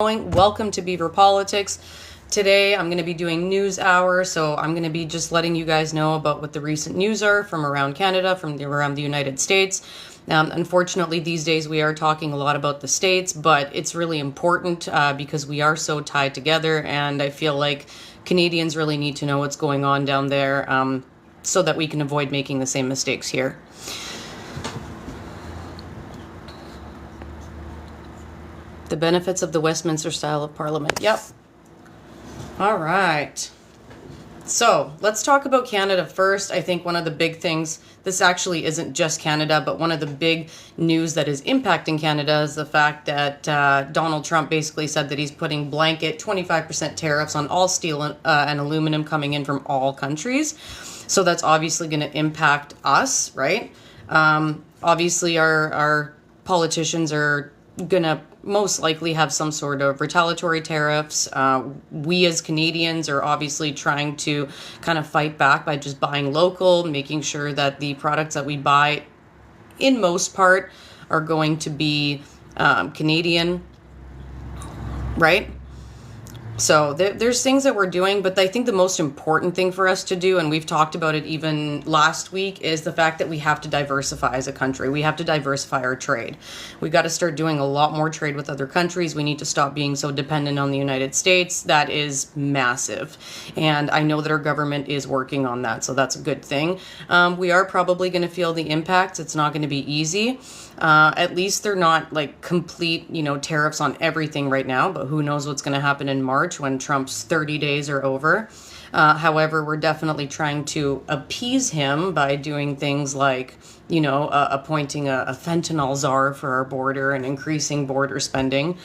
Welcome to Beaver Politics. Today I'm going to be doing news hour, so I'm going to be just letting you guys know about what the recent news are from around Canada, around the United States. Unfortunately, these days we are talking a lot about the States, but it's really important because we are so tied together, and I feel like Canadians really need to know what's going on down there so that we can avoid making the same mistakes here. The benefits of the Westminster style of parliament. Yep. All right. So let's talk about Canada first. I think one of the big things, this actually isn't just Canada, but one of the big news that is impacting Canada is the fact that Donald Trump basically said that he's putting blanket 25% tariffs on all steel and aluminum coming in from all countries. So that's obviously going to impact us, right? Obviously, our politicians are going to most likely have some sort of retaliatory tariffs. We as Canadians are obviously trying to kind of fight back by just buying local, making sure that the products that we buy, in most part, are going to be Canadian, right? So there's things that we're doing, but I think the most important thing for us to do, and we've talked about it even last week, is the fact that we have to diversify as a country. We have to diversify our trade. We got to start doing a lot more trade with other countries. We need to stop being so dependent on the United States. That is massive. And I know that our government is working on that, so that's a good thing. We are probably going to feel the impacts. It's not going to be easy. At least they're not like complete, tariffs on everything right now, but who knows what's going to happen in March when Trump's 30 days are over. However, we're definitely trying to appease him by doing things like, appointing a fentanyl czar for our border and increasing border spending.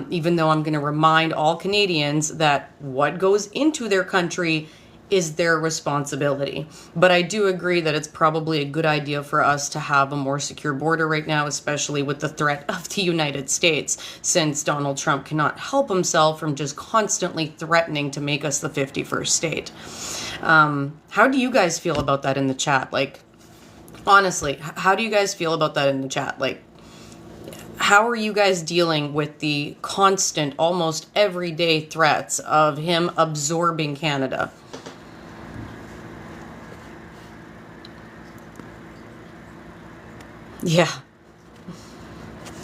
Even though I'm going to remind all Canadians that what goes into their country is their responsibility. But I do agree that it's probably a good idea for us to have a more secure border right now, especially with the threat of the United States, since Donald Trump cannot help himself from just constantly threatening to make us the 51st state. How do you guys feel about that in the chat? Like, honestly, how do you guys feel about that in the chat? Like, how are you guys dealing with the constant, almost everyday threats of him absorbing Canada? Yeah.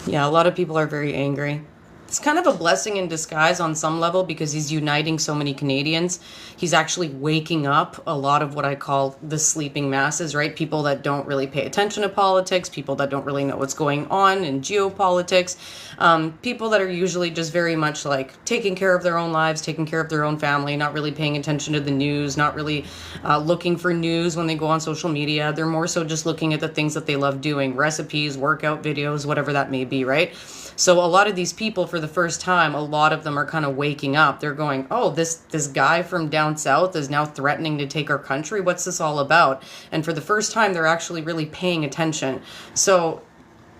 Yeah, a lot of people are very angry. It's kind of a blessing in disguise on some level because he's uniting so many Canadians. He's actually waking up a lot of what I call the sleeping masses, right? People that don't really pay attention to politics, people that don't really know what's going on in geopolitics, people that are usually just very much like taking care of their own lives, taking care of their own family, not really paying attention to the news, not really looking for news when they go on social media. They're more so just looking at the things that they love doing, recipes, workout videos, whatever that may be, right? So a lot of these people, for the first time, a lot of them are kind of waking up. They're going, oh, this guy from down south is now threatening to take our country. What's this all about? And for the first time, they're actually really paying attention. So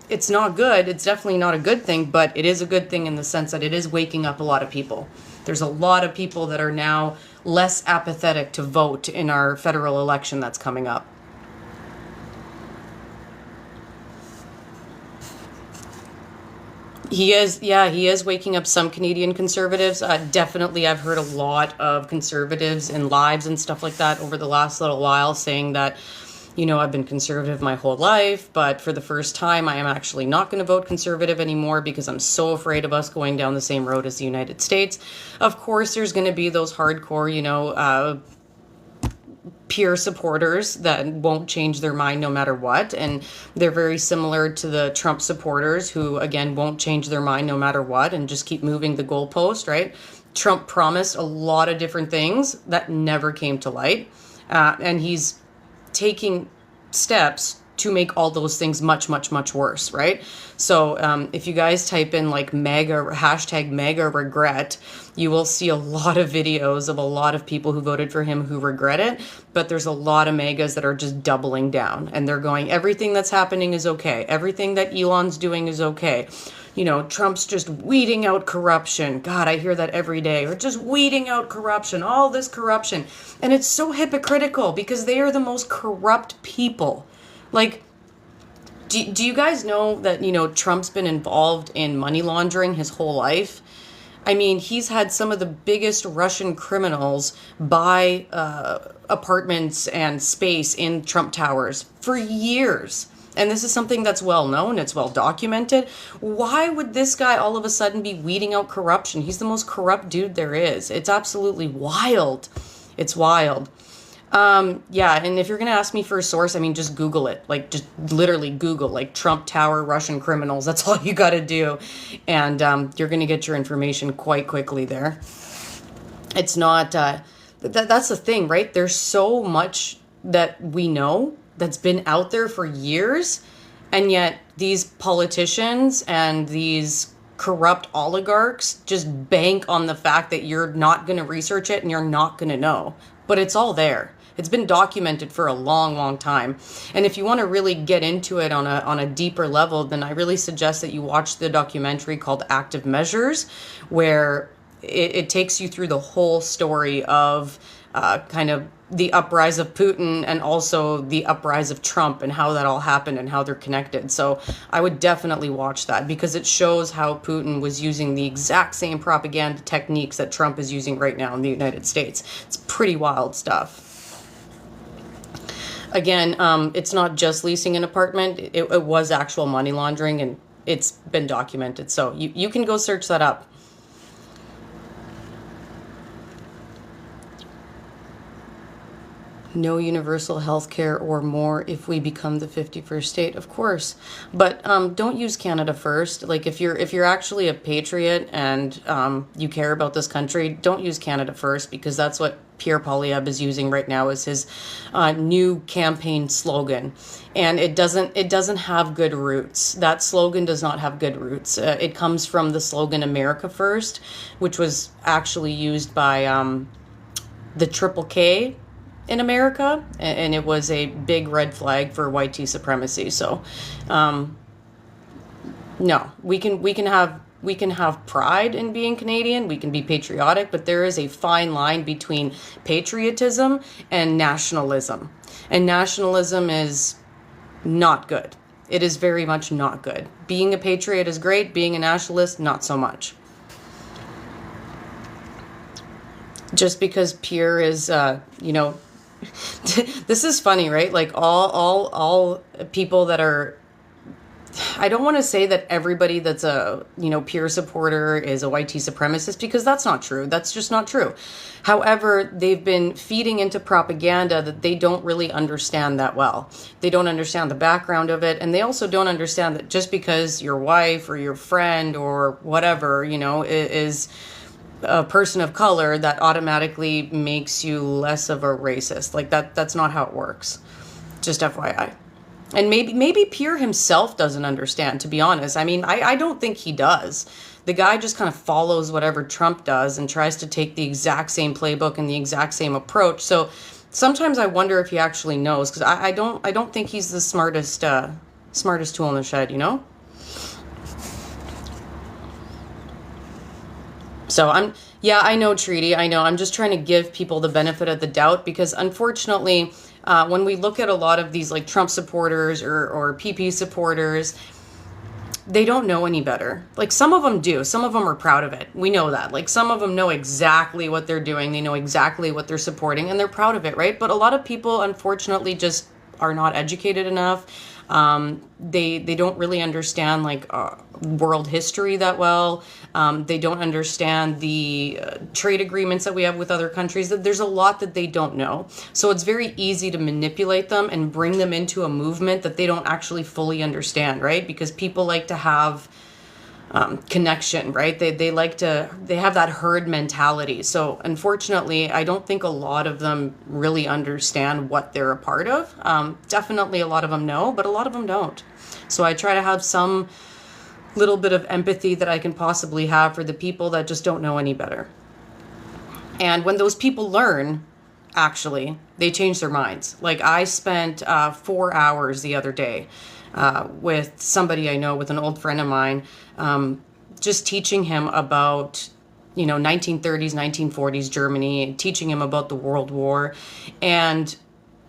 it's not good. It's definitely not a good thing, but it is a good thing in the sense that it is waking up a lot of people. There's a lot of people that are now less apathetic to vote in our federal election that's coming up. He is waking up some Canadian conservatives. Definitely, I've heard a lot of conservatives in lives and stuff like that over the last little while saying that, I've been conservative my whole life, but for the first time, I am actually not going to vote conservative anymore because I'm so afraid of us going down the same road as the United States. Of course, there's going to be those hardcore, peer supporters that won't change their mind no matter what. And they're very similar to the Trump supporters who, again, won't change their mind no matter what and just keep moving the goalpost, right? Trump promised a lot of different things that never came to light. And he's taking steps to make all those things much, much, much worse, right? So if you guys type in like hashtag mega regret, you will see a lot of videos of a lot of people who voted for him who regret it. But there's a lot of megas that are just doubling down and they're going, everything that's happening is okay. Everything that Elon's doing is okay. Trump's just weeding out corruption. God, I hear that every day. Or just weeding out corruption, all this corruption. And it's so hypocritical because they are the most corrupt people. Like, do you guys know that, Trump's been involved in money laundering his whole life? I mean, he's had some of the biggest Russian criminals buy apartments and space in Trump Towers for years. And this is something that's well known, it's well documented. Why would this guy all of a sudden be weeding out corruption? He's the most corrupt dude there is. It's absolutely wild. It's wild. Yeah, and if you're going to ask me for a source, I mean, just Google it. Like, just literally Google, like, Trump Tower Russian criminals. That's all you got to do. And you're going to get your information quite quickly there. It's not, that's the thing, right? There's so much that we know that's been out there for years, and yet these politicians and these corrupt oligarchs just bank on the fact that you're not going to research it and you're not going to know. But it's all there. It's been documented for a long, long time. And if you want to really get into it on a deeper level, then I really suggest that you watch the documentary called Active Measures, where it takes you through the whole story of kind of the uprise of Putin and also the uprise of Trump and how that all happened and how they're connected. So I would definitely watch that because it shows how Putin was using the exact same propaganda techniques that Trump is using right now in the United States. It's pretty wild stuff. Again, it's not just leasing an apartment. It was actual money laundering, and it's been documented. So you can go search that up. No universal health care or more if we become the 51st state, of course. But don't use Canada first. Like if you're actually a patriot and you care about this country, don't use Canada first, because that's what Pierre Poilievre is using right now as his new campaign slogan. And it doesn't have good roots. That slogan does not have good roots. It comes from the slogan America First, which was actually used by the Triple K in America, and it was a big red flag for white supremacy. So no, we can have pride in being Canadian, we can be patriotic, but there is a fine line between patriotism and nationalism. And nationalism is not good. It is very much not good. Being a patriot is great, being a nationalist, not so much. Just because Pierre is, this is funny, right? Like all people that are, I don't want to say that everybody that's a, Pierre supporter is a white supremacist, because that's not true. That's just not true. However, they've been feeding into propaganda that they don't really understand that well. They don't understand the background of it. And they also don't understand that just because your wife or your friend or whatever, is a person of color, that automatically makes you less of a racist. Like that's not how it works. Just FYI. And maybe Pierre himself doesn't understand, to be honest. I mean, I don't think he does. The guy just kind of follows whatever Trump does and tries to take the exact same playbook and the exact same approach. So sometimes I wonder if he actually knows, because I don't think he's the smartest tool in the shed, So I know, Treaty, I know. I'm just trying to give people the benefit of the doubt, because unfortunately, when we look at a lot of these like Trump supporters or PP supporters, they don't know any better. Like some of them do. Some of them are proud of it. We know that. Like some of them know exactly what they're doing. They know exactly what they're supporting, and they're proud of it, right? But a lot of people, unfortunately, just are not educated enough. They don't really understand like world history that well. They don't understand the trade agreements that we have with other countries. There's a lot that they don't know. So it's very easy to manipulate them and bring them into a movement that they don't actually fully understand, right? Because people like to have connection, right? They have that herd mentality. So unfortunately, I don't think a lot of them really understand what they're a part of. Definitely a lot of them know, but a lot of them don't. So I try to have some little bit of empathy that I can possibly have for the people that just don't know any better. And when those people learn, actually, they change their minds. Like I spent 4 hours the other day with somebody I know, with an old friend of mine, just teaching him about, 1930s, 1940s Germany, teaching him about the World War. And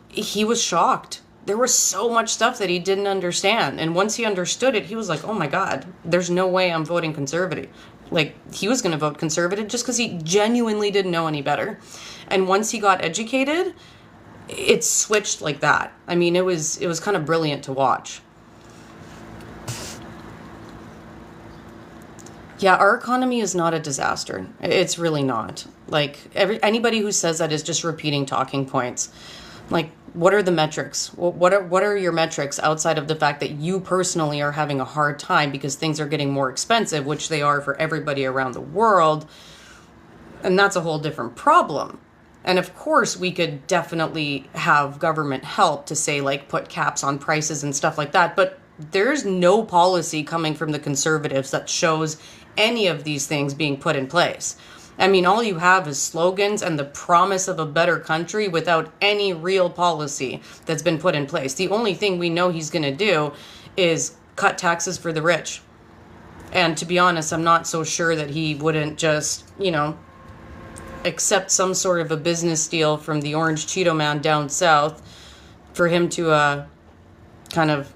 he was shocked. There was so much stuff that he didn't understand. And once he understood it, he was like, oh my God, there's no way I'm voting conservative. Like, he was going to vote conservative just because he genuinely didn't know any better. And once he got educated, it switched like that. I mean, it was kind of brilliant to watch. Yeah, our economy is not a disaster. It's really not. Like, anybody who says that is just repeating talking points. Like, what are the metrics? What are your metrics outside of the fact that you personally are having a hard time because things are getting more expensive, which they are for everybody around the world? And that's a whole different problem. And of course, we could definitely have government help to say, like, put caps on prices and stuff like that. But there's no policy coming from the conservatives that shows any of these things being put in place. I mean, all you have is slogans and the promise of a better country without any real policy that's been put in place. The only thing we know he's going to do is cut taxes for the rich. And to be honest, I'm not so sure that he wouldn't just, accept some sort of a business deal from the Orange Cheeto man down south for him to kind of,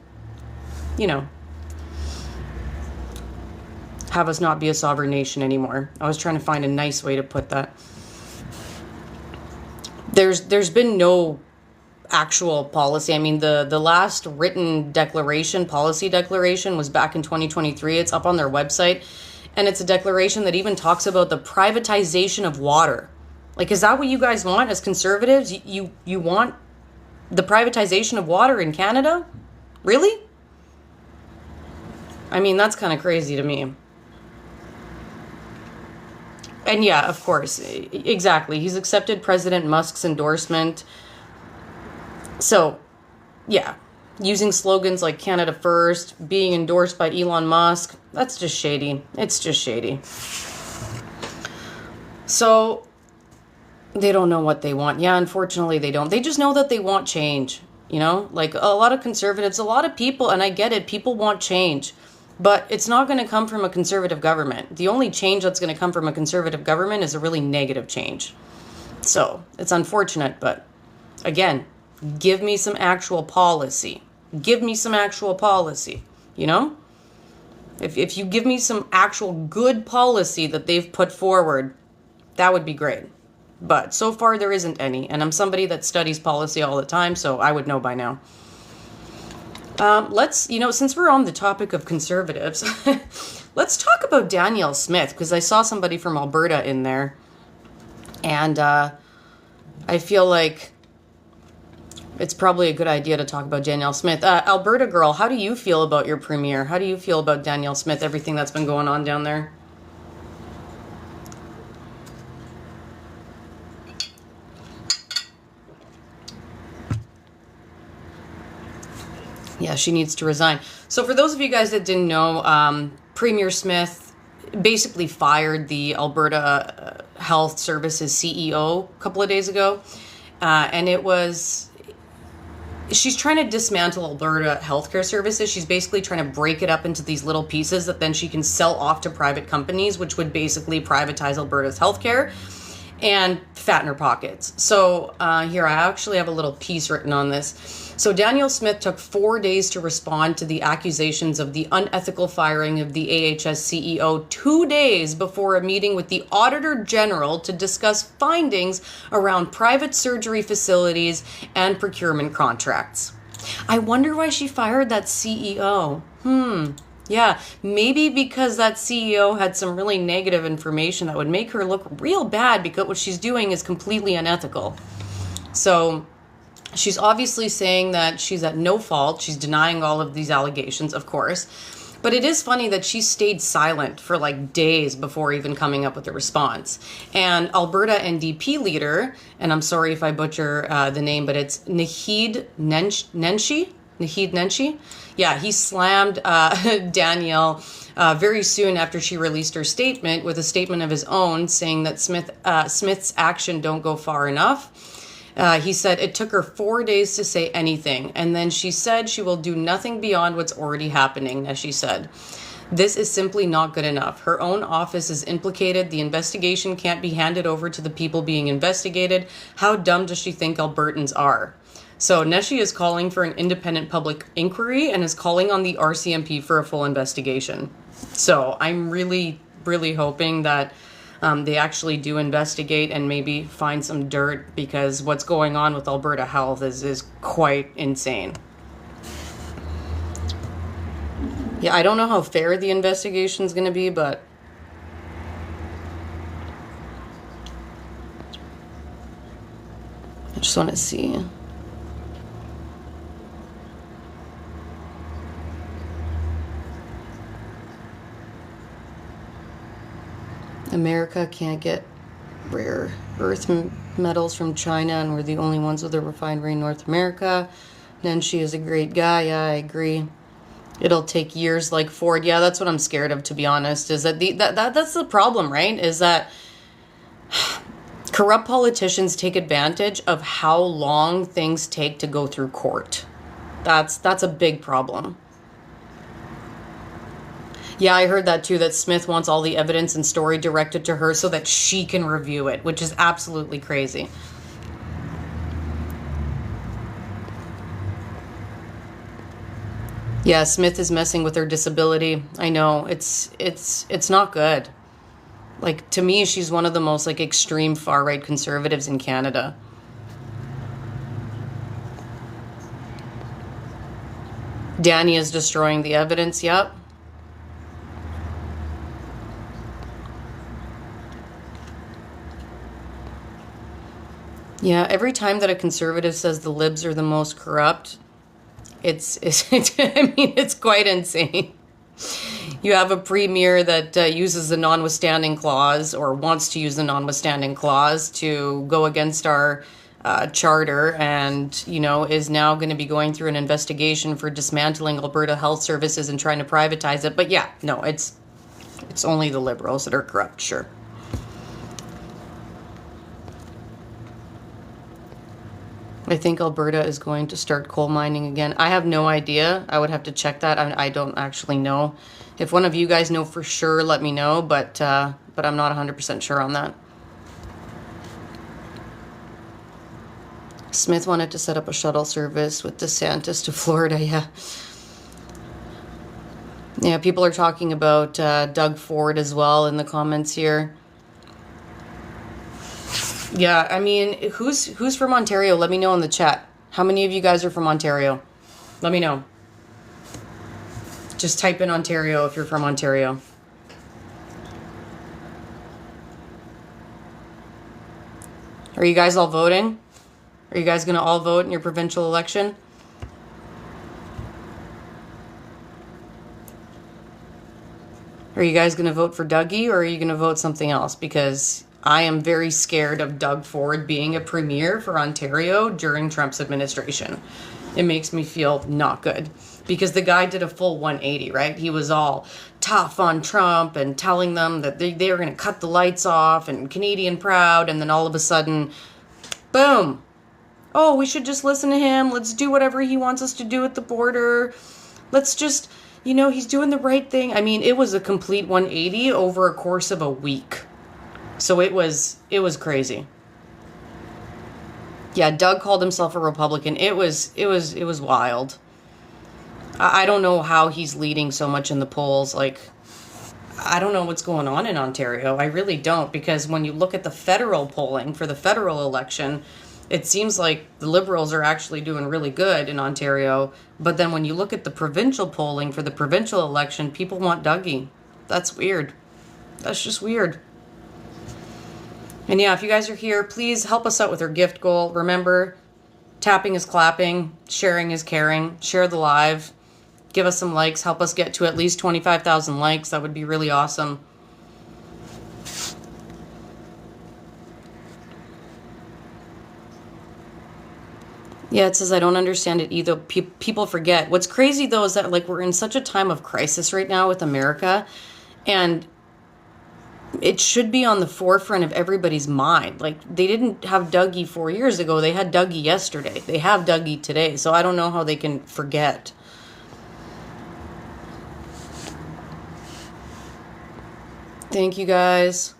have us not be a sovereign nation anymore. I was trying to find a nice way to put that. There's been no actual policy. I mean, the last written policy declaration was back in 2023. It's up on their website. And it's a declaration that even talks about the privatization of water. Like, is that what you guys want as conservatives? You want the privatization of water in Canada? Really? I mean, that's kind of crazy to me. And yeah, of course, exactly. He's accepted President Musk's endorsement. So, yeah, using slogans like Canada First, being endorsed by Elon Musk, that's just shady. It's just shady. So, they don't know what they want. Yeah, unfortunately, they don't. They just know that they want change. Like a lot of conservatives, a lot of people, and I get it, people want change. But it's not going to come from a conservative government. The only change that's going to come from a conservative government is a really negative change. So, it's unfortunate, but again, give me some actual policy. Give me some actual policy, If you give me some actual good policy that they've put forward, that would be great. But so far there isn't any, and I'm somebody that studies policy all the time, so I would know by now. Let's, since we're on the topic of conservatives, let's talk about Danielle Smith, because I saw somebody from Alberta in there, and I feel like it's probably a good idea to talk about Danielle Smith. Alberta girl, how do you feel about your premier? How do you feel about Danielle Smith, everything that's been going on down there? Yeah, she needs to resign. So for those of you guys that didn't know, Premier Smith basically fired the Alberta Health Services CEO a couple of days ago. And she's trying to dismantle Alberta healthcare services. She's basically trying to break it up into these little pieces that then she can sell off to private companies, which would basically privatize Alberta's healthcare and fatten her pockets. So here, I actually have a little piece written on this. So Danielle Smith took 4 days to respond to the accusations of the unethical firing of the AHS CEO 2 days before a meeting with the Auditor General to discuss findings around private surgery facilities and procurement contracts. I wonder why she fired that CEO. Yeah, maybe because that CEO had some really negative information that would make her look real bad because what she's doing is completely unethical. So she's obviously saying that she's at no fault. She's denying all of these allegations, of course. But it is funny that she stayed silent for like days before even coming up with a response. And Alberta NDP leader, and I'm sorry if I butcher the name, but it's Naheed Nenshi. Naheed Nenshi. Yeah, he slammed Danielle very soon after she released her statement with a statement of his own saying that Smith's action don't go far enough. He said it took her 4 days to say anything, and then she said she will do nothing beyond what's already happening, as she said. This is simply not good enough. Her own office is implicated. The investigation can't be handed over to the people being investigated. How dumb does she think Albertans are? So Neshi is calling for an independent public inquiry and is calling on the RCMP for a full investigation. So I'm really really hoping that they actually do investigate and maybe find some dirt, because what's going on with Alberta Health is quite insane. Yeah, I don't know how fair the investigation's going to be, but I just want to see. America can't get rare earth metals from China, and we're the only ones with a refinery in North America. Nenshi is a great guy. Yeah, I agree. It'll take years like Ford. Yeah, that's what I'm scared of, to be honest, is that that's the problem, right? Is that corrupt politicians take advantage of how long things take to go through court. That's a big problem. Yeah, I heard that too, that Smith wants all the evidence and story directed to her so that she can review it, which is absolutely crazy. Yeah, Smith is messing with her disability. I know, it's not good. Like, to me, she's one of the most, like, extreme far-right conservatives in Canada. Danny is destroying the evidence, yep. Yeah, every time that a conservative says the libs are the most corrupt, it's I mean, it's quite insane. You have a premier that uses the notwithstanding clause, or wants to use the notwithstanding clause to go against our charter, and, you know, is now going to be going through an investigation for dismantling Alberta Health Services and trying to privatize it. But yeah, no, it's only the Liberals that are corrupt, sure. I think Alberta is going to start coal mining again. I have no idea. I would have to check that. I don't actually know. If one of you guys know for sure, let me know. But I'm not 100% sure on that. Smith wanted to set up a shuttle service with DeSantis to Florida. Yeah. Yeah, people are talking about Doug Ford as well in the comments here. Yeah, I mean, who's from Ontario? Let me know in the chat. How many of you guys are from Ontario? Let me know. Just type in Ontario if you're from Ontario. Are you guys all voting? Are you guys going to all vote in your provincial election? Are you guys going to vote for Dougie, or are you going to vote something else? Because I am very scared of Doug Ford being a premier for Ontario during Trump's administration. It makes me feel not good, because the guy did a full 180, right? He was all tough on Trump and telling them that they were going to cut the lights off and Canadian proud. And then all of a sudden, boom. Oh, we should just listen to him. Let's do whatever he wants us to do at the border. Let's just, you know, he's doing the right thing. I mean, it was a complete 180 over a course of a week. So it was crazy. Yeah, Doug called himself a Republican. It was wild. I don't know how he's leading so much in the polls. Like, I don't know what's going on in Ontario. I really don't, because when you look at the federal polling for the federal election, it seems like the Liberals are actually doing really good in Ontario. But then when you look at the provincial polling for the provincial election, people want Dougie. That's weird. That's just weird. And yeah, if you guys are here, please help us out with our gift goal. Remember, tapping is clapping, sharing is caring. Share the live. Give us some likes. Help us get to at least 25,000 likes. That would be really awesome. Yeah, it says, I don't understand it either. People forget. What's crazy, though, is that, like, we're in such a time of crisis right now with America, and it should be on the forefront of everybody's mind. Like, they didn't have Dougie 4 years ago. They had Dougie yesterday. They have Dougie today. So I don't know how they can forget. Thank you, guys.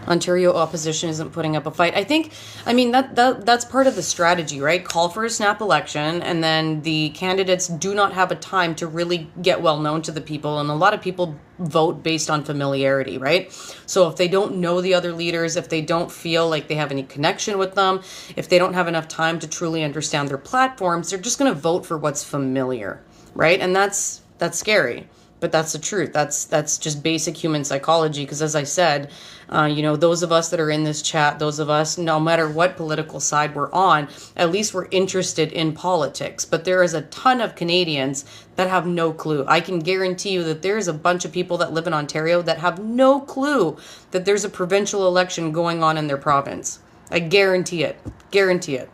Ontario opposition isn't putting up a fight. I mean, that's part of the strategy, right? Call for a snap election, and then the candidates do not have a time to really get well known to the people. And a lot of people vote based on familiarity, right? So if they don't know the other leaders, if they don't feel like they have any connection with them, if they don't have enough time to truly understand their platforms, they're just going to vote for what's familiar, right? And that's scary. But that's the truth. That's just basic human psychology. Because as I said, those of us that are in this chat, those of us, no matter what political side we're on, at least we're interested in politics. But there is a ton of Canadians that have no clue. I can guarantee you that there's a bunch of people that live in Ontario that have no clue that there's a provincial election going on in their province. I guarantee it. Guarantee it.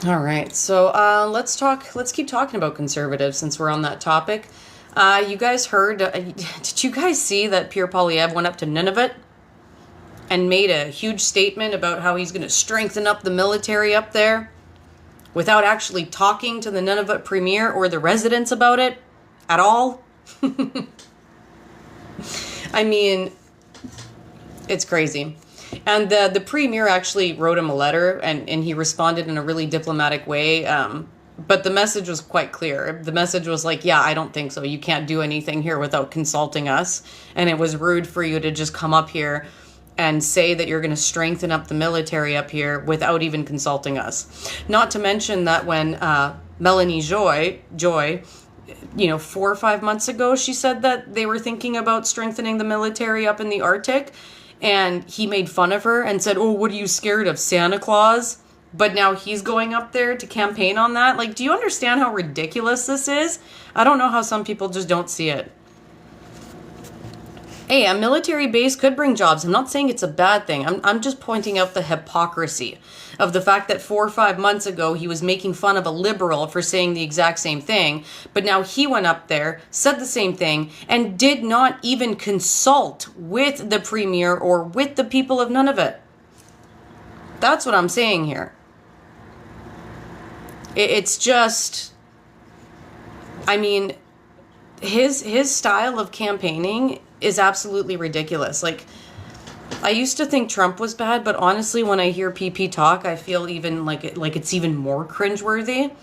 All right, so let's keep talking about conservatives since we're on that topic. You guys heard, did you guys see that Pierre Poilievre went up to Nunavut and made a huge statement about how he's going to strengthen up the military up there without actually talking to the Nunavut premier or the residents about it at all? I mean, it's crazy. And the premier actually wrote him a letter, and he responded in a really diplomatic way. But the message was quite clear. The message was like, yeah, I don't think so. You can't do anything here without consulting us. And it was rude for you to just come up here and say that you're going to strengthen up the military up here without even consulting us. Not to mention that when Melanie Joy, 4 or 5 months ago, she said that they were thinking about strengthening the military up in the Arctic. And he made fun of her and said, oh, what are you scared of, Santa Claus? But now he's going up there to campaign on that. Like, do you understand how ridiculous this is? I don't know how some people just don't see it. Hey, a military base could bring jobs. I'm not saying it's a bad thing. I'm just pointing out the hypocrisy of the fact that 4 or 5 months ago he was making fun of a liberal for saying the exact same thing, but now he went up there, said the same thing, and did not even consult with the premier or with the people of Nunavut. That's what I'm saying here. It's just, I mean, his style of campaigning is absolutely ridiculous. Like, I used to think Trump was bad, but honestly, when I hear PP talk, I feel even like it's even more cringeworthy.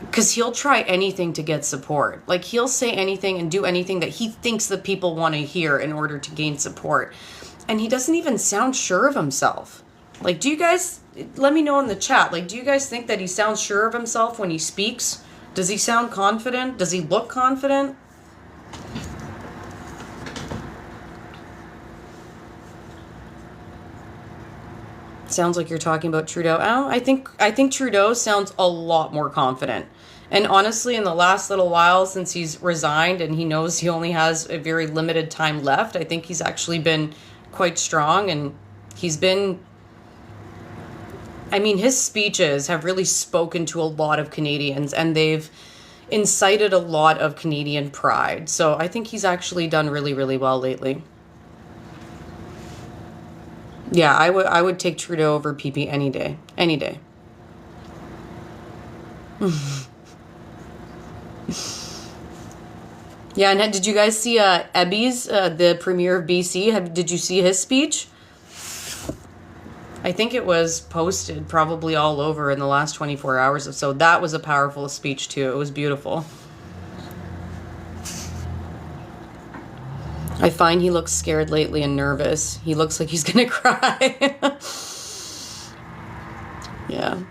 Because he'll try anything to get support. Like, he'll say anything and do anything that he thinks that people want to hear in order to gain support. And he doesn't even sound sure of himself. Like, do you guys, let me know in the chat, like, do you guys think that he sounds sure of himself when he speaks? Does he sound confident? Does he look confident? Sounds like you're talking about Trudeau. Oh, I think Trudeau sounds a lot more confident. And honestly, in the last little while since he's resigned and he knows he only has a very limited time left, I think he's actually been quite strong, and he's been, I mean, his speeches have really spoken to a lot of Canadians, and they've incited a lot of Canadian pride. So I think he's actually done really, really well lately. Yeah, I would take Trudeau over PP any day. Any day. Yeah, and did you guys see Ebby's, the Premier of BC? Did you see his speech? I think it was posted probably all over in the last 24 hours or so. That was a powerful speech too. It was beautiful. I find he looks scared lately and nervous. He looks like he's gonna cry. Yeah.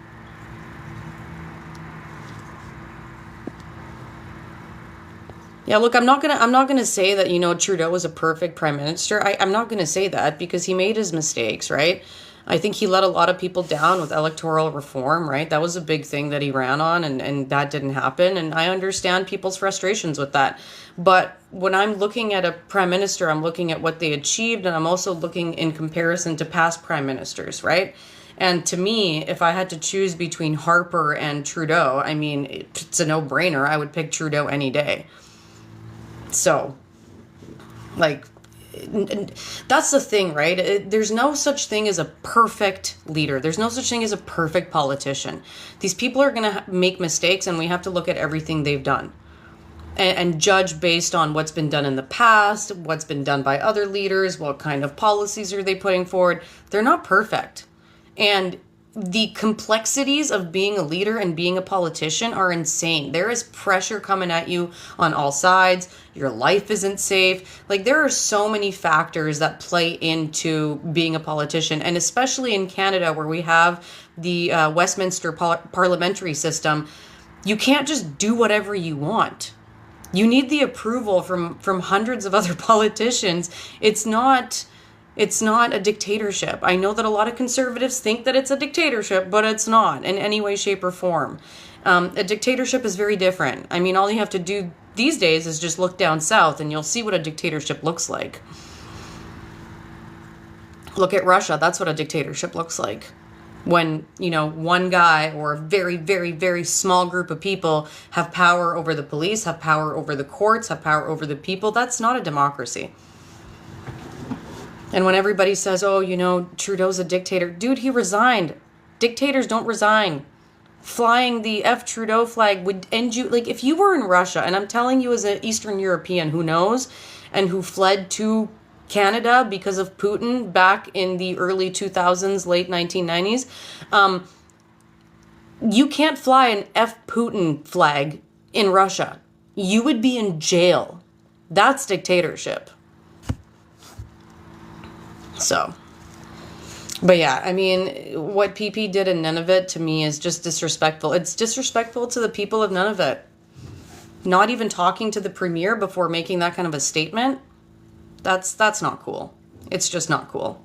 Yeah, look, I'm not gonna say that, Trudeau was a perfect prime minister. I'm not gonna say that, because he made his mistakes, right? I think he let a lot of people down with electoral reform, right? That was a big thing that he ran on, and that didn't happen. And I understand people's frustrations with that. But when I'm looking at a prime minister, I'm looking at what they achieved, and I'm also looking in comparison to past prime ministers, right? And to me, if I had to choose between Harper and Trudeau, I mean, it's a no-brainer. I would pick Trudeau any day. So, like, that's the thing, right? There's no such thing as a perfect leader. There's no such thing as a perfect politician. These people are going to make mistakes, and we have to look at everything they've done. and judge based on what's been done in the past, what's been done by other leaders, what kind of policies are they putting forward. They're not perfect. And the complexities of being a leader and being a politician are insane. There is pressure coming at you on all sides. Your life isn't safe. Like, there are so many factors that play into being a politician. And especially in Canada, where we have the Westminster parliamentary system, you can't just do whatever you want. You need the approval from hundreds of other politicians. It's not a dictatorship. I know that a lot of conservatives think that it's a dictatorship, but it's not in any way, shape, or form. A dictatorship is very different. I mean, all you have to do these days is just look down south and you'll see what a dictatorship looks like. Look at Russia. That's what a dictatorship looks like. When, one guy or a very, very, very small group of people have power over the police, have power over the courts, have power over the people, that's not a democracy. And when everybody says, oh, Trudeau's a dictator, dude, he resigned. Dictators don't resign. Flying the F Trudeau flag would end you. Like, if you were in Russia, and I'm telling you as an Eastern European who knows and who fled to Canada because of Putin back in the early 2000s, late 1990s, you can't fly an F Putin flag in Russia. You would be in jail. That's dictatorship. So, but yeah, I mean, what PP did in Nunavut to me is just disrespectful. It's disrespectful to the people of Nunavut. Not even talking to the premier before making that kind of a statement. That's not cool. It's just not cool.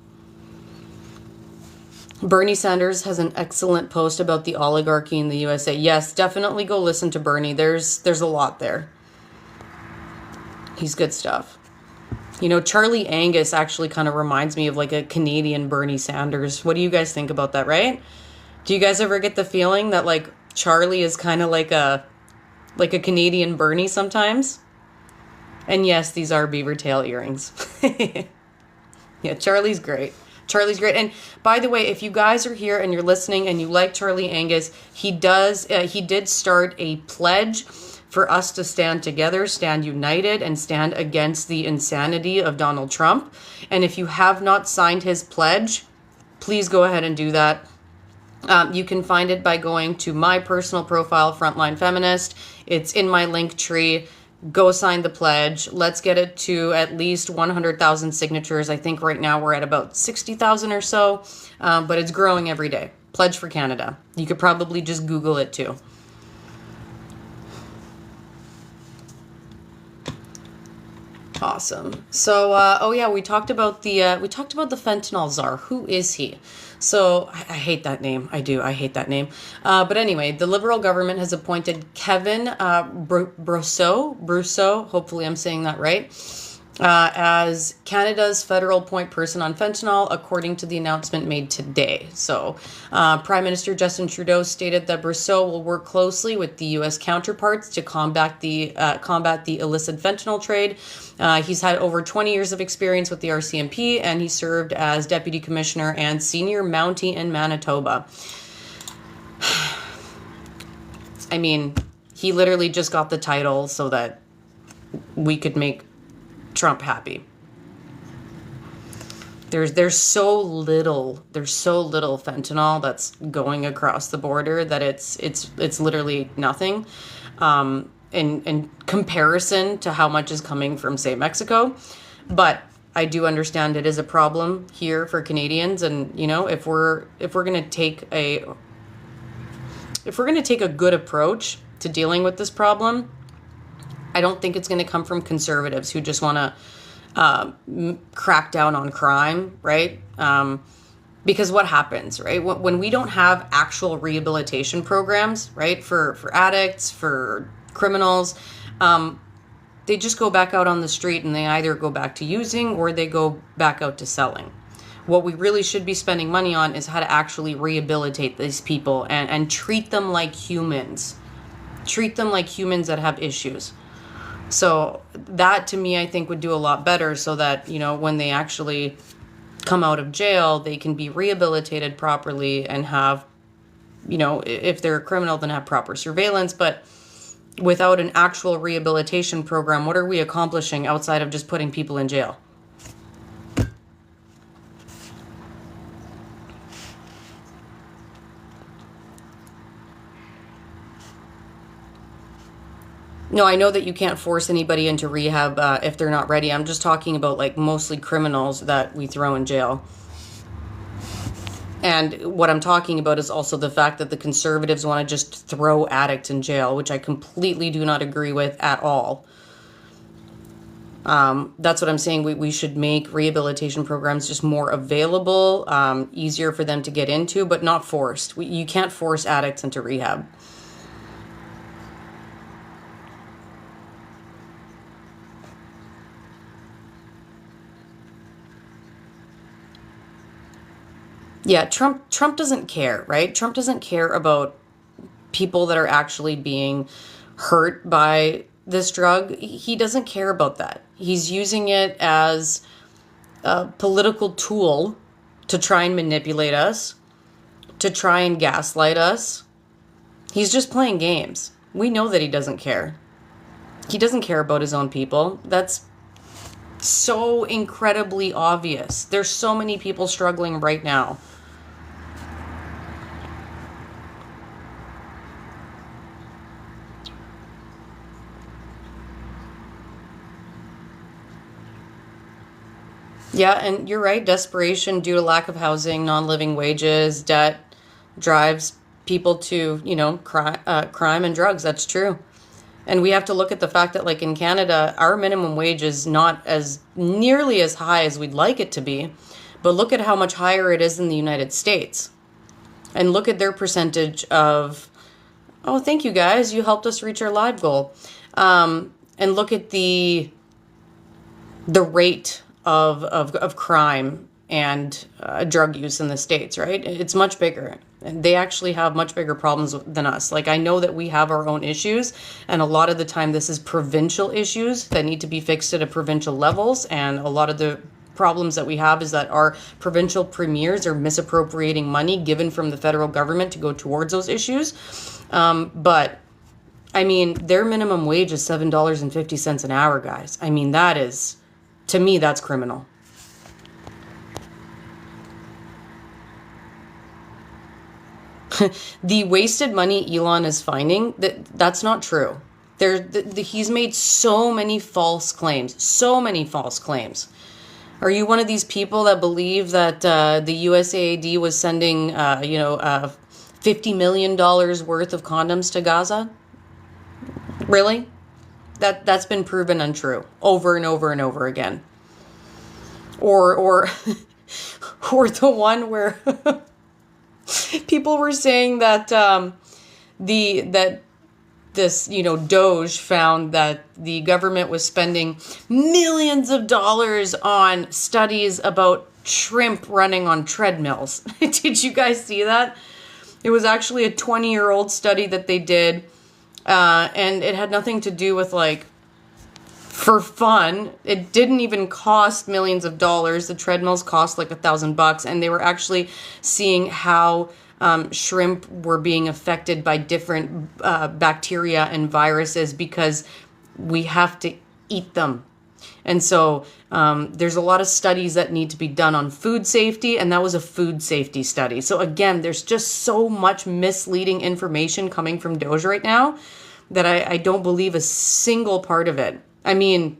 Bernie Sanders has an excellent post about the oligarchy in the USA. Yes, definitely go listen to Bernie. There's a lot there. He's good stuff. Charlie Angus actually kind of reminds me of like a Canadian Bernie Sanders. What do you guys think about that, right? Do you guys ever get the feeling that like Charlie is kind of like a Canadian Bernie sometimes? And yes, these are beaver tail earrings. Yeah, Charlie's great. Charlie's great. And by the way, if you guys are here and you're listening and you like Charlie Angus, he did start a pledge for us to stand together, stand united, and stand against the insanity of Donald Trump. And if you have not signed his pledge, please go ahead and do that. You can find it by going to my personal profile, Frontline Feminist. It's in my link tree. Go sign the pledge. Let's get it to at least 100,000 signatures. I think right now we're at about 60,000 or so, but it's growing every day. Pledge for Canada. You could probably just Google it too. Awesome. So, we talked about the fentanyl czar. Who is he? So I hate that name. I do. I hate that name. But anyway, the Liberal government has appointed Kevin Brousseau. Hopefully, I'm saying that right. As Canada's federal point person on fentanyl, according to the announcement made today. So, Prime Minister Justin Trudeau stated that Brousseau will work closely with the U.S. counterparts to combat the illicit fentanyl trade. He's had over 20 years of experience with the RCMP, and he served as Deputy Commissioner and Senior Mountie in Manitoba. I mean, he literally just got the title so that we could make Trump happy. There's so little fentanyl that's going across the border that it's literally nothing in comparison to how much is coming from, say, Mexico. But I do understand it is a problem here for Canadians, and if we're going to take a good approach to dealing with this problem, I don't think it's going to come from conservatives who just want to crack down on crime, right? Because what happens, right? When we don't have actual rehabilitation programs, right, for addicts, for criminals, they just go back out on the street and they either go back to using or they go back out to selling. What we really should be spending money on is how to actually rehabilitate these people and treat them like humans. Treat them like humans that have issues. So that, to me, I think would do a lot better so that, when they actually come out of jail, they can be rehabilitated properly and have, if they're a criminal, then have proper surveillance. But without an actual rehabilitation program, what are we accomplishing outside of just putting people in jail? No, I know that you can't force anybody into rehab if they're not ready. I'm just talking about like mostly criminals that we throw in jail. And what I'm talking about is also the fact that the conservatives want to just throw addicts in jail, which I completely do not agree with at all. That's what I'm saying. We should make rehabilitation programs just more available, easier for them to get into, but not forced. You can't force addicts into rehab. Yeah, Trump doesn't care, right? Trump doesn't care about people that are actually being hurt by this drug. He doesn't care about that. He's using it as a political tool to try and manipulate us, to try and gaslight us. He's just playing games. We know that he doesn't care. He doesn't care about his own people. That's so incredibly obvious. There's so many people struggling right now. Yeah, and you're right. Desperation due to lack of housing, non-living wages, debt drives people to, crime and drugs. That's true. And we have to look at the fact that, like in Canada, our minimum wage is not as nearly as high as we'd like it to be. But look at how much higher it is in the United States. And look at their percentage of, oh, thank you guys. You helped us reach our live goal. And look at the rate of crime and drug use in the States, right? It's much bigger. And they actually have much bigger problems than us. Like, I know that we have our own issues, and a lot of the time this is provincial issues that need to be fixed at a provincial levels. And a lot of the problems that we have is that our provincial premiers are misappropriating money given from the federal government to go towards those issues. But I mean, their minimum wage is $7.50 an hour, guys. I mean, that is, to me, that's criminal. The wasted money Elon is finding, that's not true. He's made so many false claims. So many false claims. Are you one of these people that believe that the USAID was sending, $50 million worth of condoms to Gaza? Really? That's been proven untrue over and over and over again. Or or the one where people were saying that Doge found that the government was spending millions of dollars on studies about shrimp running on treadmills. Did you guys see that? It was actually a 20-year-old study that they did, and it had nothing to do with, like, for fun. It didn't even cost millions of dollars. The treadmills cost like $1,000, and they were actually seeing how shrimp were being affected by different bacteria and viruses because we have to eat them. And so there's a lot of studies that need to be done on food safety, and that was a food safety study. So again, there's just so much misleading information coming from Doge right now that I don't believe a single part of it. I mean,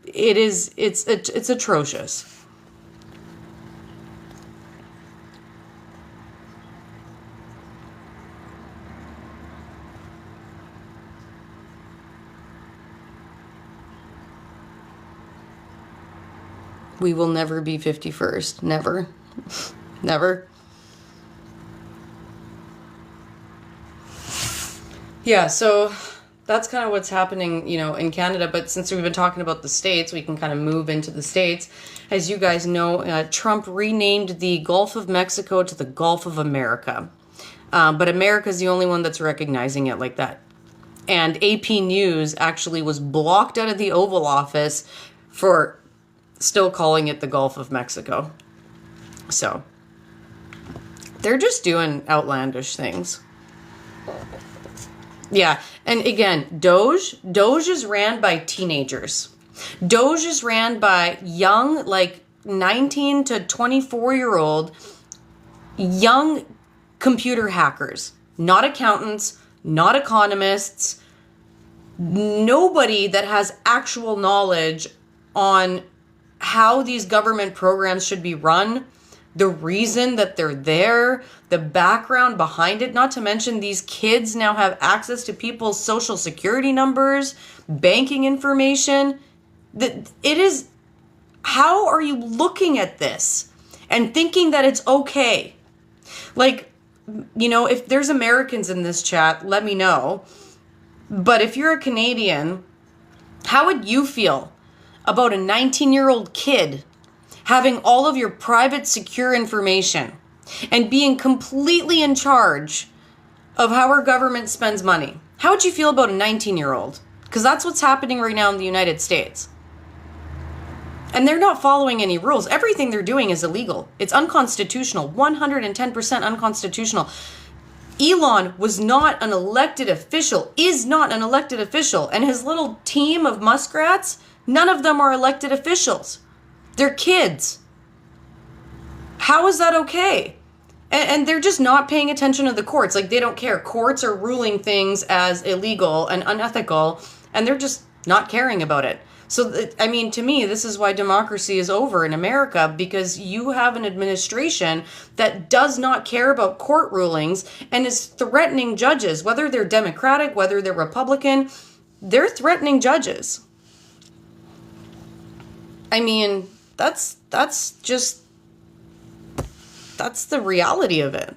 it's atrocious. We will never be 51st. Never. Never. Yeah, so that's kind of what's happening, in Canada. But since we've been talking about the States, we can kind of move into the States. As you guys know, Trump renamed the Gulf of Mexico to the Gulf of America. But America's the only one that's recognizing it like that. And AP News actually was blocked out of the Oval Office for still calling it the Gulf of Mexico. So they're just doing outlandish things. Yeah. And again, Doge is ran by teenagers. Doge is ran by young, like 19 to 24-year-old young computer hackers, not accountants, not economists, nobody that has actual knowledge on how these government programs should be run, the reason that they're there, the background behind it. Not to mention, these kids now have access to people's social security numbers, banking information. It is, how are you looking at this and thinking that it's okay? Like, if there's Americans in this chat, let me know. But if you're a Canadian, how would you feel about a 19-year-old kid having all of your private secure information and being completely in charge of how our government spends money? How would you feel about a 19-year-old? Because that's what's happening right now in the United States. And they're not following any rules. Everything they're doing is illegal. It's unconstitutional, 110% unconstitutional. Elon was not an elected official, is not an elected official. And his little team of muskrats, none of them are elected officials. They're kids. How is that okay? And they're just not paying attention to the courts. Like, they don't care. Courts are ruling things as illegal and unethical, and they're just not caring about it. So, I mean, to me, this is why democracy is over in America, because you have an administration that does not care about court rulings and is threatening judges, whether they're Democratic, whether they're Republican, they're threatening judges. I mean, that's the reality of it.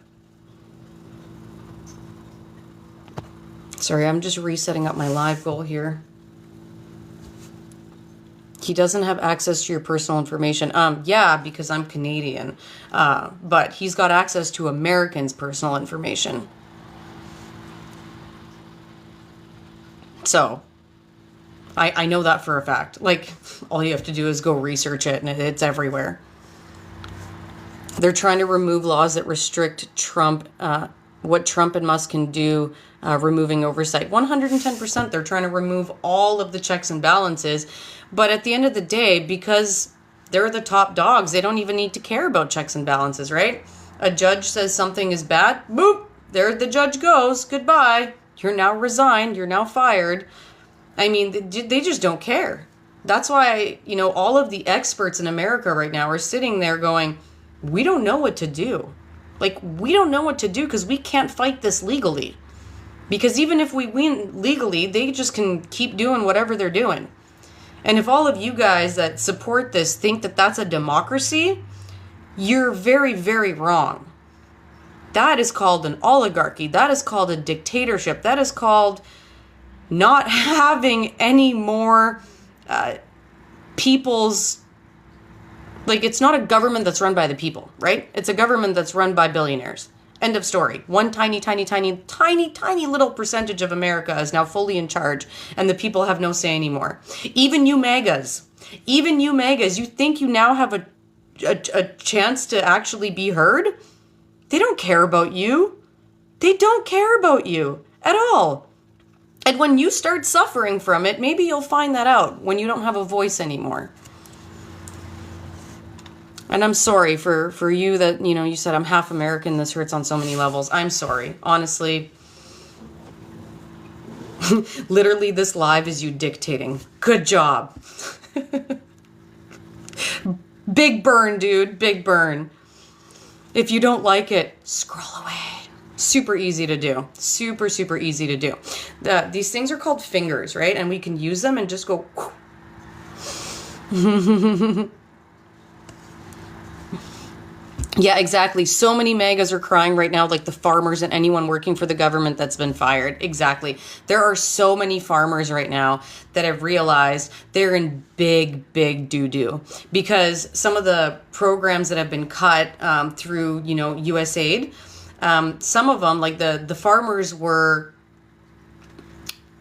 Sorry, I'm just resetting up my live goal here. He doesn't have access to your personal information. Yeah, because I'm Canadian. But he's got access to Americans' personal information. So, I know that for a fact. Like, all you have to do is go research it, and it's everywhere. They're trying to remove laws that restrict Trump, what Trump and Musk can do, removing oversight. 110%, they're trying to remove all of the checks and balances. But at the end of the day, because they're the top dogs, they don't even need to care about checks and balances, right? A judge says something is bad, boop, there the judge goes, goodbye. You're now resigned, you're now fired. I mean, they just don't care. That's why, all of the experts in America right now are sitting there going, we don't know what to do. Like, we don't know what to do because we can't fight this legally. Because even if we win legally, they just can keep doing whatever they're doing. And if all of you guys that support this think that that's a democracy, you're very, very wrong. That is called an oligarchy. That is called a dictatorship. That is called not having any more people's... Like, it's not a government that's run by the people, right? It's a government that's run by billionaires. End of story. One tiny little percentage of America is now fully in charge, and the people have no say anymore. Even you MAGAs, you think you now have a chance to actually be heard? They don't care about you. They don't care about you at all. And when you start suffering from it, maybe you'll find that out when you don't have a voice anymore. And I'm sorry for you that, you said I'm half American. This hurts on so many levels. I'm sorry. Honestly. Literally, this live is you dictating. Good job. Big burn, dude. Big burn. If you don't like it, scroll away. Super easy to do. Super, super easy to do. These things are called fingers, right? And we can use them and just go... Yeah, exactly. So many MAGAs are crying right now, like the farmers and anyone working for the government that's been fired. Exactly. There are so many farmers right now that have realized they're in big, big doo-doo because some of the programs that have been cut through, USAID, some of them, like the farmers were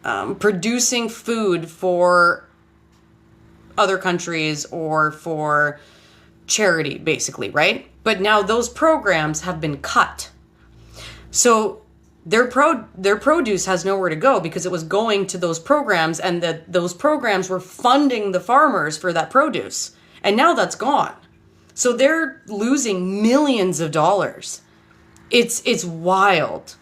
producing food for other countries or for charity, basically, right? But now those programs have been cut. So their produce has nowhere to go because it was going to those programs, and that those programs were funding the farmers for that produce. And now that's gone. So they're losing millions of dollars. It's wild.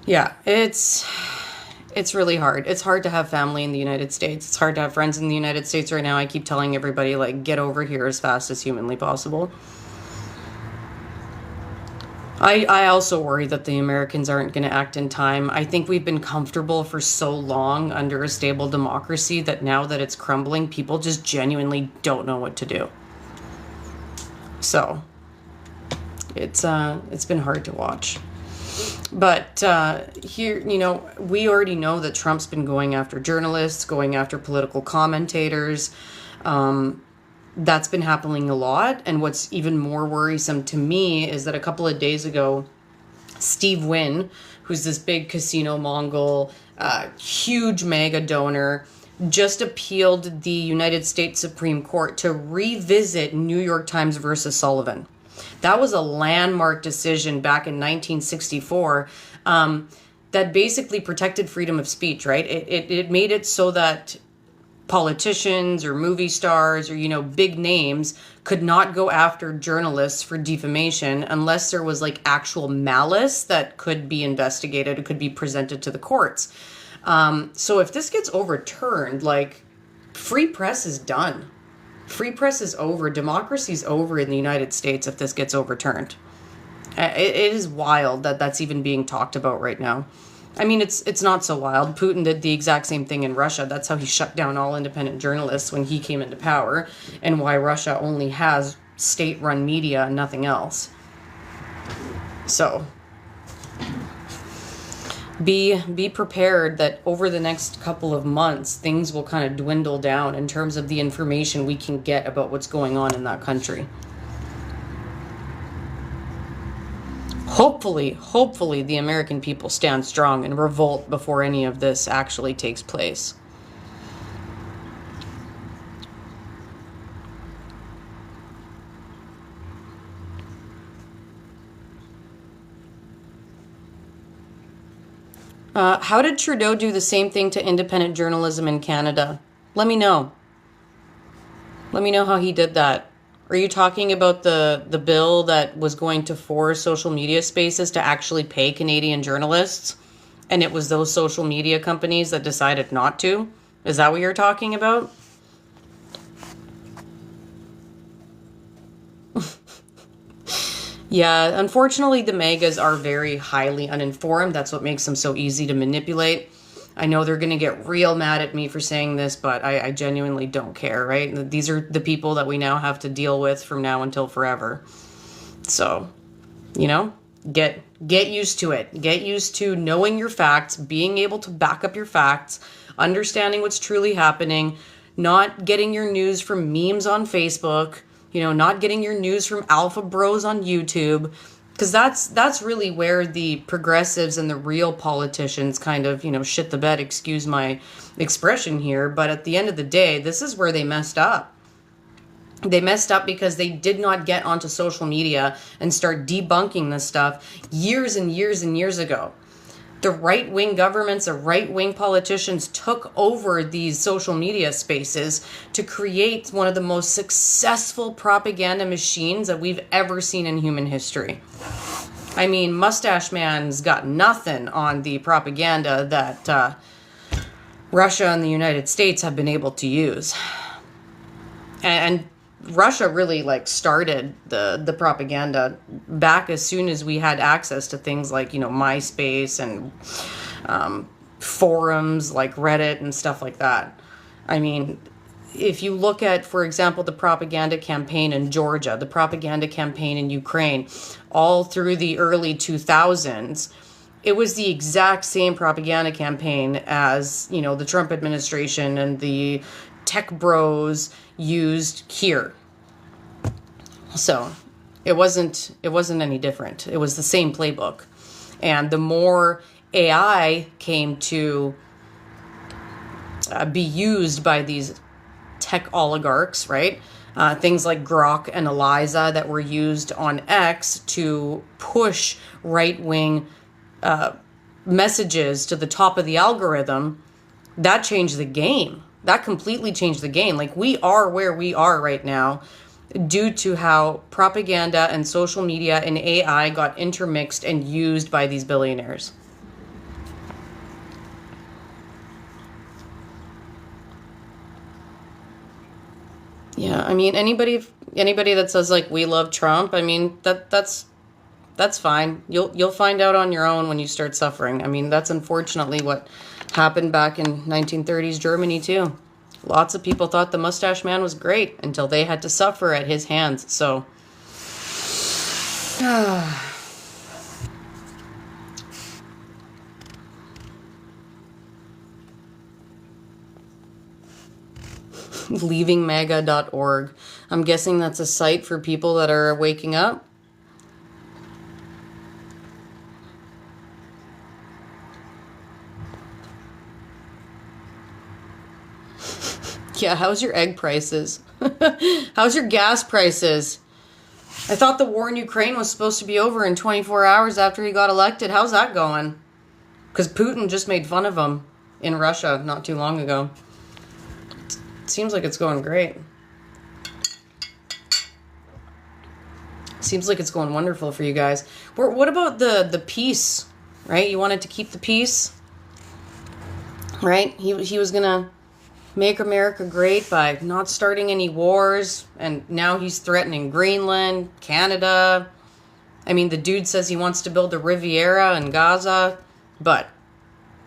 Yeah, it's really hard. It's hard to have family in the United States. It's hard to have friends in the United States right now. I keep telling everybody, like, get over here as fast as humanly possible. I also worry that the Americans aren't going to act in time. I think we've been comfortable for so long under a stable democracy that now that it's crumbling, people just genuinely don't know what to do. So it's been hard to watch. But here, we already know that Trump's been going after journalists, going after political commentators. That's been happening a lot. And what's even more worrisome to me is that a couple of days ago, Steve Wynn, who's this big casino Mongol, huge mega donor, just appealed the United States Supreme Court to revisit New York Times versus Sullivan. That was a landmark decision back in 1964 that basically protected freedom of speech, right? It made it so that politicians or movie stars or, big names could not go after journalists for defamation unless there was like actual malice that could be investigated, it could be presented to the courts. So if this gets overturned, like, free press is done. Free press is over. Democracy's over in the United States if this gets overturned. It is wild that that's even being talked about right now. I mean, it's not so wild. Putin did the exact same thing in Russia. That's how he shut down all independent journalists when he came into power, and why Russia only has state-run media and nothing else. So be prepared that over the next couple of months, things will kind of dwindle down in terms of the information we can get about what's going on in that country. Hopefully the American people stand strong and revolt before any of this actually takes place. How did Trudeau do the same thing to independent journalism in Canada? Let me know. Let me know how he did that. Are you talking about the bill that was going to force social media spaces to actually pay Canadian journalists? And it was those social media companies that decided not to? Is that what you're talking about? Yeah, unfortunately, the megas are very highly uninformed. That's what makes them so easy to manipulate. I know they're going to get real mad at me for saying this, but I genuinely don't care, right? These are the people that we now have to deal with from now until forever. So, get used to it. Get used to knowing your facts, being able to back up your facts, understanding what's truly happening, not getting your news from memes on Facebook, not getting your news from alpha bros on YouTube, because that's really where the progressives and the real politicians kind of, shit the bed, excuse my expression here. But at the end of the day, this is where they messed up. They messed up because they did not get onto social media and start debunking this stuff years and years and years ago. The right-wing governments, the right-wing politicians took over these social media spaces to create one of the most successful propaganda machines that we've ever seen in human history. I mean, Mustache Man's got nothing on the propaganda that Russia and the United States have been able to use. And Russia really started the propaganda back as soon as we had access to things like, MySpace and forums like Reddit and stuff like that. I mean, if you look at, for example, the propaganda campaign in Georgia, the propaganda campaign in Ukraine, all through the early 2000s, it was the exact same propaganda campaign as, the Trump administration and the tech bros used here. So it wasn't any different. It was the same playbook. And the more AI came to be used by these tech oligarchs, right? Things like Grok and Eliza that were used on X to push right-wing messages to the top of the algorithm. That changed the game. That completely changed the game. Like, we are where we are right now due to how propaganda and social media and AI got intermixed and used by these billionaires. Yeah, I mean, anybody that says like we love Trump, I mean, that's fine. You'll find out on your own when you start suffering. I mean, that's unfortunately what happened back in 1930s Germany too. Lots of people thought the mustache man was great until they had to suffer at his hands. So leavingmega.org. I'm guessing that's a site for people that are waking up. Yeah, how's your egg prices? How's your gas prices? I thought the war in Ukraine was supposed to be over in 24 hours after he got elected. How's that going? Because Putin just made fun of him in Russia not too long ago. It seems like it's going great. Seems like it's going wonderful for you guys. What about the peace, right? You wanted to keep the peace, right? He was going to make America great by not starting any wars, and now he's threatening Greenland, Canada. I mean, the dude says he wants to build a Riviera in Gaza, but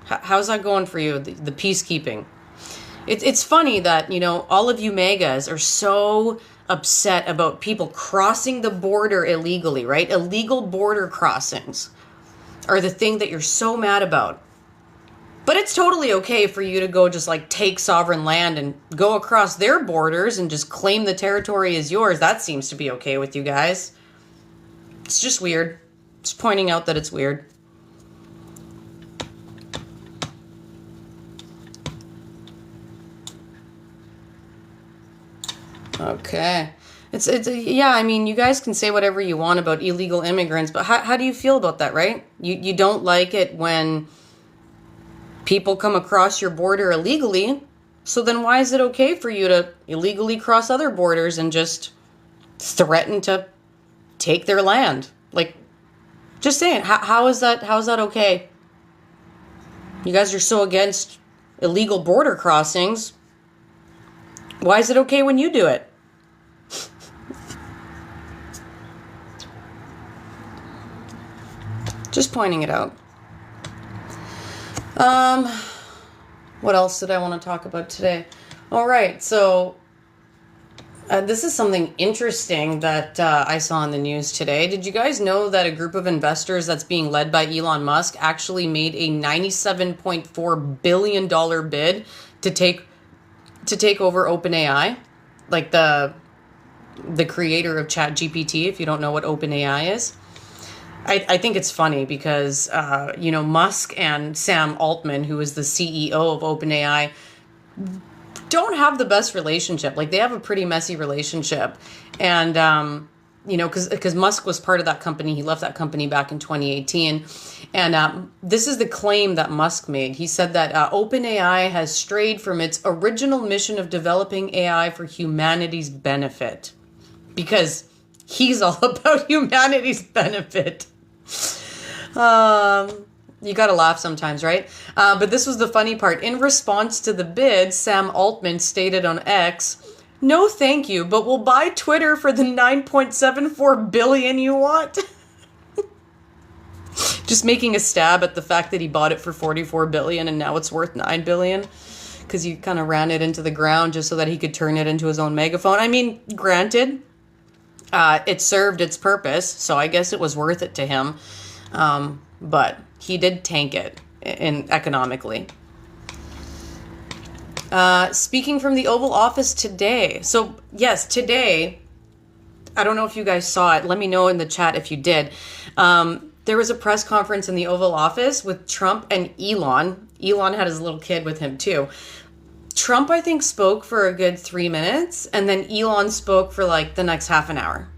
how's that going for you, the peacekeeping? It's funny that, you know, all of you megas are so upset about people crossing the border illegally, right? Illegal border crossings are the thing that you're so mad about. But it's totally okay for you to go just like take sovereign land and go across their borders and just claim the territory as yours. That seems to be okay with you guys. It's just weird. Just pointing out that it's weird. Okay. It's yeah, I mean, you guys can say whatever you want about illegal immigrants, but how do you feel about that, right? You don't like it when people come across your border illegally, so then why is it okay for you to illegally cross other borders and just threaten to take their land? Like, just saying, how is that okay? You guys are so against illegal border crossings. Why is it okay when you do it? Just pointing it out. What else did I want to talk about today? All right, so this is something interesting that I saw in the news today. Did you guys know that a group of investors that's being led by Elon Musk actually made a $97.4 billion bid to take over OpenAI, like the creator of ChatGPT? If you don't know what OpenAI is. I think it's funny because, you know, Musk and Sam Altman, who is the CEO of OpenAI, don't have the best relationship. Like, they have a pretty messy relationship. And, you know, because Musk was part of that company. He left that company back in 2018. And this is the claim that Musk made. He said that OpenAI has strayed from its original mission of developing AI for humanity's benefit. Because he's all about humanity's benefit. You gotta laugh sometimes, right? But this was the funny part. In response to the bid, Sam Altman stated on X, "No thank you, but we'll buy Twitter for the $9.74 billion you want." Just making a stab at the fact that he bought it for $44 billion and now it's worth $9 billion. Because he kind of ran it into the ground just so that he could turn it into his own megaphone. I mean, granted, it served its purpose, so I guess it was worth it to him. But he did tank it economically. Speaking from the Oval Office today. So, yes, today, I don't know if you guys saw it. Let me know in the chat if you did. There was a press conference in the Oval Office with Trump and Elon. Elon had his little kid with him, too. Trump, I think, spoke for a good 3 minutes, and then Elon spoke for like the next half an hour.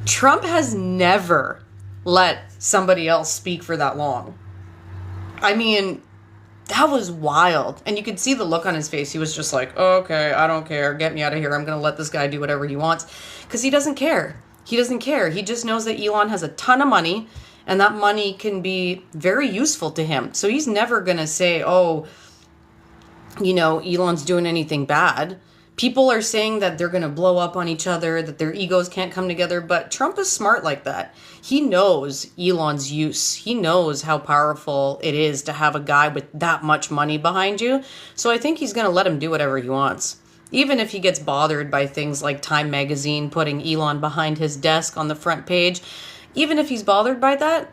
Trump has never let somebody else speak for that long. I mean, that was wild. And you could see the look on his face. He was just like, oh, okay, I don't care. Get me out of here. I'm going to let this guy do whatever he wants. Because he doesn't care. He doesn't care. He just knows that Elon has a ton of money, and that money can be very useful to him. So he's never going to say, oh, you know, Elon's doing anything bad. People are saying that they're going to blow up on each other, that their egos can't come together, but Trump is smart like that. He knows Elon's use. He knows how powerful it is to have a guy with that much money behind you. So I think he's going to let him do whatever he wants. Even if he gets bothered by things like Time Magazine putting Elon behind his desk on the front page, even if he's bothered by that,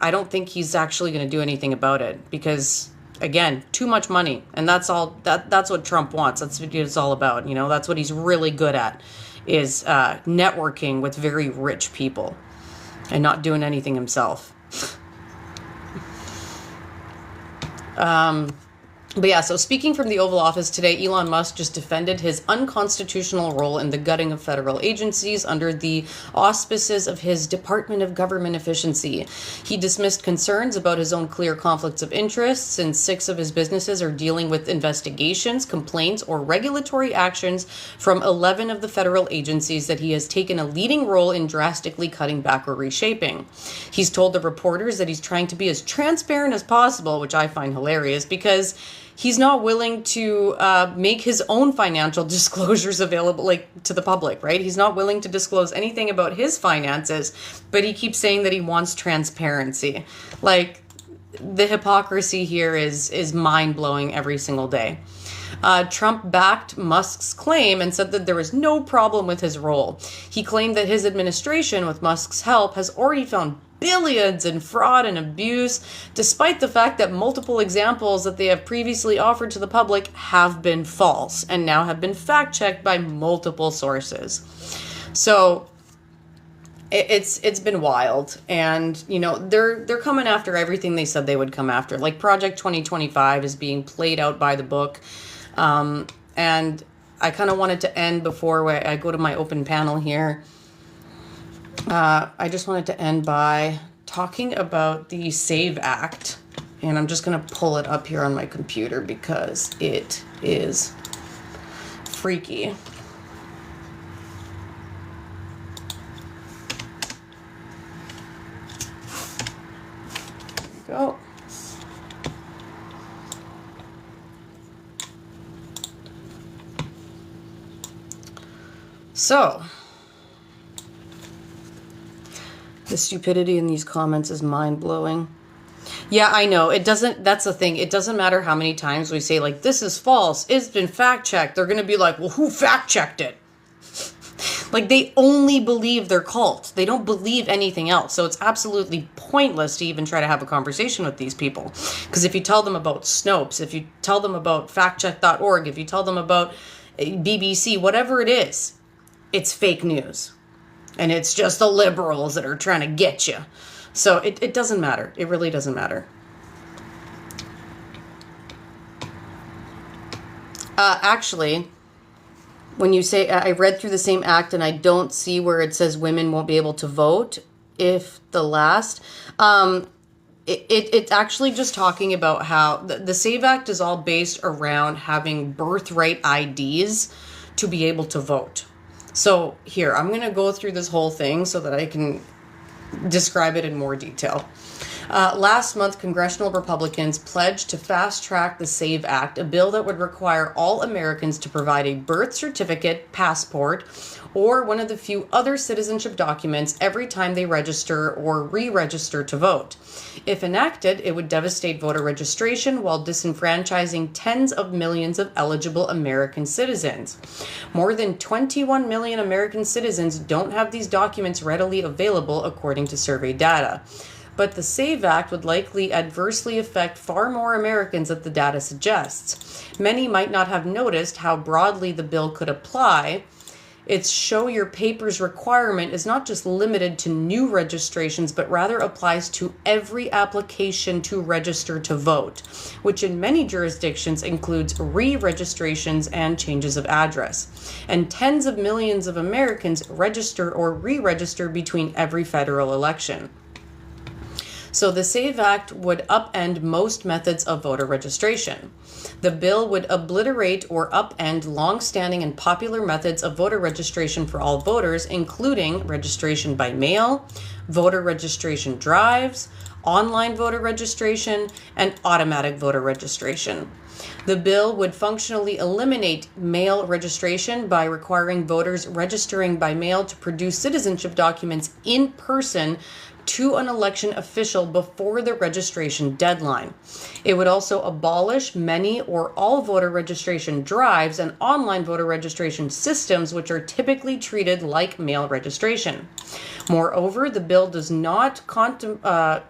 I don't think he's actually going to do anything about it because, again, too much money. And that's all. That's what Trump wants. That's what it's all about. You know, that's what he's really good at, is networking with very rich people and not doing anything himself. But yeah, so speaking from the Oval Office today, Elon Musk just defended his unconstitutional role in the gutting of federal agencies under the auspices of his Department of Government Efficiency. He dismissed concerns about his own clear conflicts of interest, since 6 of his businesses are dealing with investigations, complaints, or regulatory actions from 11 of the federal agencies that he has taken a leading role in drastically cutting back or reshaping. He's told the reporters that he's trying to be as transparent as possible, which I find hilarious because he's not willing to make his own financial disclosures available, like, to the public, right? He's not willing to disclose anything about his finances, but he keeps saying that he wants transparency. Like, the hypocrisy here is mind-blowing every single day. Trump backed Musk's claim and said that there was no problem with his role. He claimed that his administration, with Musk's help, has already found billions in fraud and abuse, despite the fact that multiple examples that they have previously offered to the public have been false and now have been fact-checked by multiple sources. So it's been wild, and you know, they're coming after everything they said they would come after. Like, Project 2025 is being played out by the book, and I kind of wanted to end before I go to my open panel here. I just wanted to end by talking about the SAVE Act, and I'm just going to pull it up here on my computer because it is freaky. There we go. So, the stupidity in these comments is mind-blowing. Yeah, I know. That's the thing. It doesn't matter how many times we say, like, this is false, it's been fact-checked. They're going to be like, well, who fact-checked it? Like, they only believe their cult. They don't believe anything else. So it's absolutely pointless to even try to have a conversation with these people. Because if you tell them about Snopes, if you tell them about factcheck.org, if you tell them about BBC, whatever it is, it's fake news. And it's just the liberals that are trying to get you. So it doesn't matter. It really doesn't matter. Actually, when you say, I read through the same act and I don't see where it says women won't be able to vote, if the last, it's actually just talking about how the SAVE Act is all based around having birthright IDs to be able to vote. So here, I'm going to go through this whole thing so that I can describe it in more detail. Last month, congressional Republicans pledged to fast-track the SAVE Act, a bill that would require all Americans to provide a birth certificate, passport, or one of the few other citizenship documents every time they register or re-register to vote. If enacted, it would devastate voter registration while disenfranchising tens of millions of eligible American citizens. More than 21 million American citizens don't have these documents readily available, according to survey data. But the SAVE Act would likely adversely affect far more Americans than the data suggests. Many might not have noticed how broadly the bill could apply, its show your papers requirement is not just limited to new registrations, but rather applies to every application to register to vote, which in many jurisdictions includes re-registrations and changes of address. And tens of millions of Americans register or re-register between every federal election. So the SAVE Act would upend most methods of voter registration. The bill would obliterate or upend long-standing and popular methods of voter registration for all voters, including registration by mail, voter registration drives, online voter registration, and automatic voter registration. The bill would functionally eliminate mail registration by requiring voters registering by mail to produce citizenship documents in person to an election official before the registration deadline. It would also abolish many or all voter registration drives and online voter registration systems, which are typically treated like mail registration. Moreover, the bill does not contemplate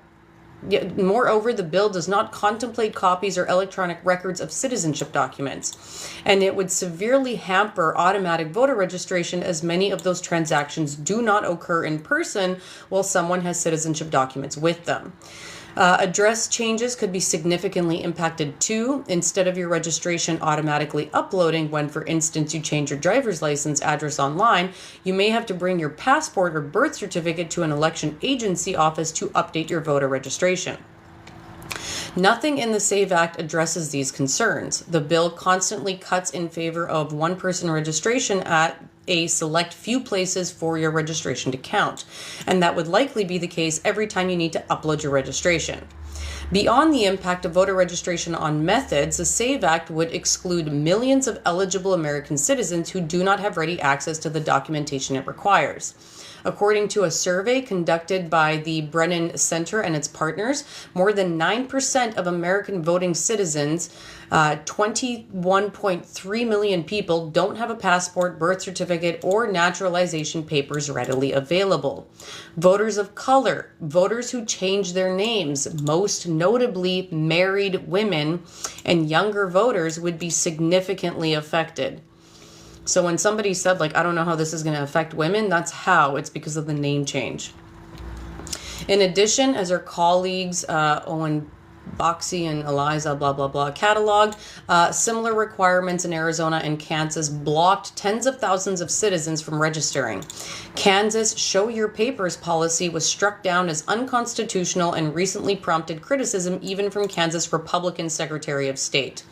copies or electronic records of citizenship documents, and it would severely hamper automatic voter registration, as many of those transactions do not occur in person while someone has citizenship documents with them. Address changes could be significantly impacted too. Instead of your registration automatically uploading when, for instance, you change your driver's license address online, you may have to bring your passport or birth certificate to an election agency office to update your voter registration. Nothing in the SAVE Act addresses these concerns. The bill constantly cuts in favor of one-person registration at a select few places for your registration to count, and that would likely be the case every time you need to upload your registration. Beyond the impact of voter registration on methods, the SAVE Act would exclude millions of eligible American citizens who do not have ready access to the documentation it requires. According to a survey conducted by the Brennan Center and its partners, more than 9% of American voting citizens, 21.3 million people, don't have a passport, birth certificate, or naturalization papers readily available. Voters of color, voters who change their names, most notably married women, and younger voters would be significantly affected. So when somebody said, like, I don't know how this is going to affect women, that's how. It's because of the name change. In addition, as our colleagues Owen Boxey and Eliza cataloged, similar requirements in Arizona and Kansas blocked tens of thousands of citizens from registering. Kansas' Show Your Papers policy was struck down as unconstitutional and recently prompted criticism even from Kansas Republican Secretary of State.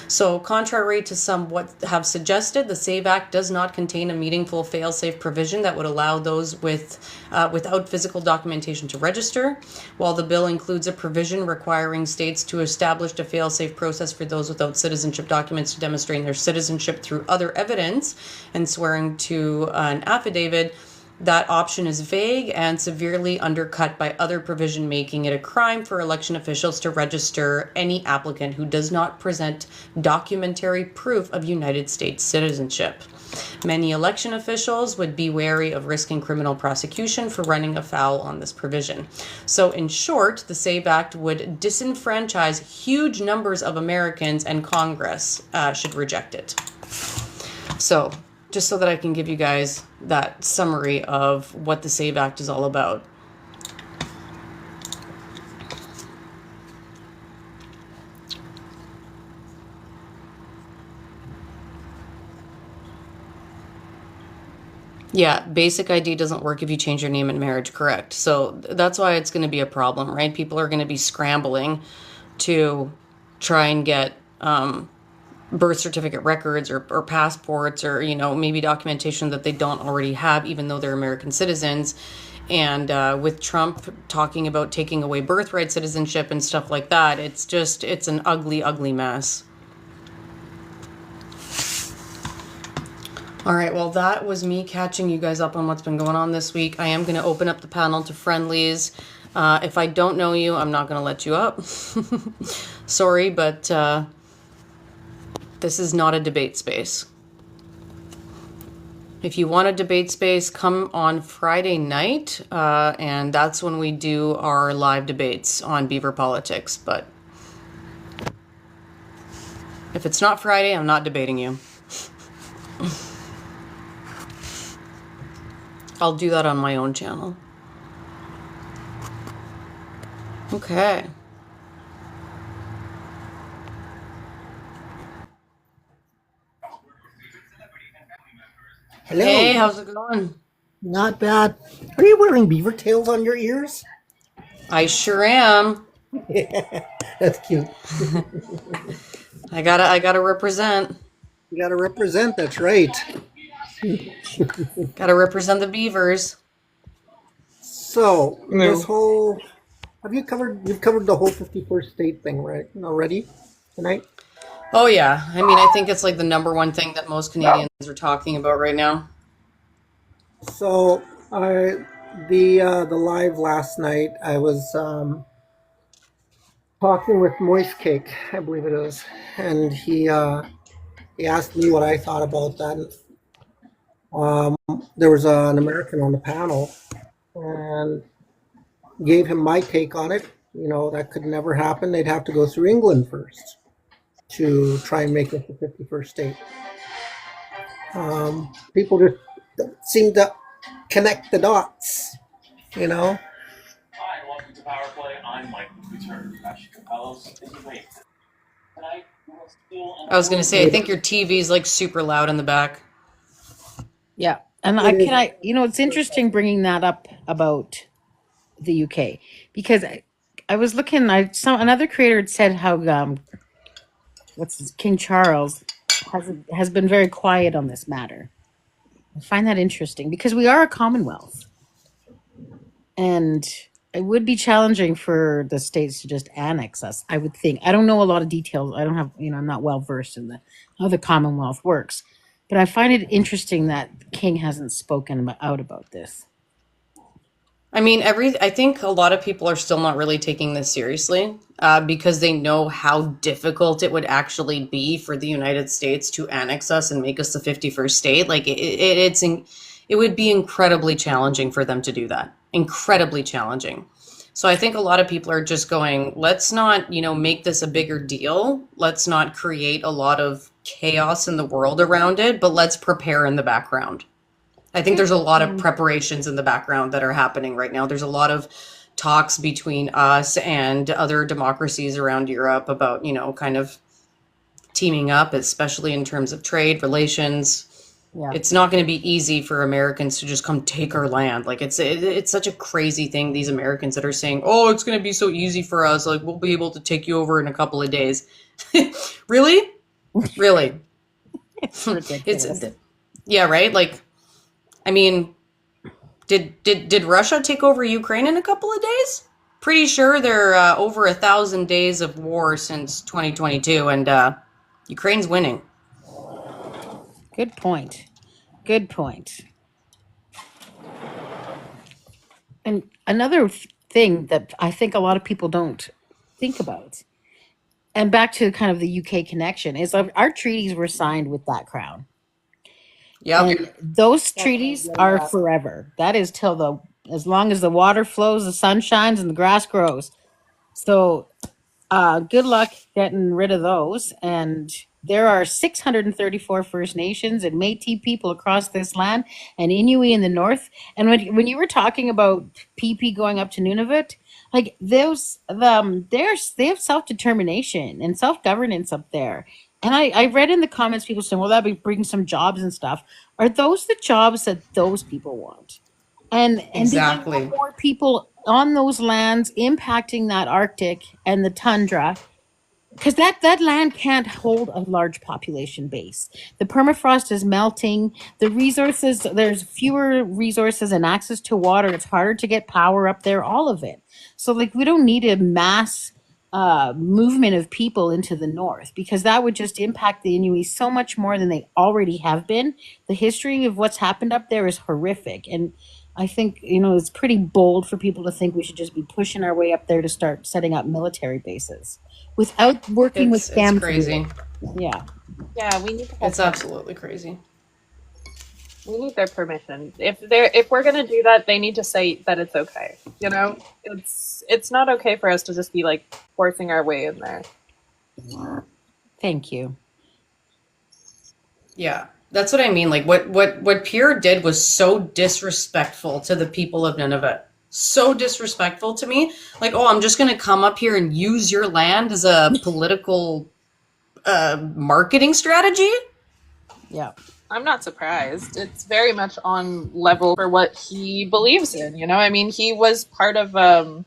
So contrary to some what have suggested, the SAVE Act does not contain a meaningful fail-safe provision that would allow those without physical documentation to register, while the bill includes a provision requiring states to establish a fail-safe process for those without citizenship documents to demonstrate their citizenship through other evidence and swearing to an affidavit. That option is vague and severely undercut by other provision, making it a crime for election officials to register any applicant who does not present documentary proof of United States citizenship. Many election officials would be wary of risking criminal prosecution for running afoul on this provision. So in short, the SAVE Act would disenfranchise huge numbers of Americans, and Congress should reject it. So just so that I can give you guys that summary of what the SAVE Act is all about. Yeah, basic ID doesn't work if you change your name in marriage, correct? So that's why it's going to be a problem, right? People are going to be scrambling to try and get birth certificate records or passports, or, you know, maybe documentation that they don't already have, even though they're American citizens. And with Trump talking about taking away birthright citizenship and stuff like that, it's an ugly, ugly mess. All right, well, that was me catching you guys up on what's been going on this week. I am going to open up the panel to friendlies. If I don't know you, I'm not going to let you up. Sorry, but this is not a debate space. If you want a debate space, come on Friday night, and that's when we do our live debates on Beaver politics. But if it's not Friday, I'm not debating you. I'll do that on my own channel. Okay. Hey, Hello. how's it going? Not bad. Are you wearing beaver tails on your ears? I sure am. That's cute. I gotta represent. You gotta represent, that's right. Gotta represent the beavers. So, this No. whole you've covered the whole 51st state thing, right? Already tonight? Oh yeah. I mean, I think it's like the number one thing that most Canadians are talking about right now. So, I the live last night I was talking with Moist Cake, I believe it is, and he asked me what I thought about that. Um, there was an American on the panel, and gave him my take on it. You know, that could never happen. They'd have to go through England first to try and make it the 51st state. People just seem to connect the dots, you know? Hi, welcome to Power Play. I'm Michael Return. Ash Capellos is away. Tonight, we will steal an I was gonna say, I award-winning think your TV's like super loud in the back. Yeah. And It is. it's interesting bringing that up about the UK because I was looking, I saw another creator had said how, King Charles has been very quiet on this matter. I find that interesting because we are a commonwealth and it would be challenging for the states to just annex us, I would think. I don't know a lot of details. I don't have, I'm not well versed in how the commonwealth works, but I find it interesting that the king hasn't spoken out about this. I mean, I think a lot of people are still not really taking this seriously because they know how difficult it would actually be for the United States to annex us and make us the 51st state. Like it would be incredibly challenging for them to do that. Incredibly challenging. So I think a lot of people are just going, let's not, make this a bigger deal. Let's not create a lot of chaos in the world around it, but let's prepare in the background. I think there's a lot of preparations in the background that are happening right now. There's a lot of talks between us and other democracies around Europe about, kind of teaming up, especially in terms of trade relations. Yeah. It's not going to be easy for Americans to just come take our land. Like it's such a crazy thing. These Americans that are saying, "Oh, it's going to be so easy for us. Like we'll be able to take you over in a couple of days." Really? Really? It's ridiculous. Yeah, right? Like I mean, did Russia take over Ukraine in a couple of days? Pretty sure they're over 1,000 days of war since 2022, and Ukraine's winning. Good point. Good point. And another thing that I think a lot of people don't think about, and back to kind of the UK connection, is our treaties were signed with that crown. Yep, And those treaties are forever. That is till as long as the water flows, the sun shines, and the grass grows. So good luck getting rid of those. And there are 634 First Nations and Métis people across this land, and Inuit in the north. And when you were talking about PP going up to Nunavut, like they have self determination and self governance up there. And I read in the comments people saying, "Well, that would bring some jobs and stuff." Are those the jobs that those people want? And do they want exactly. more people on those lands impacting that Arctic and the tundra? Because that land can't hold a large population base. The permafrost is melting. There's fewer resources and access to water. It's harder to get power up there, all of it. So like we don't need a mass movement of people into the north because that would just impact the Inuit so much more than they already have been. The history of what's happened up there is horrific. And I think, it's pretty bold for people to think we should just be pushing our way up there to start setting up military bases without working with It's them to do it. crazy. Yeah. Yeah, we need to have It's absolutely crazy. we need their permission. If we're gonna do that, they need to say that it's okay. It's not okay for us to just be like forcing our way in there. Thank you. Yeah. That's what I mean. Like what Pierre did was so disrespectful to the people of Nunavut. So disrespectful to me. Like, oh, I'm just gonna come up here and use your land as a political marketing strategy. Yeah. I'm not surprised. It's very much on level for what he believes in. You know, I mean, he was part of Harper's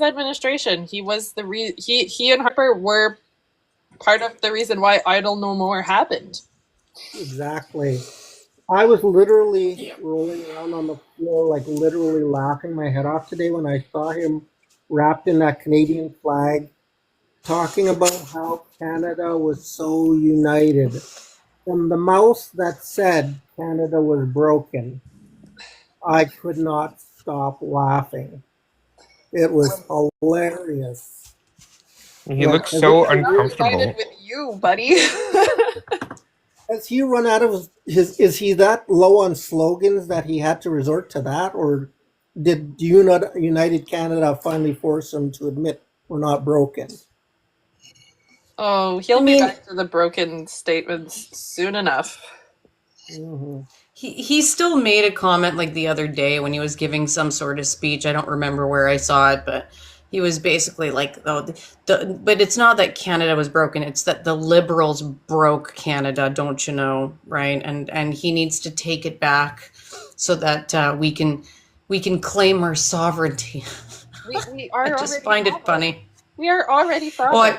administration. He was he and Harper were part of the reason why Idle No More happened. Exactly. I was literally rolling around on the floor, like literally laughing my head off today when I saw him wrapped in that Canadian flag, talking about how Canada was so united. From the mouth that said Canada was broken, I could not stop laughing. It was hilarious. He Like, looks as so if Not united uncomfortable. with you, buddy. has he run out of his? Is he that low on slogans that he had to resort to that, or did United Canada finally force him to admit we're not broken? Oh, I he'll be mean, back to the broken statements soon enough. Hmm. he still made a comment like the other day when he was giving some sort of speech. I don't remember where I saw it, but he was basically like, "Oh, but it's not that Canada was broken; it's that the Liberals broke Canada, don't you know?" Right? And he needs to take it back so that we can claim our sovereignty. We I are just already find it sovereign. funny. We are already Oh, sovereign.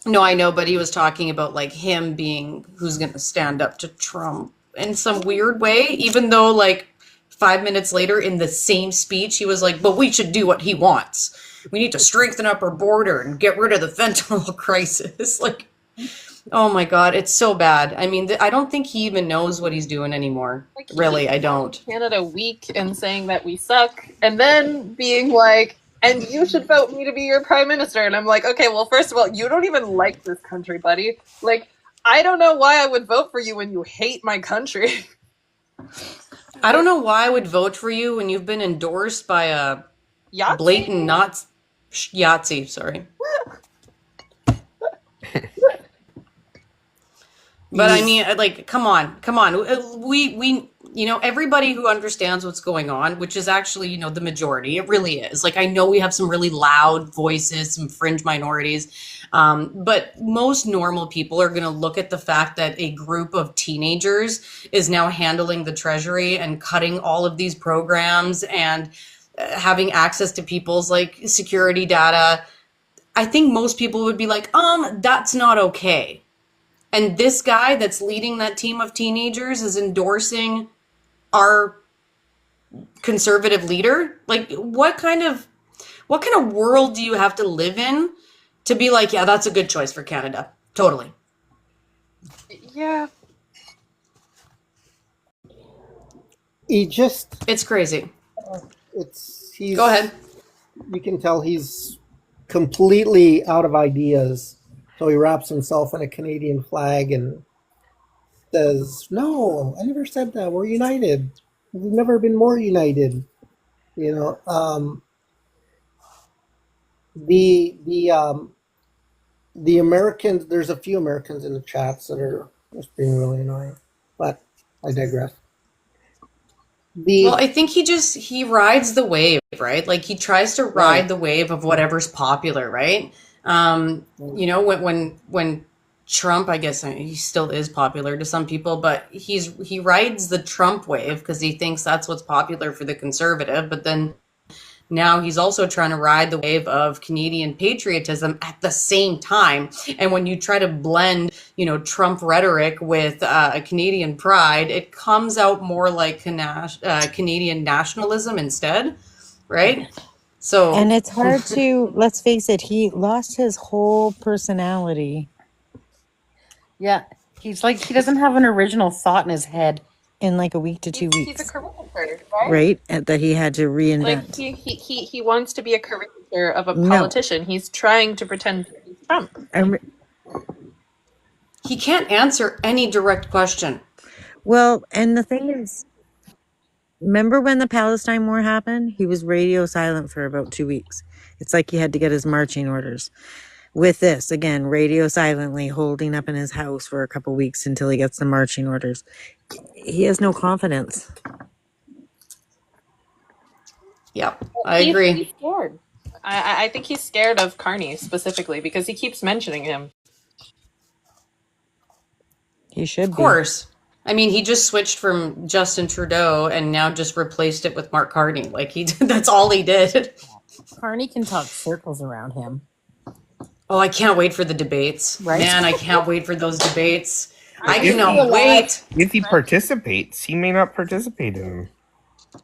no, I know, but he was talking about like him being who's going to stand up to Trump in some weird way, even though like 5 minutes later in the same speech, he was like, but we should do what he wants. We need to strengthen up our border and get rid of the fentanyl crisis. Like, oh my God, it's so bad. I mean, I don't think he even knows what he's doing anymore. Like he Really, keeps I calling don't. Canada weak and saying that we suck, and then being like, "And you should vote me to be your prime minister." And I'm like, "Okay, well, first of all, you don't even like this country, buddy. Like, I don't know why I would vote for you when you hate my country." I don't know why I would vote for you when you've been endorsed by a Yahtzee? blatant not Yahtzee, sorry. But I He's mean, like, come on, come on. Everybody who understands what's going on, which is actually, the majority, it really is. Like, I know we have some really loud voices, some fringe minorities, but most normal people are going to look at the fact that a group of teenagers is now handling the treasury and cutting all of these programs and having access to people's like security data. I think most people would be like, that's not okay. And this guy that's leading that team of teenagers is endorsing our conservative leader. Like, what kind of world do you have to live in to be like, yeah, that's a good choice for Canada? Totally. Yeah. he just It's crazy. it's Go he's ahead. you can tell he's completely out of ideas. So he wraps himself in a Canadian flag and says, "No, I never said that. We're united. We've never been more united." You know, the the Americans. There's a few Americans in the chats that are just being really annoying, but I digress. Well, The I think he rides the wave, right? Like he tries to right. ride the wave of whatever's popular, right? When Trump, I guess he still is popular to some people, but he rides the Trump wave because he thinks that's what's popular for the conservative. But then now he's also trying to ride the wave of Canadian patriotism at the same time. And when you try to blend, Trump rhetoric with Canadian pride, it comes out more like Canadian nationalism instead, right? So, And it's hard to, let's face it, he lost his whole personality Yeah. He's like, he doesn't have an original thought in his head. in like a week to He's, 2 weeks, he's a caricature, right? right? And that he had to Like reinvent. he wants to be a caricature of a No. politician. He's trying to pretend to be Trump. he can't answer any direct question. Well, and the thing is, remember when the Palestine war happened? He was radio silent for about 2 weeks. It's like he had to get his marching orders. with this again, radio silently holding up in his house for a couple weeks until he gets the marching orders. He has no confidence. Yep, I agree. He's scared. I think he's scared of Carney specifically because he keeps mentioning him. He should Of course. I mean, he just switched from Justin Trudeau and now just replaced it with Mark Carney. Like that's all he did. Carney can talk circles around him. Oh, I can't wait for the debates. Right? Man, I can't wait for those debates. I If cannot wait. If he participates, he may not participate in them.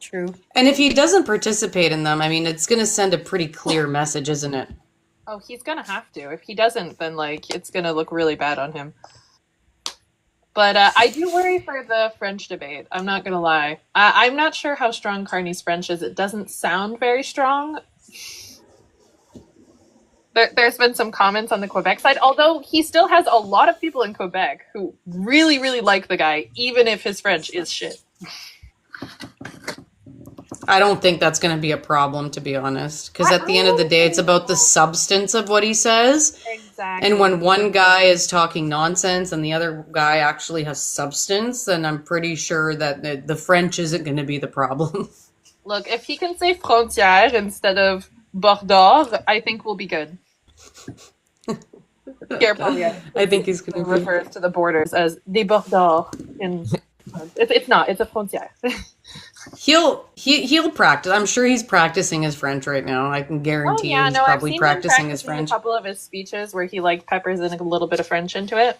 True. And if he doesn't participate in them, I mean, it's going to send a pretty clear message, isn't it? Oh, he's gonna have to. If he doesn't, then like it's gonna look really bad on him. But I do worry for the French debate. I'm not gonna lie. I'm not sure how strong Carney's French is. It doesn't sound very strong. There's been some comments on the Quebec side, although he still has a lot of people in Quebec who really, really like the guy, even if his French is shit. I don't think that's going to be a problem, to be honest. Because at the end of the day, it's about the substance of what he says. Exactly. And when one guy is talking nonsense and the other guy actually has substance, then I'm pretty sure that the French isn't going to be the problem. Look, if he can say frontière instead of Bordeaux, I think we'll be good. I think he's going to refers to the borders as des Bordeaux. It's not. It's a frontière. He'll practice. I'm sure he's practicing his French right now. I can guarantee he's probably I've seen practicing him his French. A couple of his speeches where he like peppers in a little bit of French into it.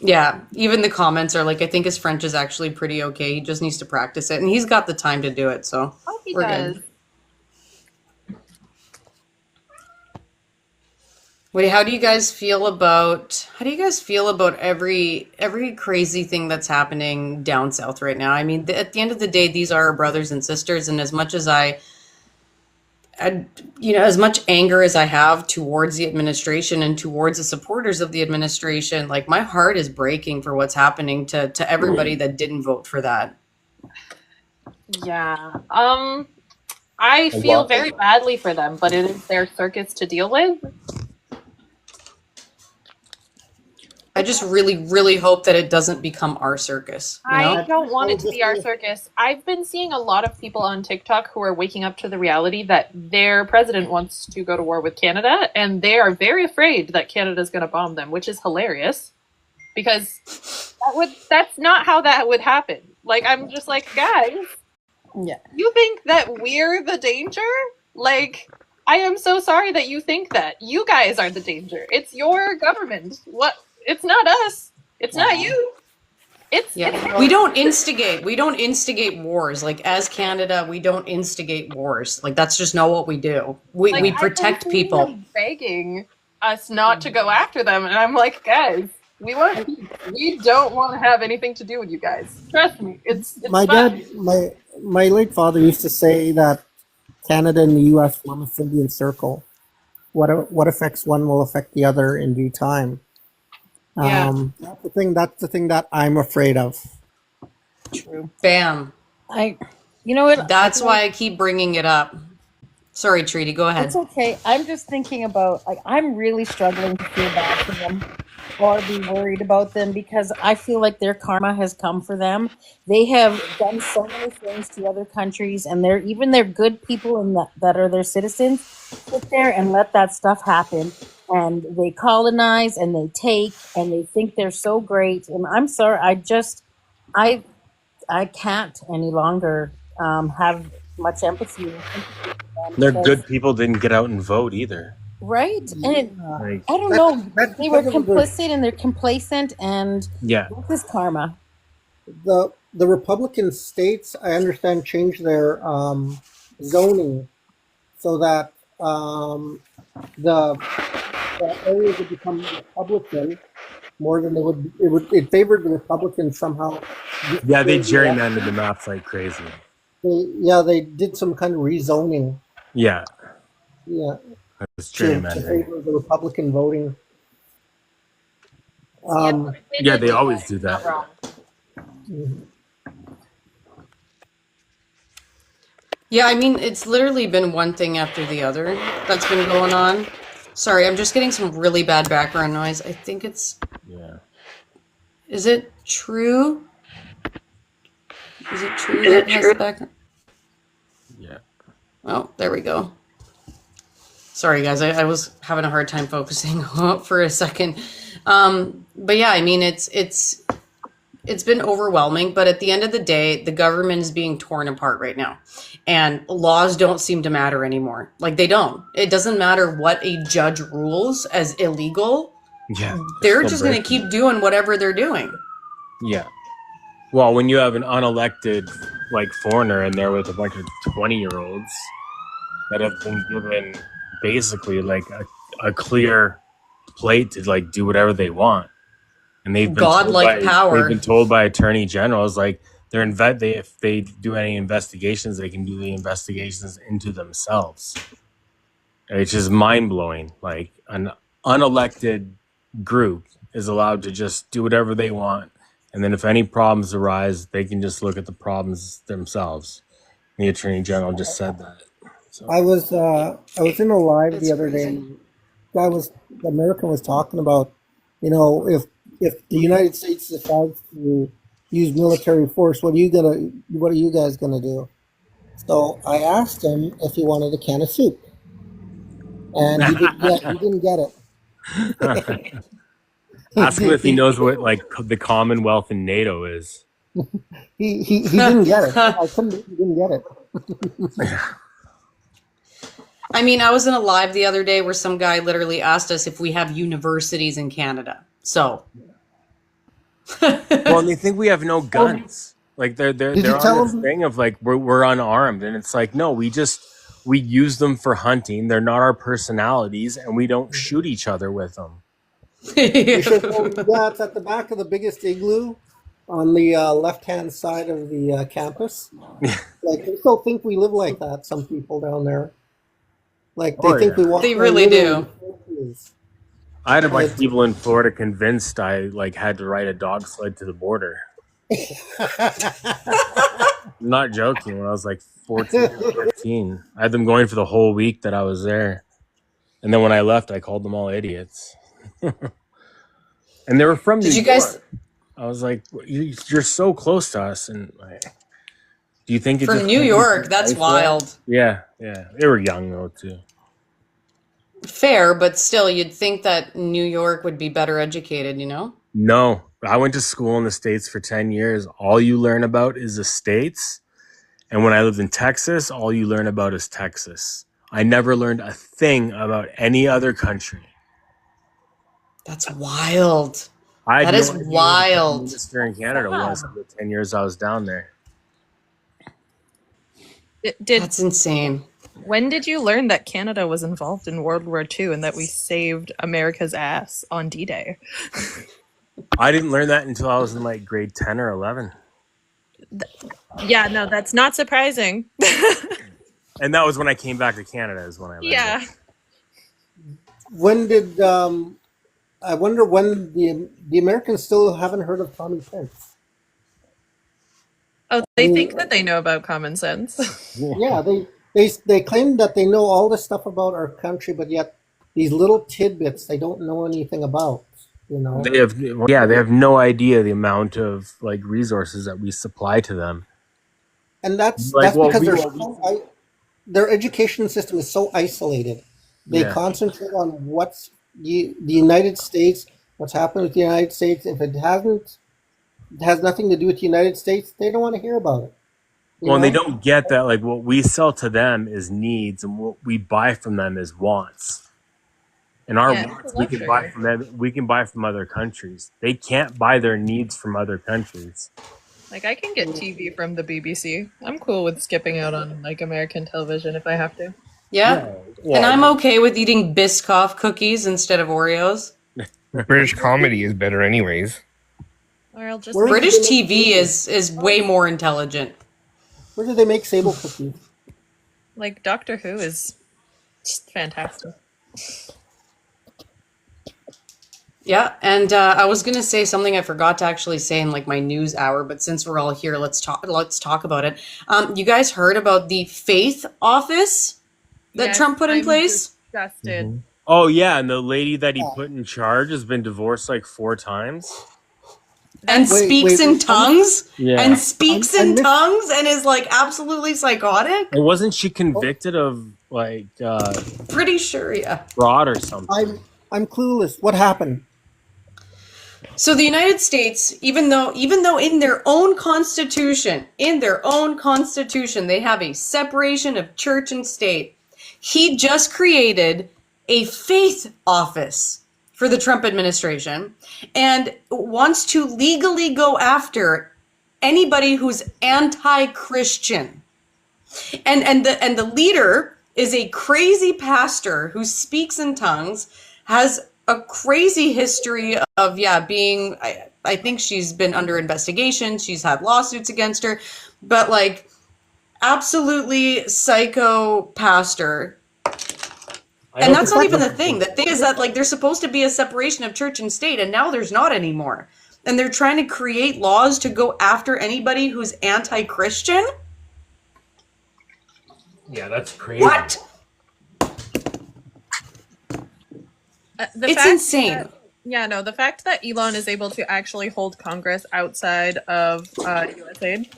Yeah, even the comments are like, I think his French is actually pretty okay. He just needs to practice it, and he's got the time to do it. So He does. good. Wait, how do you guys feel about every crazy thing that's happening down south right now? I mean, at the end of the day, these are our brothers and sisters, and as much as as much anger as I have towards the administration and towards the supporters of the administration, like my heart is breaking for what's happening to everybody that didn't vote for that. Yeah. I feel very badly for them, but it is their circus to deal with. I just really, really hope that it doesn't become our circus. You know? I don't want it to be our circus. I've been seeing a lot of people on TikTok who are waking up to the reality that their president wants to go to war with Canada, and they are very afraid that Canada is going to bomb them, which is hilarious because that's not how that would happen. Like, I'm just like, guys, Yeah. you think that we're the danger? Like, I am so sorry that you think that. You guys are the danger. It's your government. What? It's not us. It's not you. It's we don't instigate. We don't instigate wars. Like as Canada, we don't instigate wars. Like that's just not what we do. We protect people. Begging us not to go after them, and I'm like, guys, we don't want to have anything to do with you guys. Trust me, it's My fun. dad, my late father used to say that Canada and the U.S. form a Symbian circle. What affects one will affect the other in due time. Yeah. That's the thing that I'm afraid of. True. Bam. You know what? That's why I keep bringing it up. Sorry, Treaty, go ahead. It's okay. I'm just thinking about, like, I'm really struggling to feel bad for them or be worried about them because I feel like their karma has come for them. They have done so many things to other countries, and they're good people in that are their citizens sit there and let that stuff happen. And they colonize and they take and they think they're so great. And I'm sorry, I can't any longer have much empathy. Their good people didn't get out and vote either. Right? And Like, I don't know. They were because of complicit and they're complacent, and yeah. this is karma. the Republican states, I understand, changed their zoning so that the areas would become Republican more than it favored the Republicans somehow. Yeah, they gerrymandered the maps like crazy. They did some kind of rezoning. Yeah. Yeah. That was To gerrymandering. favor the Republican voting. Yeah, they always do Not that. wrong. Yeah, I mean, it's literally been one thing after the other that's been going on. Sorry, I'm just getting some really bad background noise. I think it's. Yeah. Is it true? Is it true that has the background? Yeah. Oh, there we go. Sorry, guys. I was having a hard time focusing for a second. But yeah, I mean, it's been overwhelming, but at the end of the day, the government is being torn apart right now. And laws don't seem to matter anymore. Like they don't. It doesn't matter what a judge rules as illegal. Yeah. They're They're still just going to breaking keep it. doing whatever they're doing. Yeah. Well, when you have an unelected like foreigner in there with a bunch of 20-year-olds that have been given basically like a clear plate to like do whatever they want, and Godlike they've power. been told by attorney generals like if they do any investigations, they can do the investigations into themselves. It's just mind blowing. Like an unelected group is allowed to just do whatever they want, and then if any problems arise, they can just look at the problems themselves. And the attorney general just said that. So I was in a live the It's other day, crazy. and the American was talking about, you know, if the United States decides to use military force, what are you guys gonna do? So I asked him if he wanted a can of soup, and he didn't get it. ask him if he he, knows what like the Commonwealth and NATO is. he didn't get it. I couldn't. He didn't get it. I mean, I was in a live the other day where some guy literally asked us if we have universities in Canada. So, Well, and they think we have no Well, guns. Like they're they're did you they're on tell this him? thing of like we're unarmed, and it's like no, we use them for hunting. They're not our personalities, and we don't shoot each other with them. You should tell him. Yeah, it's at the back of the biggest igloo on the left-hand side of the campus. Like they still think we live like that. Some people down there, like they Oh think yeah, we walk they around really literally do. in trenches. I had a bunch of But people in Florida convinced I like had to ride a dog sled to the border. I'm not joking. When I was like 14 or 15, I had them going for the whole week that I was there, and then when I left, I called them all idiots. And they were from New Did you guys York. I was like, "You're so close to us," and like, do you think it from just New changes York? your That's life there? wild. Yeah, yeah. They were young though too. Fair, but still, you'd think that New York would be better educated, you know? No, I went to school in the States for 10 years. All you learn about is the States. And when I lived in Texas, all you learn about is Texas. I never learned a thing about any other country. That's wild. I had That no is idea who the Prime wild. Minister in Canada was Sad. for the 10 years I was down there. Did That's insane. when did you learn that Canada was involved in World War II and that we saved America's ass on D-Day? I didn't learn that until I was in like grade 10 or 11. Yeah, no, that's not surprising. And that was when I came back to Canada is when I learned Yeah. it. when did I wonder when the Americans still haven't heard of common sense? Oh, I they mean, think that they know about common sense. yeah, they claim that they know all this stuff about our country, but yet these little tidbits they don't know anything about. You know, They have no idea the amount of like resources that we supply to them. and Like, that's well, because their education system is so isolated. They yeah. concentrate on the United States, what's happened with the United States. If it has nothing to do with the United States, they don't want to hear about it. You Well, and they know, don't get that like what we sell to them is needs, and what we buy from them is wants. And our Yeah, it's a wants we can buy luxury. from them. We can buy from other countries. They can't buy their needs from other countries. Like I can get TV from the BBC. I'm cool with skipping out on like American television if I have to. Yeah. Yeah. And I'm Well, okay with eating Biscoff cookies instead of Oreos. British comedy is better, anyways. Or I'll just Where make did British they make TV Sable? is way more intelligent. Where do they make Sable cookies? like Doctor Who is just fantastic. Yeah, and I was gonna say something I forgot to actually say in like my news hour, but since we're all here, let's talk. Let's talk about it. You guys heard about the Faith Office that Yes, Trump put in I'm place disgusted. Oh yeah, and the lady that he put in charge has been divorced like 4 times. and That's speaks in tongues Yeah. and speaks I in missed. tongues and is like absolutely psychotic? And wasn't she convicted of like Pretty sure, yeah. fraud or something? I'm clueless. What happened? So the United States, even though in their own constitution, they have a separation of church and state, he just created a faith office for the Trump administration and wants to legally go after anybody who's anti-Christian. And the leader is a crazy pastor who speaks in tongues, has a crazy history of being I think she's been under investigation, she's had lawsuits against her, but like absolutely psycho pastor. And that's not even the thing. The thing is that like there's supposed to be a separation of church and state, and now there's not anymore. And they're trying to create laws to go after anybody who's anti-Christian. Yeah, that's crazy. What? It's insane. The fact that Elon is able to actually hold Congress outside of USAID,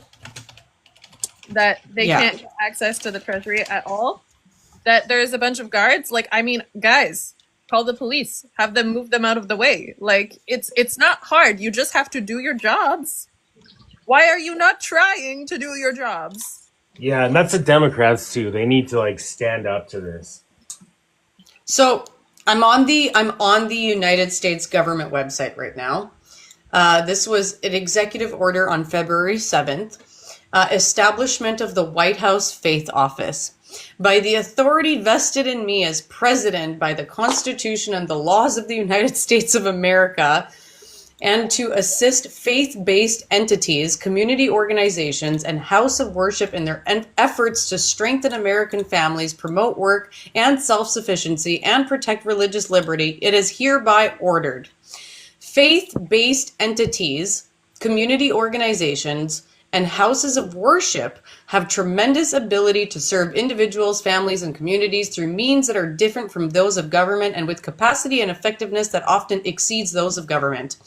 that they can't get access to the Treasury at all, that there's a bunch of guards. Like, I mean, guys, call the police, have them move them out of the way. Like, it's not hard. You just have to do your jobs. Why are you not trying to do your jobs? Yeah, and that's the Democrats too. They need to like stand up to this. So I'm on the United States government website right now. This was an executive order on February 7th. Establishment of the White House Faith Office. By the authority vested in me as president by the Constitution and the laws of the United States of America, and to assist faith-based entities, community organizations, and house of worship in their efforts to strengthen American families, promote work and self-sufficiency, and protect religious liberty, it is hereby ordered. Faith-based entities, community organizations, and houses of worship have tremendous ability to serve individuals, families, and communities through means that are different from those of government and with capacity and effectiveness that often exceeds those of government.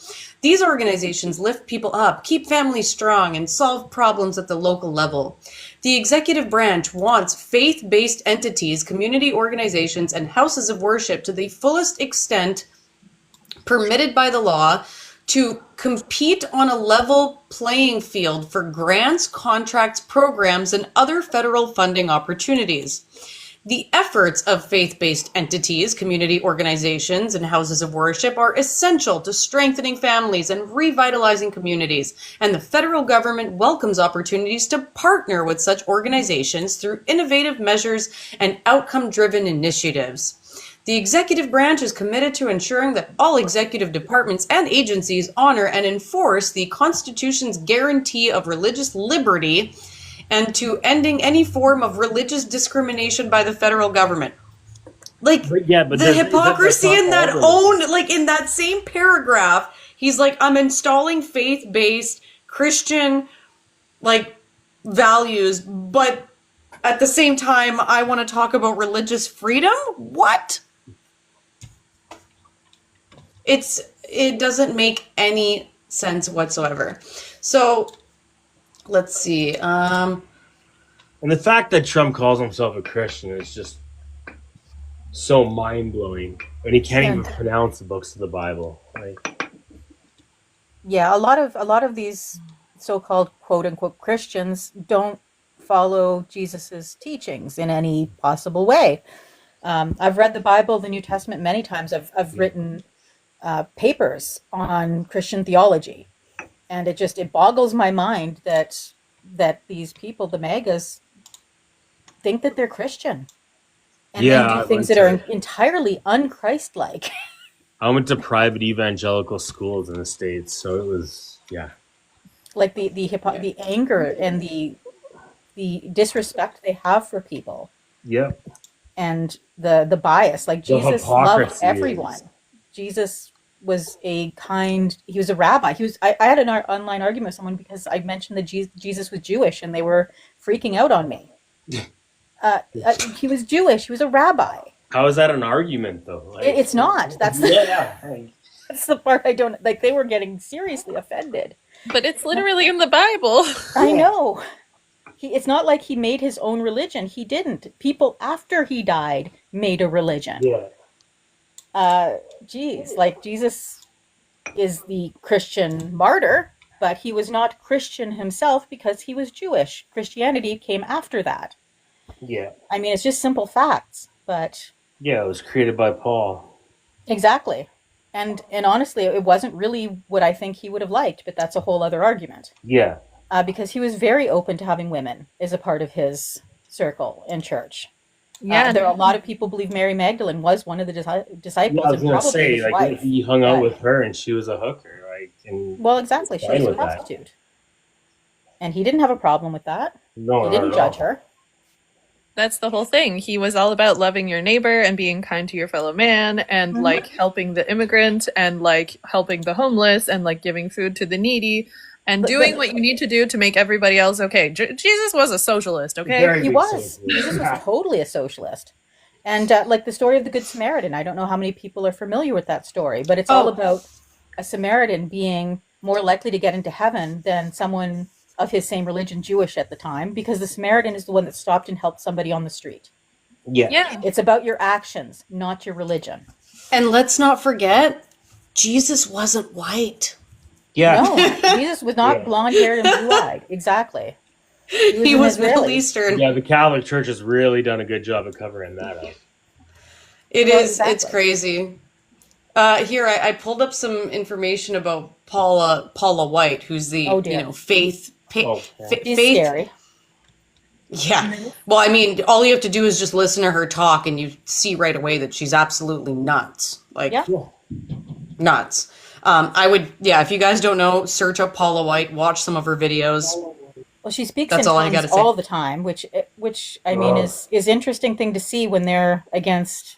These organizations lift people up, keep families strong, and solve problems at the local level. The executive branch wants faith-based entities, community organizations, and houses of worship to the fullest extent permitted by the law to compete on a level playing field for grants, contracts, programs, and other federal funding opportunities. The efforts of faith-based entities, community organizations, and houses of worship are essential to strengthening families and revitalizing communities, and the federal government welcomes opportunities to partner with such organizations through innovative measures and outcome-driven initiatives. The executive branch is committed to ensuring that all executive departments and agencies honor and enforce the Constitution's guarantee of religious liberty and to ending any form of religious discrimination by the federal government. Like, but the hypocrisy in that in that same paragraph, he's like, I'm installing faith-based Christian, like, values, but at the same time, I want to talk about religious freedom? What? It doesn't make any sense whatsoever. So let's see. And the fact that Trump calls himself a Christian is just so mind-blowing. And he can't even pronounce the books of the Bible. Like, yeah, a lot of these so-called quote unquote Christians don't follow Jesus's teachings in any possible way. I've read the Bible, the New Testament many times. I've written papers on Christian theology, and it boggles my mind that these people, the MAGAs, think that they're Christian and then do things that are entirely un-Christ-like. I went to private evangelical schools in the States, so it was like the anger and the disrespect they have for people. Yep. And the bias, like Jesus loved everyone. Jesus was a kind. He was a rabbi. I had an online argument with someone because I mentioned that Jesus was Jewish, and they were freaking out on me. He was Jewish. He was a rabbi. How is that an argument though? Like, It's not. That's yeah. that's the part I don't like. They were getting seriously offended. But it's literally in the Bible. I know. It's not like he made his own religion. He didn't. People after he died made a religion. Yeah. Like Jesus is the Christian martyr, but he was not Christian himself because he was Jewish. Christianity came after that. Yeah. I mean, it's just simple facts, but Yeah, it was created by Paul. exactly. And honestly, it wasn't really what I think he would have liked, but that's a whole other argument. Yeah. Because he was very open to having women as a part of his circle in church. Yeah. There are a lot of people believe Mary Magdalene was one of the disciples. Yeah, I was and gonna probably say, his like, wife. he hung out But- with her, and she was a hooker, like, and Well, exactly. She fine was a with that. prostitute. And he didn't have a problem with that. no, He not didn't at judge all. her. That's the whole thing. He was all about loving your neighbor and being kind to your fellow man and like helping the immigrant and like helping the homeless and like giving food to the needy and doing what you need to do to make everybody else okay. Jesus was a socialist, okay? Very He big was. socialist. Jesus was totally a socialist. And like the story of the Good Samaritan, I don't know how many people are familiar with that story, but it's all about a Samaritan being more likely to get into heaven than someone of his same religion, Jewish at the time, because the Samaritan is the one that stopped and helped somebody on the street. Yeah. Yeah. It's about your actions, not your religion. And let's not forget, Jesus wasn't white. Yeah. No, Jesus was not Yeah. blonde-haired and blue-eyed. Exactly. He an was Middle Israeli. Eastern. Yeah, the Catholic Church has really done a good job of covering that up. It Well, is. exactly. It's crazy. Here, I pulled up some information about Paula White, who's the Oh, dear. faith. Oh, yeah. He's faith. scary. Yeah. Well, I mean, all you have to do is just listen to her talk, and you see right away that she's absolutely nuts. Like Yeah. nuts. I would, if you guys don't know, search up Paula White, watch some of her videos. Well, she speaks That's in all I tongues gotta say. all the time, which I mean is interesting thing to see when they're against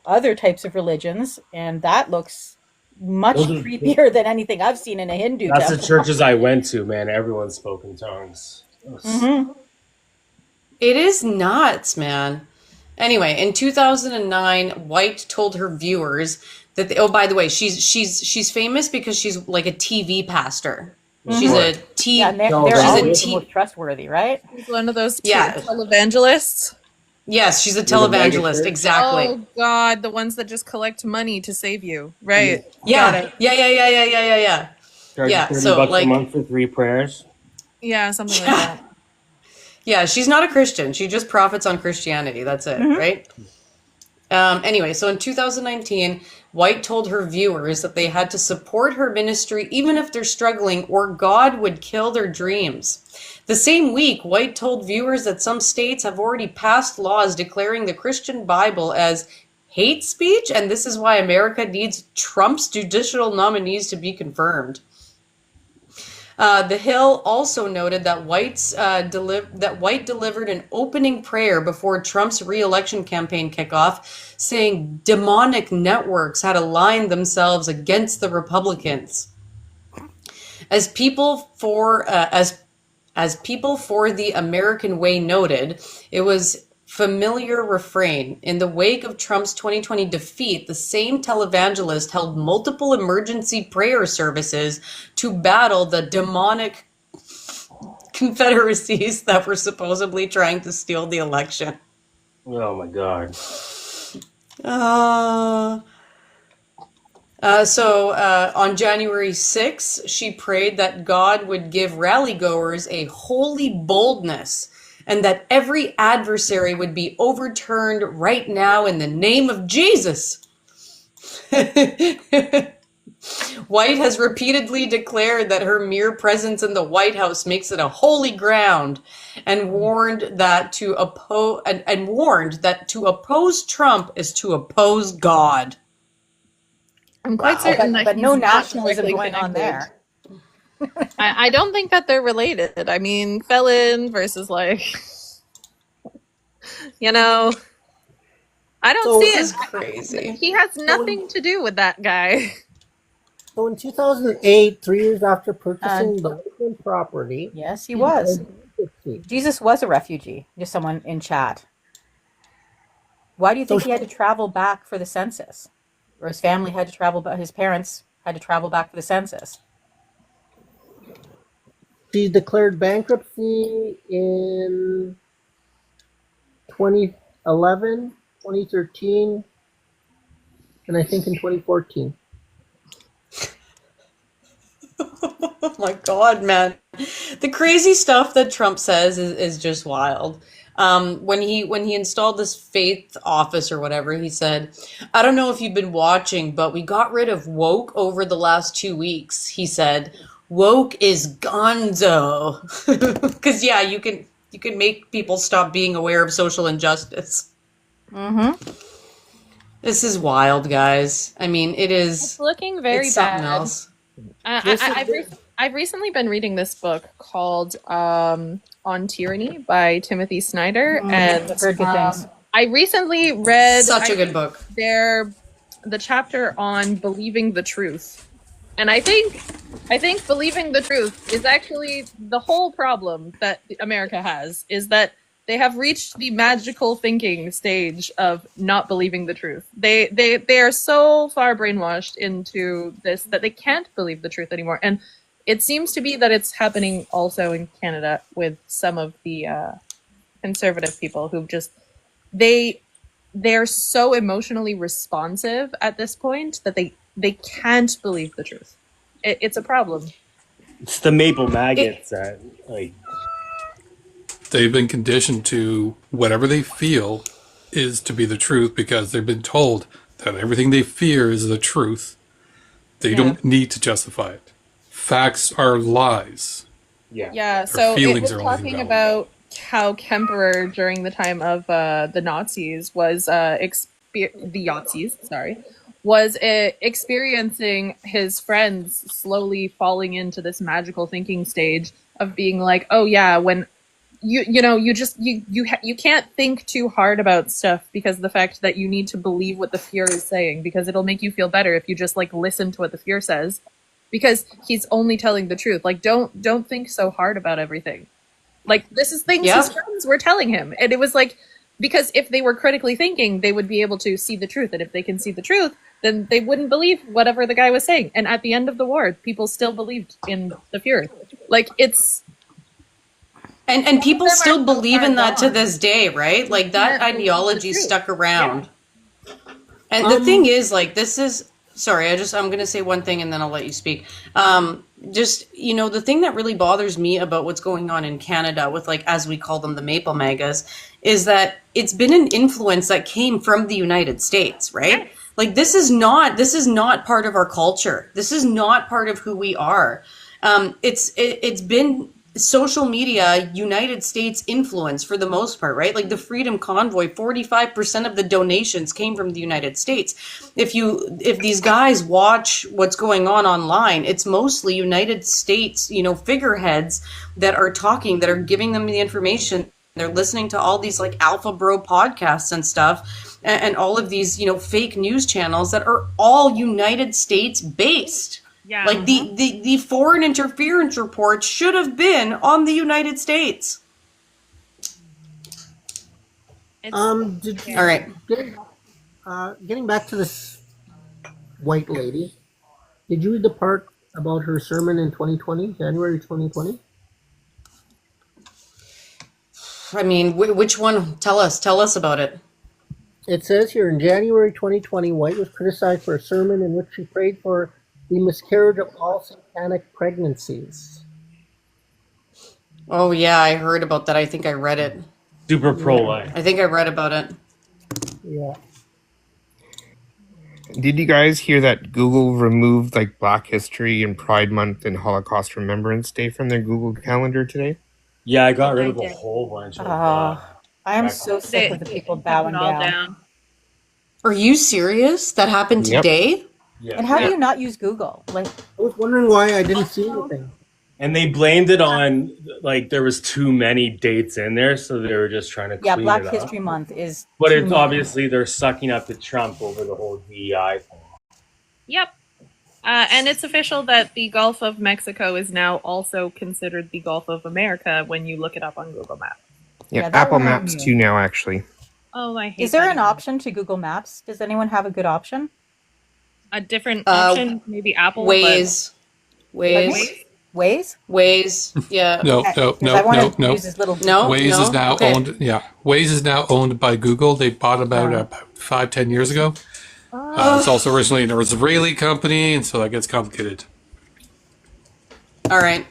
other types of religions, and that looks much Those are- creepier than anything I've seen in a Hindu That's the temple. churches I went to, man. Everyone spoke in tongues. Mhm. It is nuts, man. Anyway, in 2009, White told her viewers that by the way, she's famous because she's like a TV pastor. She's a Yeah, and they're No, she's always a the T- most trustworthy, right? He's one of those Yeah. televangelists. yes, she's a a mega televangelist. church? Exactly. Oh God, the ones that just collect money to save you, right? Got Yeah. it. Yeah. Charge Yeah, 30 so, bucks like- a month for 3 prayers. Yeah, something like Yeah. that. Yeah, she's not a Christian. She just profits on Christianity. That's it, right? Anyway, so in 2019, White told her viewers that they had to support her ministry even if they're struggling, or God would kill their dreams. The same week, White told viewers that some states have already passed laws declaring the Christian Bible as hate speech, and this is why America needs Trump's judicial nominees to be confirmed. The Hill also noted that White delivered an opening prayer before Trump's re-election campaign kickoff, saying demonic networks had aligned themselves against the Republicans. As people for the American Way noted, it was familiar refrain. In the wake of Trump's 2020 defeat, the same televangelist held multiple emergency prayer services to battle the demonic confederacies that were supposedly trying to steal the election. Oh my God. So on January 6th, she prayed that God would give rallygoers a holy boldness and that every adversary would be overturned right now in the name of Jesus. White has repeatedly declared that her mere presence in the White House makes it a holy ground, and warned that to oppose Trump is to oppose God. I'm quite certain that But he's no not nationalism directly going on connected. there. I don't think that they're related. I mean, felon versus like, I don't see This is it. crazy. He has nothing to do with that guy. So in 2008, 3 years after purchasing the Lakeland property, Yes, he he was. declared bankruptcy. Jesus was a refugee. Just someone in chat. Why do you So think he had to travel back for the census? Or his family had to travel, but his parents had to travel back for the census. she declared bankruptcy in 2011, 2013, and I think in 2014. Oh my God, man. The crazy stuff that Trump says is just wild. When he installed this faith office or whatever, he said, "I don't know if you've been watching, but we got rid of woke over the last 2 weeks." He said, "Woke is gonzo," because yeah, you can make people stop being aware of social injustice. Mm-hmm. This is wild, guys. I mean, It's looking very it's something bad. else. This is I've recently been reading this book called On Tyranny by Timothy Snyder, and I've heard good things. I recently read Such a good book. the chapter on believing the truth, and I think believing the truth is actually the whole problem that America has, is that they have reached the magical thinking stage of not believing the truth. They are so far brainwashed into this that they can't believe the truth anymore. And it seems to be that it's happening also in Canada with some of the conservative people who just they're so emotionally responsive at this point that they can't believe the truth. It's a problem. It's the maple maggots that like They've been conditioned to whatever they feel is to be the truth because they've been told that everything they fear is the truth. They don't need to justify it. Facts are lies. Yeah, so it feelings was are only talking valid. about how Kemperer during the time of the Nazis was the Yazis, was experiencing his friends slowly falling into this magical thinking stage of being like, oh yeah, when you can't think too hard about stuff because of the fact that you need to believe what the fear is saying, because it'll make you feel better if you just like listen to what the fear says, because he's only telling the truth. Like don't think so hard about everything. Like this is things his friends were telling him, and it was like, because if they were critically thinking, they would be able to see the truth, and if they can see the truth, then they wouldn't believe whatever the guy was saying. And at the end of the war, people still believed in the fear. Like it's And people still believe in that to this day, right? Like that ideology stuck around. And the thing is, like, this is sorry, I'm gonna say one thing and then I'll let you speak. Just, the thing that really bothers me about what's going on in Canada with, like, as we call them, the maple magas, is that it's been an influence that came from the United States, right? Like this is not part of our culture. This is not part of who we are. It's been social media, United States influence for the most part, right? Like the Freedom Convoy, 45% of the donations came from the United States. If these guys watch what's going on online, it's mostly United States, figureheads that are talking, that are giving them the information. They're listening to all these like Alpha Bro podcasts and stuff, and all of these, fake news channels that are all United States based. Yeah. Like the foreign interference reports should have been on the United States. all right. Getting back to this white lady, did you read the part about her sermon in 2020, January 2020? I mean, which one? Tell us about it. It says here in January 2020, White was criticized for a sermon in which she prayed for the miscarriage of all satanic pregnancies. Oh yeah, I heard about that. I think I read it. Super pro-life. I think I read about it. Yeah. Did you guys hear that Google removed like Black History and Pride Month and Holocaust Remembrance Day from their Google Calendar today? Yeah, I got rid of a whole bunch of I am so sick of the people bowing down. Are you serious? That happened today? Yeah. And how do you not use Google? Like, I was wondering why I didn't see anything. And they blamed it on, like, there was too many dates in there, so they were just trying to clean Black it up. History Month is. But it's obviously they're sucking up to Trump over the whole DEI thing. Yep. And it's official that the Gulf of Mexico is now also considered the Gulf of America when you look it up on Google Maps. Yeah, Yeah, that Apple one I Maps knew. too now, actually. Oh, I hate Is there that an even. option to Google Maps? Does anyone have a good option? A different Uh, option, maybe Apple, Waze. Pardon Waze. me? Waze? Waze. Yeah. No, Okay, no, 'cause no, I want no, to no. use this little. No. Waze is now Okay. owned. Yeah, Waze is now owned by Google. They bought about Oh. 5-10 years ago. It's also originally an Israeli company, and so that gets complicated. All right.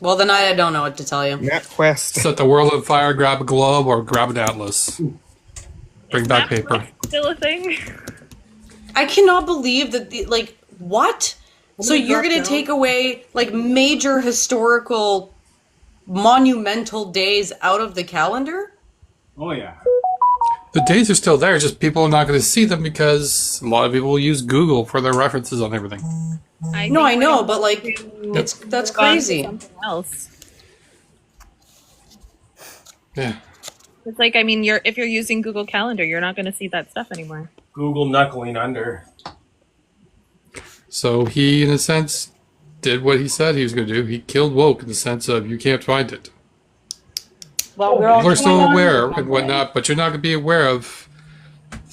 Well, then I don't know what to tell you. MapQuest. Set the world on fire, grab a globe, or grab an atlas. Bring back paper. Still a thing? I cannot believe that. What? So you're drop going to down. take away like major historical, monumental days out of the calendar? Oh yeah. The days are still there, just people are not going to see them because a lot of people use Google for their references on everything. No, I know, but like, that's Move on to crazy. something else. Yeah. It's like, I mean, if you're using Google Calendar, you're not going to see that stuff anymore. Google knuckling under. So he, in a sense, did what he said he was going to do. He killed woke in the sense of you can't find it. Well, we're all People are still going on aware with and whatnot, but you're not going to be aware of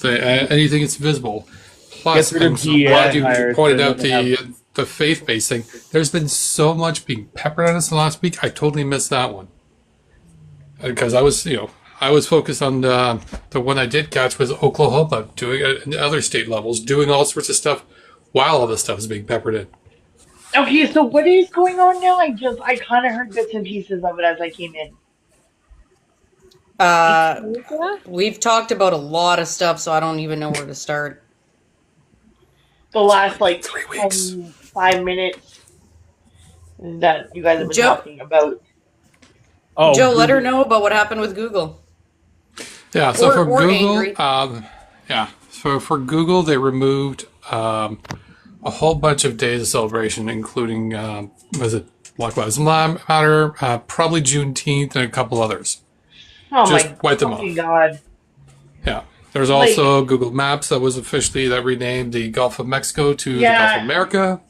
anything that's visible. Plus, Get rid of I'm so glad you hires pointed so out they the faith-based thing. There's been so much being peppered at us in the last week. I totally missed that one because I was focused on the one I did catch was Oklahoma doing and other state levels doing all sorts of stuff while all this stuff is being peppered in. Okay, so what is going on now? I kind of heard bits and pieces of it as I came in. We've talked about a lot of stuff, so I don't even know where to start. The last 3 weeks. 5 minutes that you guys have been Joe- talking about. Oh, Joe, let her know about what happened with Google. Yeah, so Or- for or Google, angry. so for Google, they removed a whole bunch of days of celebration, including was it Black Lives Matter, probably Juneteenth, and a couple others. Oh Just my wipe them fucking off. god. Yeah, there's also Google Maps that was officially that renamed the Gulf of Mexico to the Gulf of America.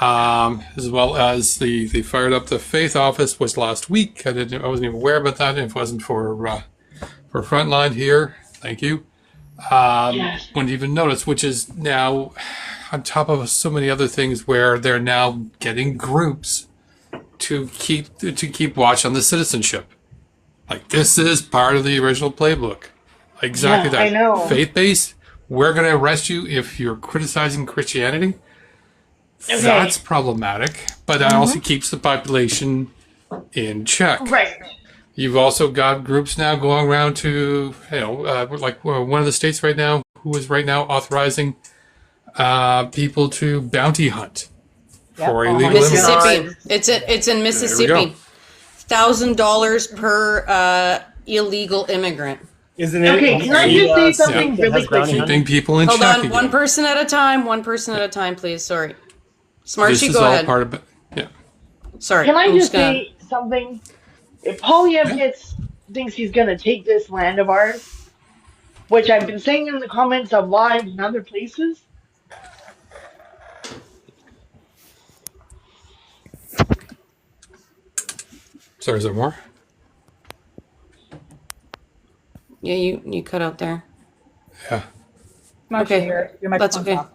As well as they fired up the Faith Office was last week. I wasn't even aware about that. If it wasn't for Frontline here, thank you. Yes. Wouldn't even notice, which is now on top of so many other things where they're now getting groups to keep watch on the citizenship. Like this is part of the original playbook. Exactly Yeah, that. I know. Faith-based. We're going to arrest you if you're criticizing Christianity. Okay. That's problematic, but that also keeps the population in check. Right. You've also got groups now going around to, like one of the states right now, who is right now authorizing people to bounty hunt for illegal immigrants. Mississippi. It's in Mississippi. $1,000 per illegal immigrant. Isn't it? Okay, can I just say something really quickly? Keeping people in Hold check. on, again. one person at a time. One person at a time, please. Sorry. This Smarty, is go all ahead. part of it. Yeah. Sorry. Can I I'm just gonna- say something? If Polyev thinks he's gonna take this land of ours, which I've been saying in the comments of live and other places, Sorry, is there more? Yeah, you cut out there. Yeah. Marcia, Okay, your that's microphone's okay. off.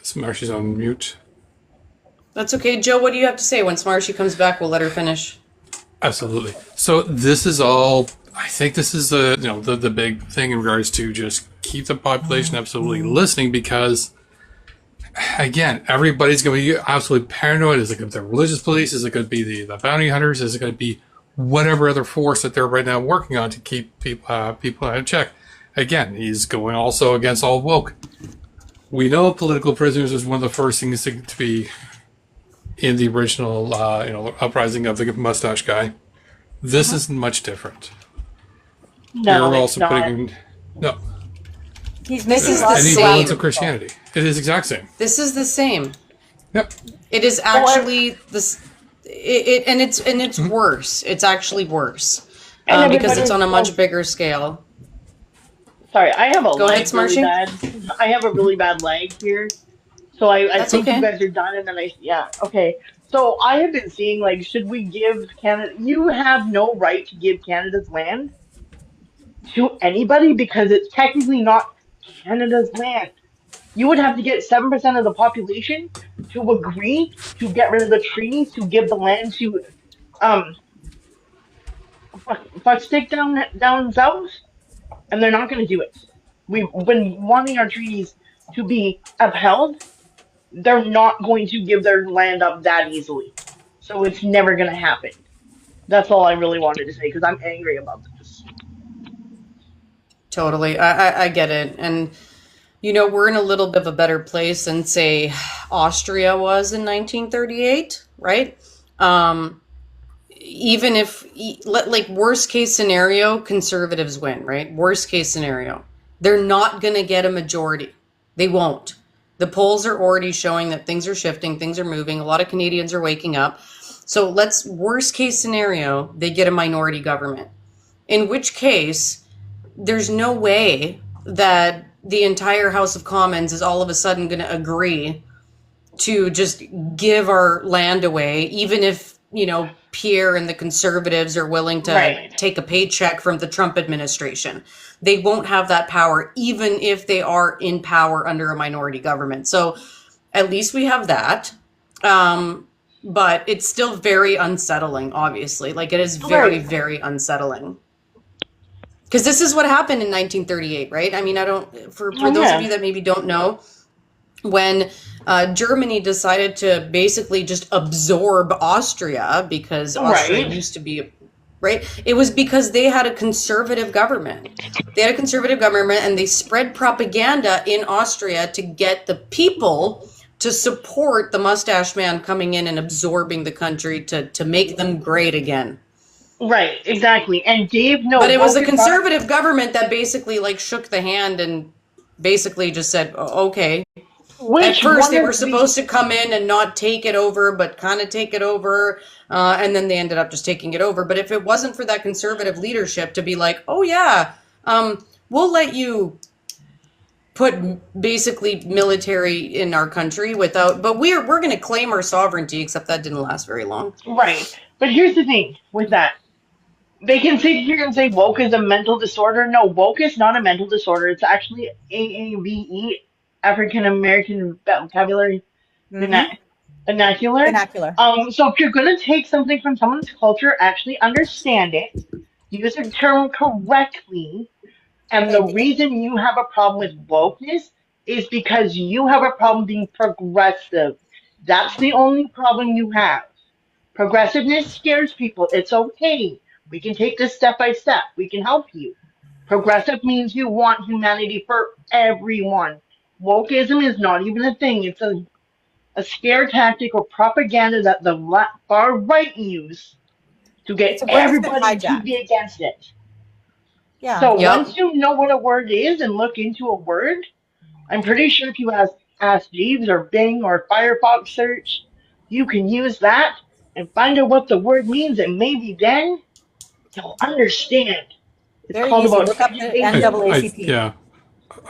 Smarshy's on mute. That's okay. Joe, what do you have to say? When Smarshy comes back, we'll let her finish. Absolutely. So this is all. I think this is the big thing in regards to just keep the population absolutely listening because, again, everybody's going to be absolutely paranoid. Is it going to be the religious police? Is it going to be the bounty hunters? Is it going to be whatever other force that they're right now working on to keep people in check? Again, he's going also against all woke. We know political prisoners was one of the first things to be in the original, uprising of the mustache guy. This isn't much different. no, You're it's also not. putting no He's This is missing the any same. elements of Christianity. It is exact same. This is the same. Yep. It is actually this. It's worse. It's actually worse And because everybody- it's on a much bigger scale. Sorry, I have a Go line ahead, really Smarshy. bad. I have a really bad lag here. So I That's think you okay. guys are done and then yeah, okay. So I have been seeing like, should we give Canada, you have no right to give Canada's land to anybody because it's technically not Canada's land. You would have to get 7% of the population to agree to get rid of the treaties to give the land to um fuck stick down south, and they're not going to do it. We've been wanting our treaties to be upheld. They're not going to give their land up that easily, so it's never going to happen. That's all I really wanted to say because I'm angry about this. Totally. I get it. And, we're in a little bit of a better place than, say, Austria was in 1938, right? Even if, like, worst case scenario, conservatives win, right? Worst case scenario. They're not going to get a majority. They won't. The polls are already showing that things are shifting, things are moving. A lot of Canadians are waking up. So worst case scenario, they get a minority government. In which case, there's no way that the entire House of Commons is all of a sudden going to agree to just give our land away, even if, Pierre and the conservatives are willing to Right. take a paycheck from the Trump administration. They won't have that power, even if they are in power under a minority government. So at least we have that. But it's still very unsettling, obviously. Like, it is very, Right. very unsettling. Because this is what happened in 1938, right? I mean, for Oh those of you yeah. that maybe don't know, when Germany decided to basically just absorb Austria because Austria Right. used to be, right? It was because they had a conservative government. They had a conservative government and they spread propaganda in Austria to get the people to support the mustache man coming in and absorbing the country to make them great again. Right. Exactly. And Dave, no, But it was woke the is not. conservative government that basically like shook the hand and basically just said, okay. At Which first, one they were of the supposed to come in and not take it over, but kind of take it over. And then they ended up just taking it over. But if it wasn't for that conservative leadership to be like, oh, yeah, we'll let you put basically military in our country but we're going to claim our sovereignty, except that didn't last very long. right. But here's the thing with that. They can say you're gonna say woke is a mental disorder. No, woke is not a mental disorder. It's actually AAVE, African American vocabulary Mm-hmm. vernacular. Vernacular. So if you're gonna take something from someone's culture, actually understand it, use the term correctly, and the It, reason you have a problem with wokeness is because you have a problem being progressive. That's the only problem you have. Progressiveness scares people. It's okay. We can take this step by step. We can help you. Progressive means you want humanity for everyone. Wokeism is not even a thing. It's a scare tactic or propaganda that the far right use to get it's a word that's been everybody to hijacked. be against it. Yeah. So Yep. once you know what a word is and look into a word, I'm pretty sure if you ask Jeeves or Bing or Firefox search, you can use that and find out what the word means, and maybe then you'll understand. It's Very called easy. about Look up the I education. NAACP. yeah.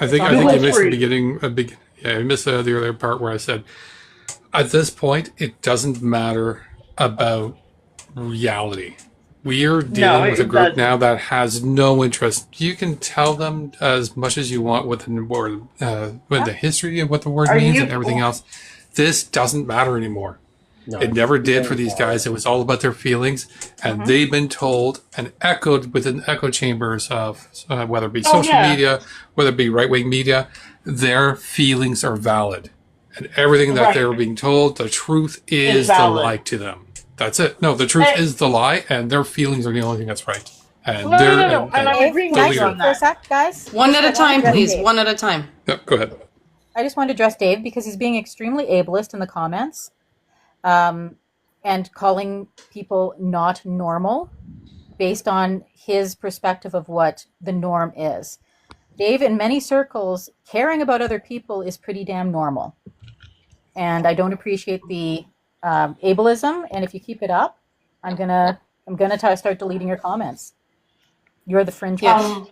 I It's think on I Google think you it missed the for beginning. Yeah, you missed the earlier part where I said at this point it doesn't matter about reality. We are no, dealing with a it group doesn't. now that has no interest. You can tell them as much as you want what the word, with Yeah. the history of what the word Are means you? and everything else. This doesn't matter anymore. No, It it's never did for very these guys. boring. It was all about their feelings, and Mm-hmm. they've been told and echoed within echo chambers of whether it be Oh social yeah, media, whether it be right wing media, their feelings are valid, and everything that right. they're being told, the truth Is is the lie valid. to them. That's it. No, the truth And, is the lie, and their feelings are the only thing that's right. And no, no, they're no, no. And I'm Dave, agreeing can the with I you leader. on speak for a that. sec, guys? One at a I want to time, address please. Dave. One at a time. Yep, go ahead. I just want to address Dave because he's being extremely ableist in the comments, um, and calling people not normal based on his perspective of what the norm is. Dave, in many circles, caring about other people is pretty damn normal. And I don't appreciate the ableism. And if you keep it up, I'm gonna start deleting your comments. You're the fringe Yeah. person. Um,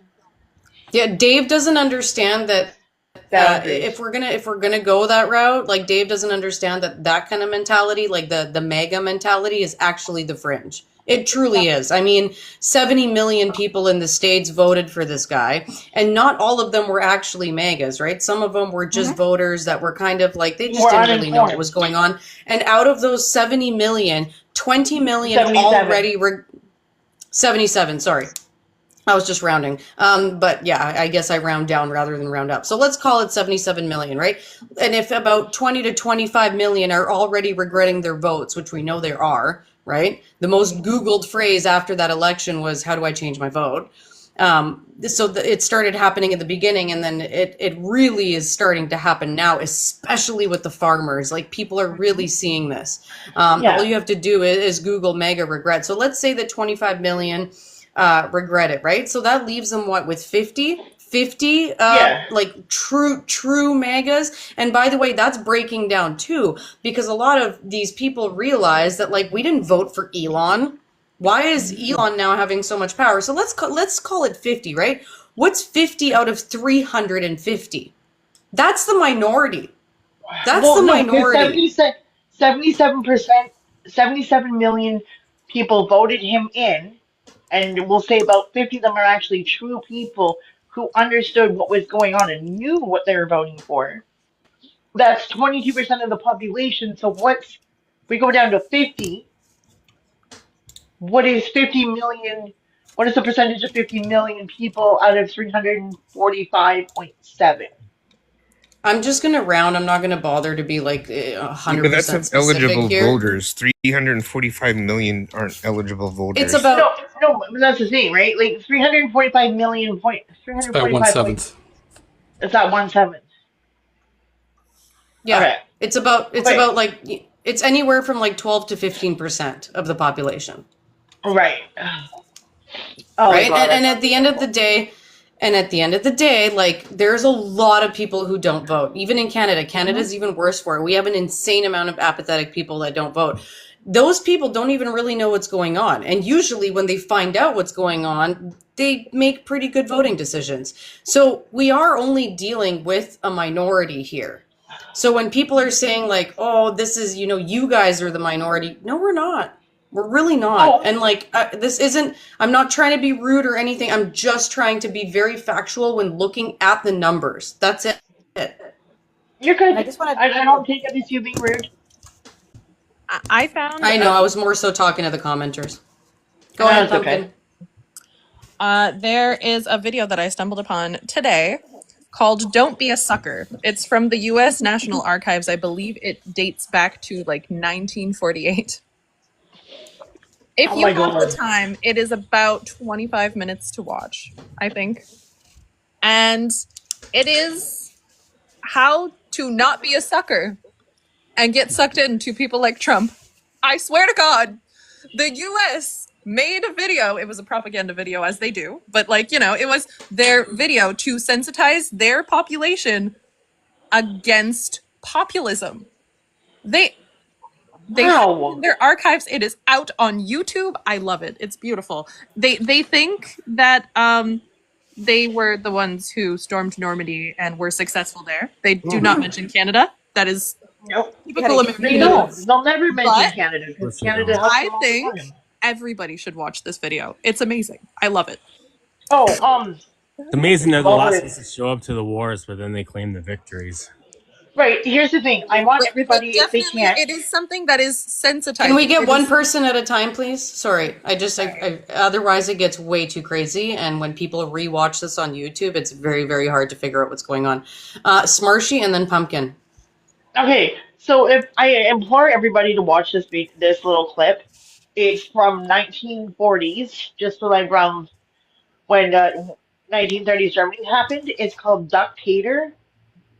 Yeah. Dave doesn't understand that if boundaries. we're gonna go that route, like Dave doesn't understand that kind of mentality, like the mega mentality, is actually the fringe. It truly is. I mean, 70 million people in the States voted for this guy, and not all of them were actually megas, right? Some of them were just voters that were kind of like, they just We're didn't really know what uninformed. was going on. And out of those 70 million, 20 million 77. already 77, sorry. I was just rounding. But yeah, I guess I round down rather than round up. So let's call it 77 million, right? And if about 20 to 25 million are already regretting their votes, which we know there are, right? The most Googled phrase after that election was, how do I change my vote? It started happening at the beginning, and then it really is starting to happen now, especially with the farmers. Like, people are really seeing this. All you have to do is Google mega regret. So let's say that 25 million regret it, right? So that leaves them what, with 50 like true megas. And by the way, that's breaking down too, because a lot of these people realize that, like, we didn't vote for Elon. Why is Elon now having so much power? So let's call it 50, right? What's 50 out of 350? That's the minority. That's the minority. 77%, 77 million people voted him in, and we'll say about 50 of them are actually true people who understood what was going on and knew what they were voting for. That's 22% of the population. So we go down to 50, what is 50 million? What is the percentage of 50 million people out of 345.7? I'm just going to round. I'm not going to bother to be like Yeah, 100% that's of specific eligible here. voters. 345 million aren't eligible voters. It's about, No, that's the thing, right? Like 345 million point, It's about 345 point, 1/7. it's not 1/7. yeah, Okay. it's about Okay. like, it's anywhere from like 12 to 15% of the population. Right. Oh my Right. God, And that's at the end of the day, like, there's a lot of people who don't vote. Even in Canada, Canada's even worse for it. We have an insane amount of apathetic people that don't vote. Those people don't even really know what's going on. And usually when they find out what's going on, they make pretty good voting decisions. So we are only dealing with a minority here. So when people are saying, like, oh, this is, you guys are the minority. No, we're not. We're really not. Oh, And like, this isn't, I'm not trying to be rude or anything. I'm just trying to be very factual when looking at the numbers. That's it. you're And I good. just want I don't take it as you being rude. I found I know, I was more so talking to the commenters. Go No, ahead, it's okay. Pumpkin. there is a video that I stumbled upon today called Don't Be a Sucker. It's from the US National Archives. I believe it dates back to like 1948. If Oh you my have the God. time, it is about 25 minutes to watch, I think. And it is how to not be a sucker and get sucked into people like Trump. I swear to God, the US made a video. It was a propaganda video, as they do, but it was their video to sensitize their population against populism. They have it in Wow. their archives. It is out on YouTube. I love it. It's beautiful. They think that they were the ones who stormed Normandy and were successful there. They do not mention Canada. That is Nope. typical They Americanism. don't. They'll never mention But Canada because Course they Canada don't. helps I them all the think time. everybody should watch this video. It's amazing. I love it. Oh, It's amazing they're the while last we're ones to show up to the wars, but then they claim the victories. right, here's the thing. I want But everybody, if they definitely, can, it is something that is sensitizing. Can we get It one is- person at a time, please? Sorry. Otherwise it gets way too crazy. And when people rewatch this on YouTube, it's very, very hard to figure out what's going on. Smarshy and then Pumpkin. okay, so if I implore everybody to watch this little clip, it's from 1940s, just like around when 1930s Germany happened. It's called Duck-Tater.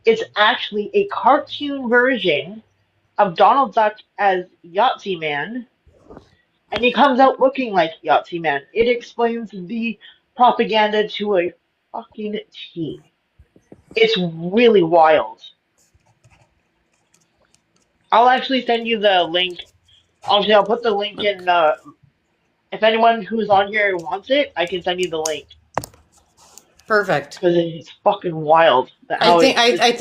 It's actually a cartoon version of Donald Duck as Yahtzee Man, and he comes out looking like Yahtzee Man. It explains the propaganda to a fucking T. It's really wild. I'll actually send you the link. I'll put the link in. If anyone who's on here wants it, I can send you the link. Perfect. because it's fucking wild. I How think it's I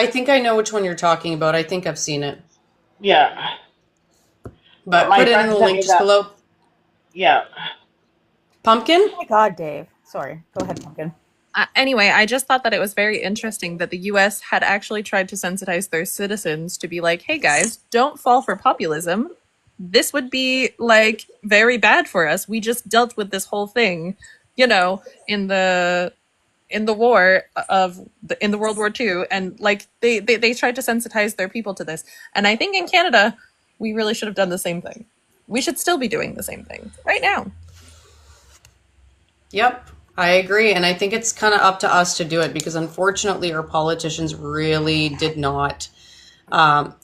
think I know which one you're talking about. I think I've seen it. yeah. But But my put it in friend the sent link me just that. below. Yeah. Pumpkin? Oh my God, Dave. Sorry. Go ahead, Pumpkin. Anyway, I just thought that it was very interesting that the US had actually tried to sensitize their citizens to be like, hey guys, don't fall for populism. This would be like very bad for us. We just dealt with this whole thing, you know, in the war in the World War II, and like they tried to sensitize their people to this. And I think in Canada, we really should have done the same thing. We should still be doing the same thing right now. Yep, I agree. And I think it's kind of up to us to do it because unfortunately, our politicians really did not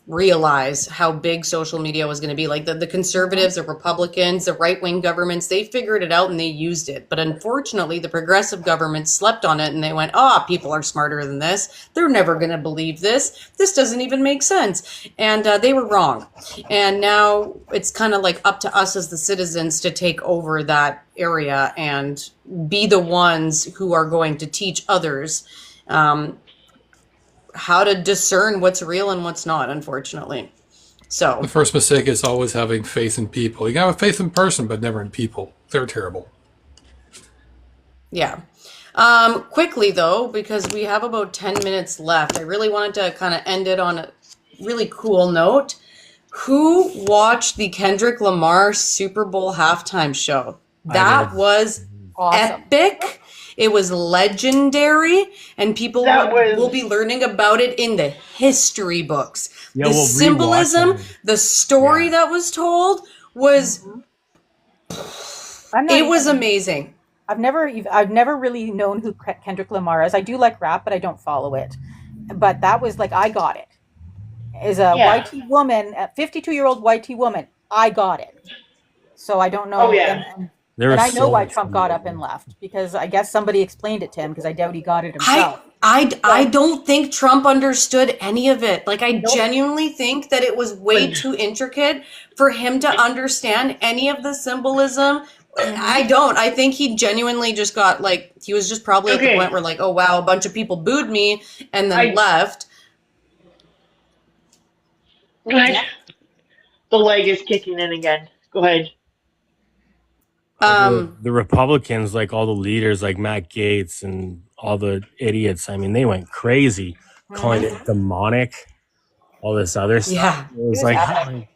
realize how big social media was going to be. Like the conservatives, the Republicans, the right wing governments, they figured it out and they used it. But unfortunately, the progressive governments slept on it and they went, oh, people are smarter than this. They're never going to believe this. This doesn't even make sense. And they were wrong. And now it's kind of like up to us as the citizens to take over that area and be the ones who are going to teach others how to discern what's real and what's not, unfortunately. So The first mistake is always having faith in people. You gotta have faith in person, but never in people. They're terrible. yeah. Quickly though, because we have about 10 minutes left, I really wanted to kind of end it on a really cool note. Who watched the Kendrick Lamar Super Bowl halftime show? That was Awesome. epic. It was legendary, and people That will be was learning about it in the history books. Yeah, The well, symbolism, rewatching. the story Yeah. that was told was I'm not it was even. amazing. I've never really known who Kendrick Lamar is. I do like rap, but I don't follow it. But that was like I got it. As a yeah. YT woman, a 52-year-old YT woman, I got it. So I don't Oh know, yeah. There and was I know so why much Trump got up and left because I guess somebody explained it to him because I doubt he got it I himself. I But don't think Trump understood any of it. Like I nope. genuinely think that it was way too intricate for him to understand any of the symbolism. Mm-hmm. I don't. I think he genuinely just got like he was just probably at the point Okay. where like, oh wow, a bunch of people booed me and then I left. Go ahead. Yeah. The leg is kicking in again. Go ahead. But Um the Republicans, like all the leaders, like Matt Gaetz and all the idiots, I mean, they went crazy, calling Mm-hmm. it demonic, all this other stuff. yeah. It It was was like, epic.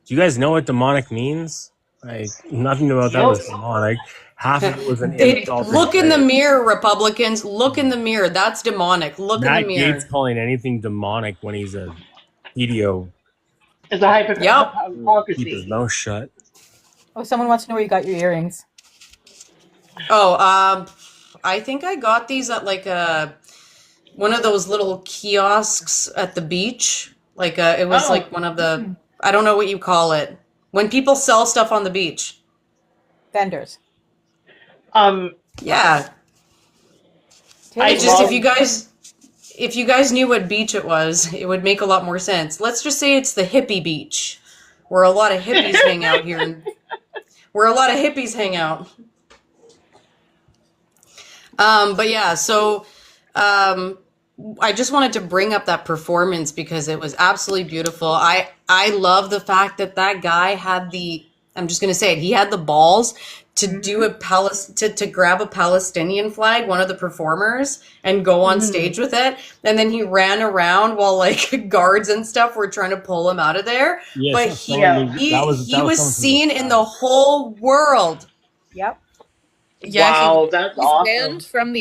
do you guys know what demonic means? Like, nothing about that Nope. was demonic. Half of it was an They insult to look in the Drake. mirror, Republicans. Look in the mirror. That's demonic. Look in the Matt Gaetz mirror. calling anything demonic when he's a pedo, It's a Yep. keep his hypocrisy. mouth shut. Oh, someone wants to know where you got your earrings. Oh, I think I got these at like a one of those little kiosks at the beach. Like it was Oh. like one of the I don't know what you call it when people sell stuff on the beach. Vendors. Um. Yeah, I it's Taylor's just love. if you guys knew what beach it was, it would make a lot more sense. Let's just say it's the hippie beach, where a lot of hippies hang out here, where a lot of hippies hang out. But yeah, so um, I just wanted to bring up that performance because it was absolutely beautiful. I love the fact that that guy had the I'm just gonna say it. He had the balls to do Mhm. a to grab a Palestinian flag, one of the performers, and go on Mhm. stage with it. And then he ran around while like guards and stuff were trying to pull him out of there. Yeah, But so someone Yeah. moved. That was he was coming from the seen in the crowd. whole world. Yep. Yeah, Wow, that's he's banned awesome. from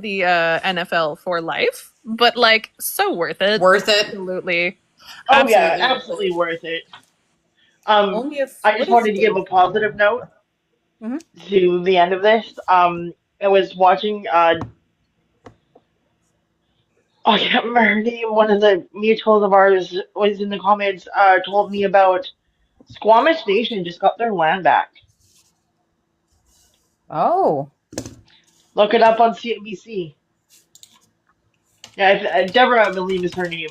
the NFL for life, but like so worth it. Worth it. Absolutely, Oh yeah, absolutely worth absolutely it. worth it. Only if I what just is wanted to give Dave? a positive note Hmm. to the end of this. I was watching. Oh, I can't remember her name. One of the mutuals of ours was in the comments. Told me about Squamish Nation just got their land back. Oh. Look it up on CNBC. Yeah, Deborah, I believe is her name.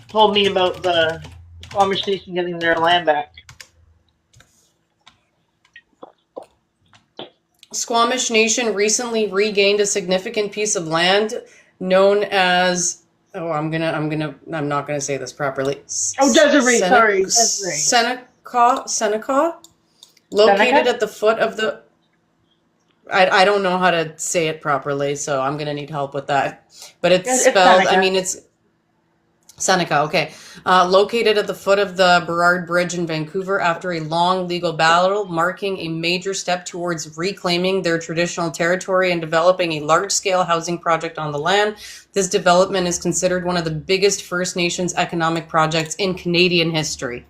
Told me about the Squamish Nation getting their land back. Squamish Nation recently regained a significant piece of land known as, oh, I'm not gonna say this properly. Oh, Desiree, sorry, Desiree. Seneca, located Seneca? at the foot of the. I don't know how to say it properly, so I'm gonna need help with that. But it's Yes, it's spelled. I Seneca. mean, it's Seneca, okay. Located at the foot of the Burrard Bridge in Vancouver after a long legal battle, marking a major step towards reclaiming their traditional territory and developing a large-scale housing project on the land. This development is considered one of the biggest First Nations economic projects in Canadian history.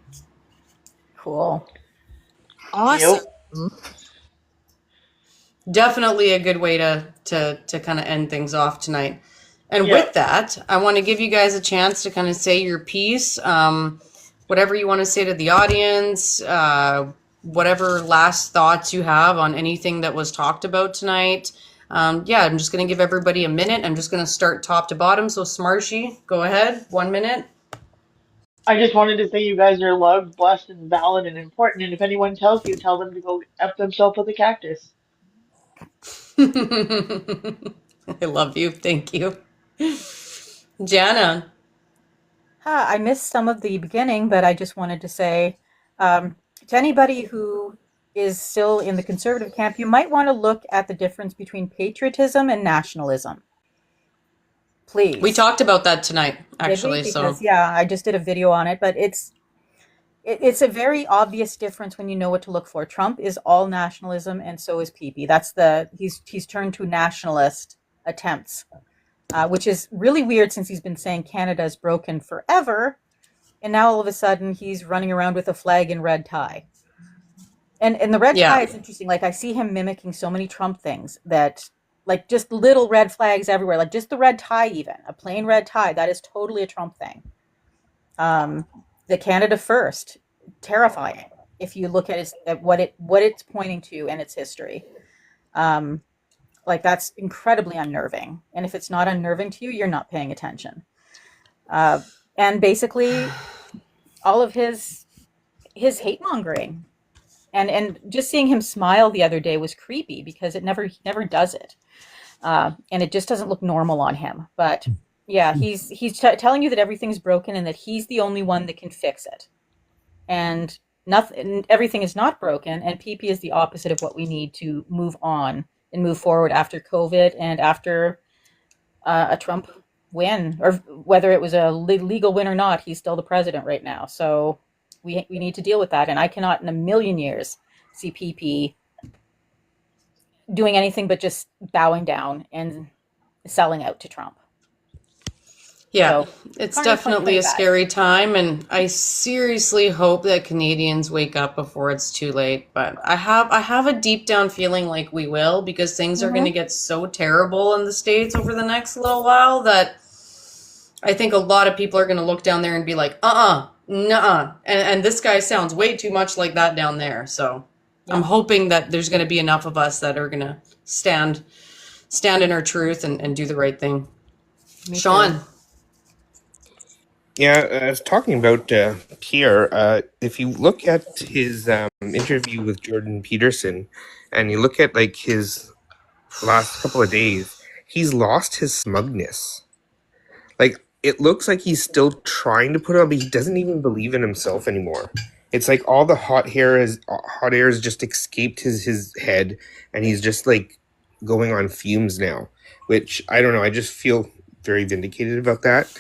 Cool. Awesome. Yep. Definitely a good way to kind of end things off tonight. And Yep. with that, I want to give you guys a chance to kind of say your piece, whatever you want to say to the audience, whatever last thoughts you have on anything that was talked about tonight. Yeah, I'm just going to give everybody a minute. I'm just going to start top to bottom. So Smarshy, go ahead. 1 minute. I just wanted to say you guys are loved, blessed, and valid and important. And if anyone tells you, tell them to go F themselves with a cactus. I love you. Thank you. Jana. I missed some of the beginning, but I just wanted to say to anybody who is still in the conservative camp, you might want to look at the difference between patriotism and nationalism. Please. We talked about that tonight, actually. Did we? So Because yeah, I just did a video on it, but it's a very obvious difference when you know what to look for. Trump is all nationalism, and so is PP. He's turned to nationalist attempts, which is really weird since he's been saying Canada is broken forever, and now all of a sudden he's running around with a flag and red tie. And the red Yeah. tie is interesting. Like I see him mimicking so many Trump things that like just little red flags everywhere, like just the red tie, even a plain red tie. That is totally a Trump thing. The Canada First, terrifying if you look at what it's pointing to and its history. Like that's incredibly unnerving. And if it's not unnerving to you, you're not paying attention. And basically, all of his hate mongering, and just seeing him smile the other day was creepy because he never does it, and it just doesn't look normal on him. But yeah, he's telling you that everything's broken and that he's the only one that can fix it, and everything is not broken. And PP is the opposite of what we need to move on and move forward after COVID and after a Trump win, or whether it was a legal win or not, he's still the president right now. So we need to deal with that. And I cannot in a million years see PP doing anything but just bowing down and selling out to Trump. Yeah, So, it's Congress definitely a 2025. scary time, and I seriously hope that Canadians wake up before it's too late. But I have a deep down feeling like we will, because things are going to get so terrible in the States over the next little while that I think a lot of people are going to look down there and be like, nuh-uh. And this guy sounds way too much like that down there. So I'm hoping that there's going to be enough of us that are going to stand in our truth and do the right thing. Me Sean. too. Yeah, I was talking about Pierre. If you look at his interview with Jordan Peterson, and you look at like his last couple of days, he's lost his smugness. Like it looks like he's still trying to put it on, but he doesn't even believe in himself anymore. It's like all the hot air has just escaped his head, and he's just like going on fumes now. Which I don't know. I just feel very vindicated about that.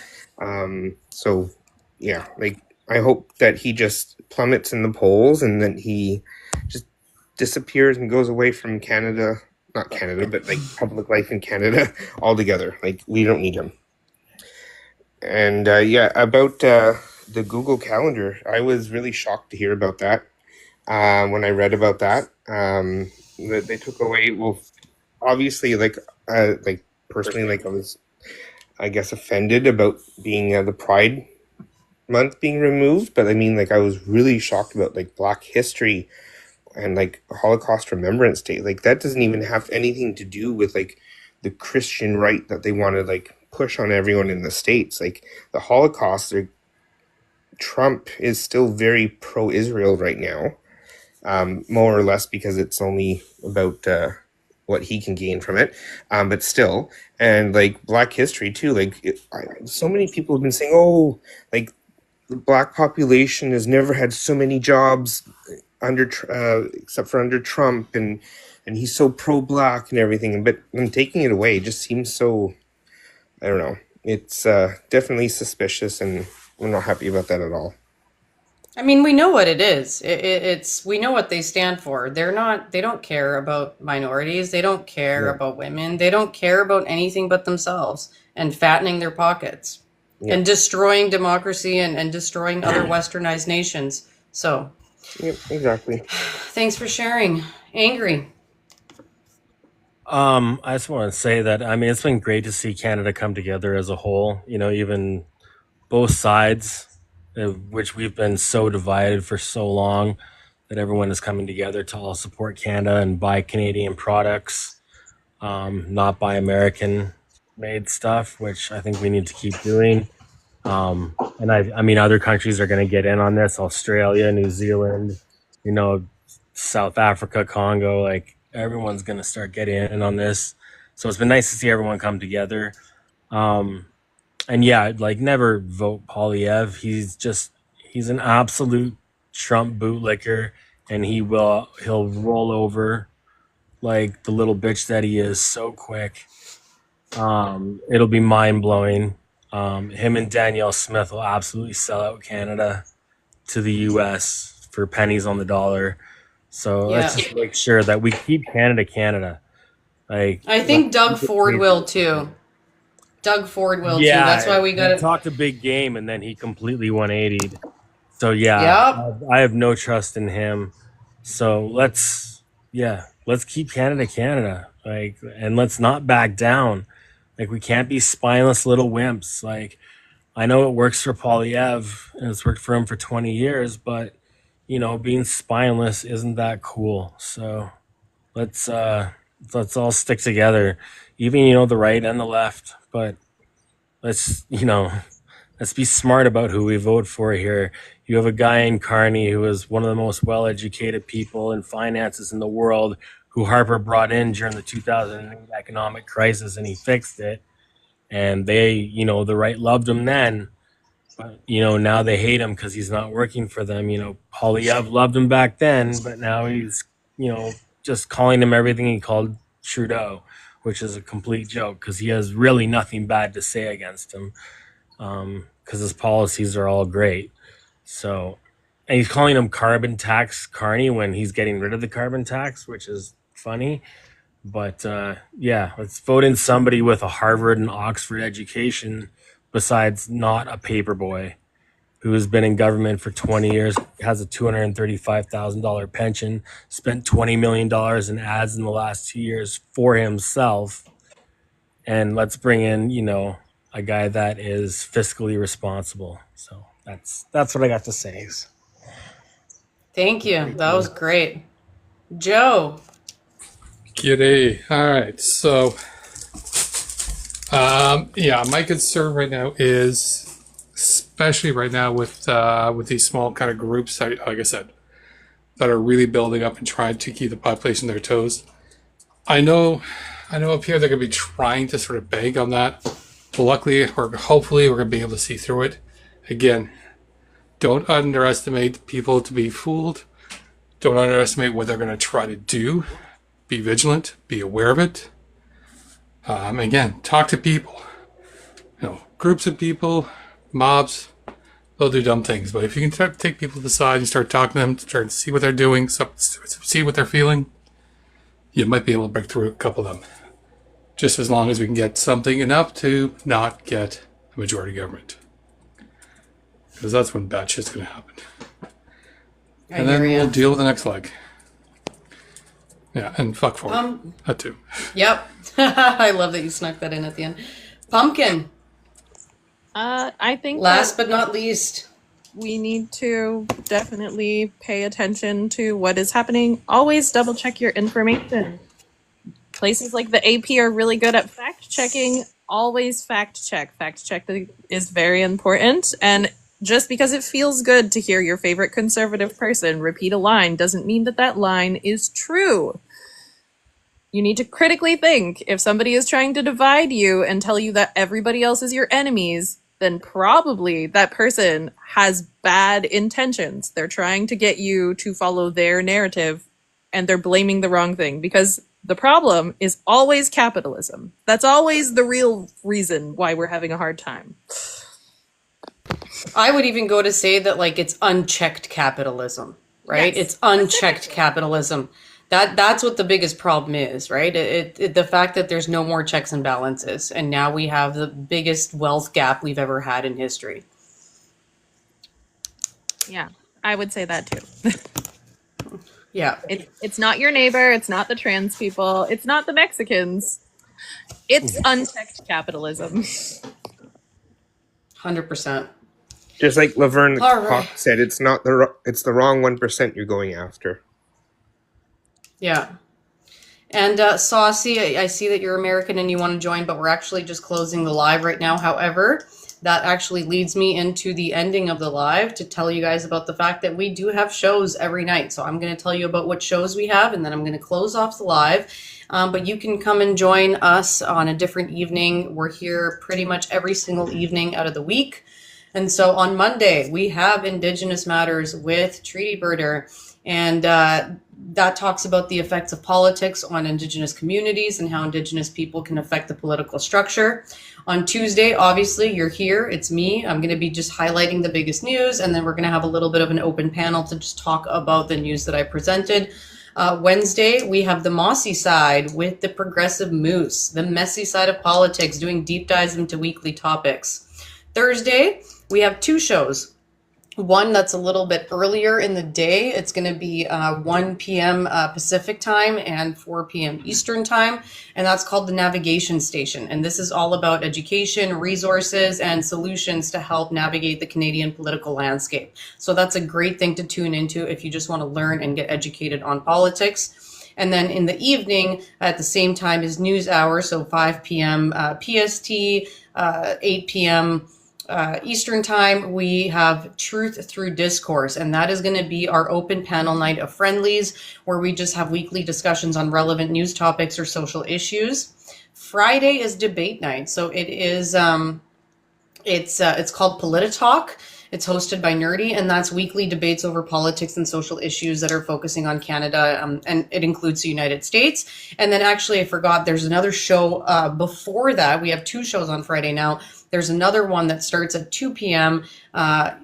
So yeah, like I hope that he just plummets in the polls and then he just disappears and goes away from Canada, not Canada, but like public life in Canada altogether. Like we don't need him. And yeah, about the Google Calendar, I was really shocked to hear about that when I read about that. That they took away. Well, obviously, like personally, like I was, I guess, offended about being the Pride Month being removed, but I mean, like I was really shocked about like Black History and like Holocaust Remembrance Day. Like that doesn't even have anything to do with like the Christian right that they want to like push on everyone in the States. Like the Holocaust, Trump is still very pro-Israel right now, more or less because it's only about what he can gain from it, but still, and like Black history too. Like so many people have been saying, "Oh, like the Black population has never had so many jobs under except for under Trump, and he's so pro-Black and everything." But when taking it away, it just seems so. I don't know. It's definitely suspicious, and I'm not happy about that at all. I mean, we know what it is. It's we know what they stand for. They're not. They don't care about minorities. They don't care Yeah. about women. They don't care about anything but themselves and fattening their pockets Yeah. and destroying democracy and destroying other westernized nations. So, Yep, exactly. thanks for sharing. Angry. I just want to say that I mean it's been great to see Canada come together as a whole. You know, even both sides, which we've been so divided for so long, that everyone is coming together to all support Canada and buy Canadian products, not buy American made stuff, which I think we need to keep doing. And I mean, other countries are going to get in on this: Australia, New Zealand, you know, South Africa, Congo. Like everyone's going to start getting in on this. So it's been nice to see everyone come together. Um, and yeah, like never vote Polyev. He's an absolute Trump bootlicker, and he'll roll over like the little bitch that he is so quick. It'll be mind blowing. Him and Danielle Smith will absolutely sell out Canada to the US for pennies on the dollar. So Yeah. let's just make sure that we keep Canada. Like I think Doug Ford will too. Doug Ford will too. That's why we got he to. talked a big game and then he completely 180'd. So yeah, Yep. I have no trust in him. So let's keep Canada. Like, and let's not back down. Like, we can't be spineless little wimps. Like, I know it works for Polyev and it's worked for him for 20 years, but you know, being spineless isn't that cool. So let's all stick together, even the right and the left. But let's let's be smart about who we vote for here. You have a guy in Carney who is one of the most well-educated people in finances in the world, who Harper brought in during the 2008 economic crisis, and he fixed it. And they, the right loved him then, but now they hate him because he's not working for them. Polyev loved him back then, but now he's, just calling him everything he called Trudeau, which is a complete joke because he has really nothing bad to say against him, because his policies are all great. So, and he's calling him carbon tax Carney when he's getting rid of the carbon tax, which is funny. But let's vote in somebody with a Harvard and Oxford education besides not a paperboy who has been in government for 20 years, has a $235,000 pension, spent $20 million in ads in the last 2 years for himself. And let's bring in, a guy that is fiscally responsible. So that's what I got to say. Thank you. That was great. Joe. G'day. All right. So, my concern right now is, especially right now with these small kind of groups, like I said, that are really building up and trying to keep the population on their toes. I know up here they're going to be trying to sort of bank on that. But luckily, or hopefully, we're going to be able to see through it. Again, don't underestimate people to be fooled. Don't underestimate what they're going to try to do. Be vigilant. Be aware of it. Again, talk to people. Groups of people, mobs, they'll do dumb things. But if you can take people to the side and start talking to them, start to see what they're doing, see what they're feeling, you might be able to break through a couple of them. Just as long as we can get something enough to not get a majority government. Because that's when bad shit's going to happen. And then we'll deal with the next leg. Yeah, and fuck for that too. Yep. I love that you snuck that in at the end. Pumpkin. I think last but not least, we need to definitely pay attention to what is happening. Always double check your information. Places like the AP are really good at fact checking. Always fact check. Fact check is very important. And just because it feels good to hear your favorite conservative person repeat a line doesn't mean that line is true. You need to critically think. If somebody is trying to divide you and tell you that everybody else is your enemies, then probably that person has bad intentions. They're trying to get you to follow their narrative, and they're blaming the wrong thing, because the problem is always capitalism. That's always the real reason why we're having a hard time. I would even go to say that, like, it's unchecked capitalism, right? Yes. It's unchecked capitalism. That's what the biggest problem is, right? The fact that there's no more checks and balances, and now we have the biggest wealth gap we've ever had in history. Yeah, I would say that too. Yeah, It's not your neighbor, it's not the trans people, it's not the Mexicans. It's unchecked capitalism. 100%. Just like Laverne All right. Cox said, it's the wrong 1% you're going after. Yeah. And Saucy, I see that you're American and you want to join, but we're actually just closing the live right now. However, that actually leads me into the ending of the live to tell you guys about the fact that we do have shows every night. So I'm going to tell you about what shows we have, and then I'm going to close off the live. But you can come and join us on a different evening. We're here pretty much every single evening out of the week. And so on Monday, we have Indigenous Matters with Treaty Birder. And that talks about the effects of politics on Indigenous communities and how Indigenous people can affect the political structure. On Tuesday, obviously, you're here. It's me. I'm going to be just highlighting the biggest news, and then we're going to have a little bit of an open panel to just talk about the news that I presented. Wednesday, we have the Mossy side with the Progressive Moose, the messy side of politics, doing deep dives into weekly topics. Thursday, we have two shows. One that's a little bit earlier in the day. It's going to be 1 p.m. Pacific time and 4 p.m. Eastern time. And that's called the Navigation Station. And this is all about education, resources, and solutions to help navigate the Canadian political landscape. So that's a great thing to tune into if you just want to learn and get educated on politics. And then in the evening, at the same time as News Hour, so 5 p.m. PST, 8 p.m. Eastern time, we have Truth Through Discourse, and that is going to be our open panel night of friendlies, where we just have weekly discussions on relevant news topics or social issues. Friday is debate night, so it is it's called Polititalk. It's hosted by Nerdy, and that's weekly debates over politics and social issues that are focusing on Canada, and it includes the United States. And then actually, I forgot, there's another show before that. We have two shows on Friday now. There's another one that starts at 2 p.m.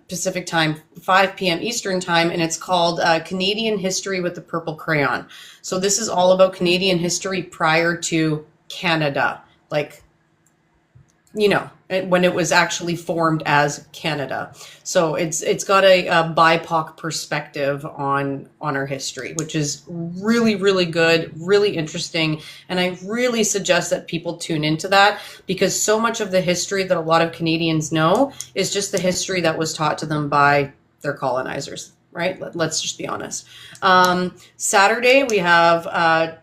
Pacific time, 5 p.m. Eastern time, and it's called Canadian History with the Purple Crayon. So this is all about Canadian history prior to Canada, like, you know, when it was actually formed as Canada. So it's got a BIPOC perspective on our history, which is really, really good, really interesting. And I really suggest that people tune into that, because so much of the history that a lot of Canadians know is just the history that was taught to them by their colonizers, right? Let's just be honest. Saturday, we have,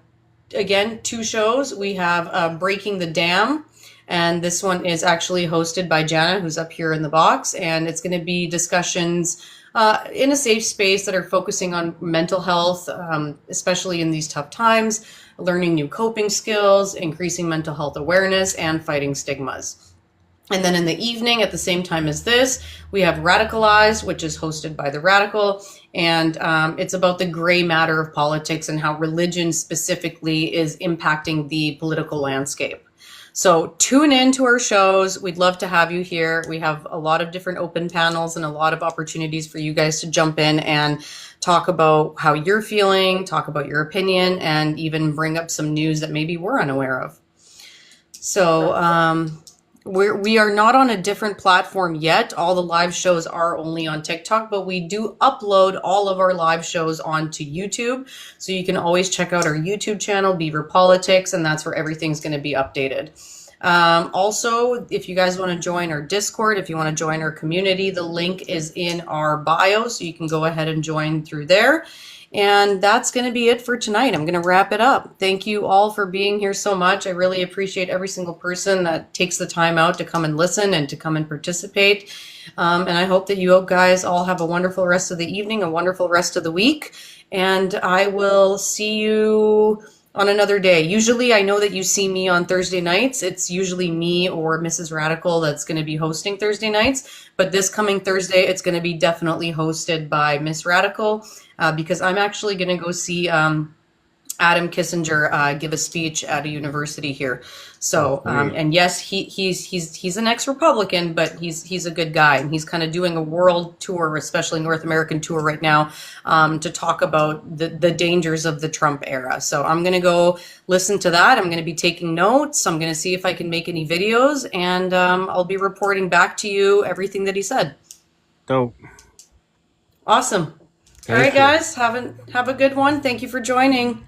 again, two shows. We have Breaking the Dam. And this one is actually hosted by Jana, who's up here in the box. And it's going to be discussions in a safe space that are focusing on mental health, especially in these tough times, learning new coping skills, increasing mental health awareness, and fighting stigmas. And then in the evening, at the same time as this, we have Radicalized, which is hosted by The Radical. And it's about the gray matter of politics and how religion specifically is impacting the political landscape. So tune in to our shows. We'd love to have you here. We have a lot of different open panels and a lot of opportunities for you guys to jump in and talk about how you're feeling, talk about your opinion, and even bring up some news that maybe we're unaware of. So we are not on a different platform yet. All the live shows are only on TikTok, but we do upload all of our live shows onto YouTube. So you can always check out our YouTube channel, Beaver Politics, and that's where everything's going to be updated. Also, if you guys want to join our Discord, if you want to join our community, the link is in our bio, so you can go ahead and join through there. And that's going to be it for tonight. I'm going to wrap it up. Thank you all for being here so much. I really appreciate every single person that takes the time out to come and listen and to come and participate. And I hope that you guys all have a wonderful rest of the evening, a wonderful rest of the week. And I will see you on another day. Usually I know that you see me on Thursday nights. It's usually me or Mrs. Radical that's going to be hosting Thursday nights. But this coming Thursday, it's going to be definitely hosted by Miss Radical because I'm actually going to go see Adam Kissinger give a speech at a university here. So, and yes, he's an ex-Republican, but he's a good guy, and he's kind of doing a world tour, especially North American tour right now, to talk about the dangers of the Trump era. So I'm gonna go listen to that. I'm gonna be taking notes. I'm gonna see if I can make any videos, and I'll be reporting back to you everything that he said. Dope. Awesome. All right, guys, have a good one. Thank you for joining.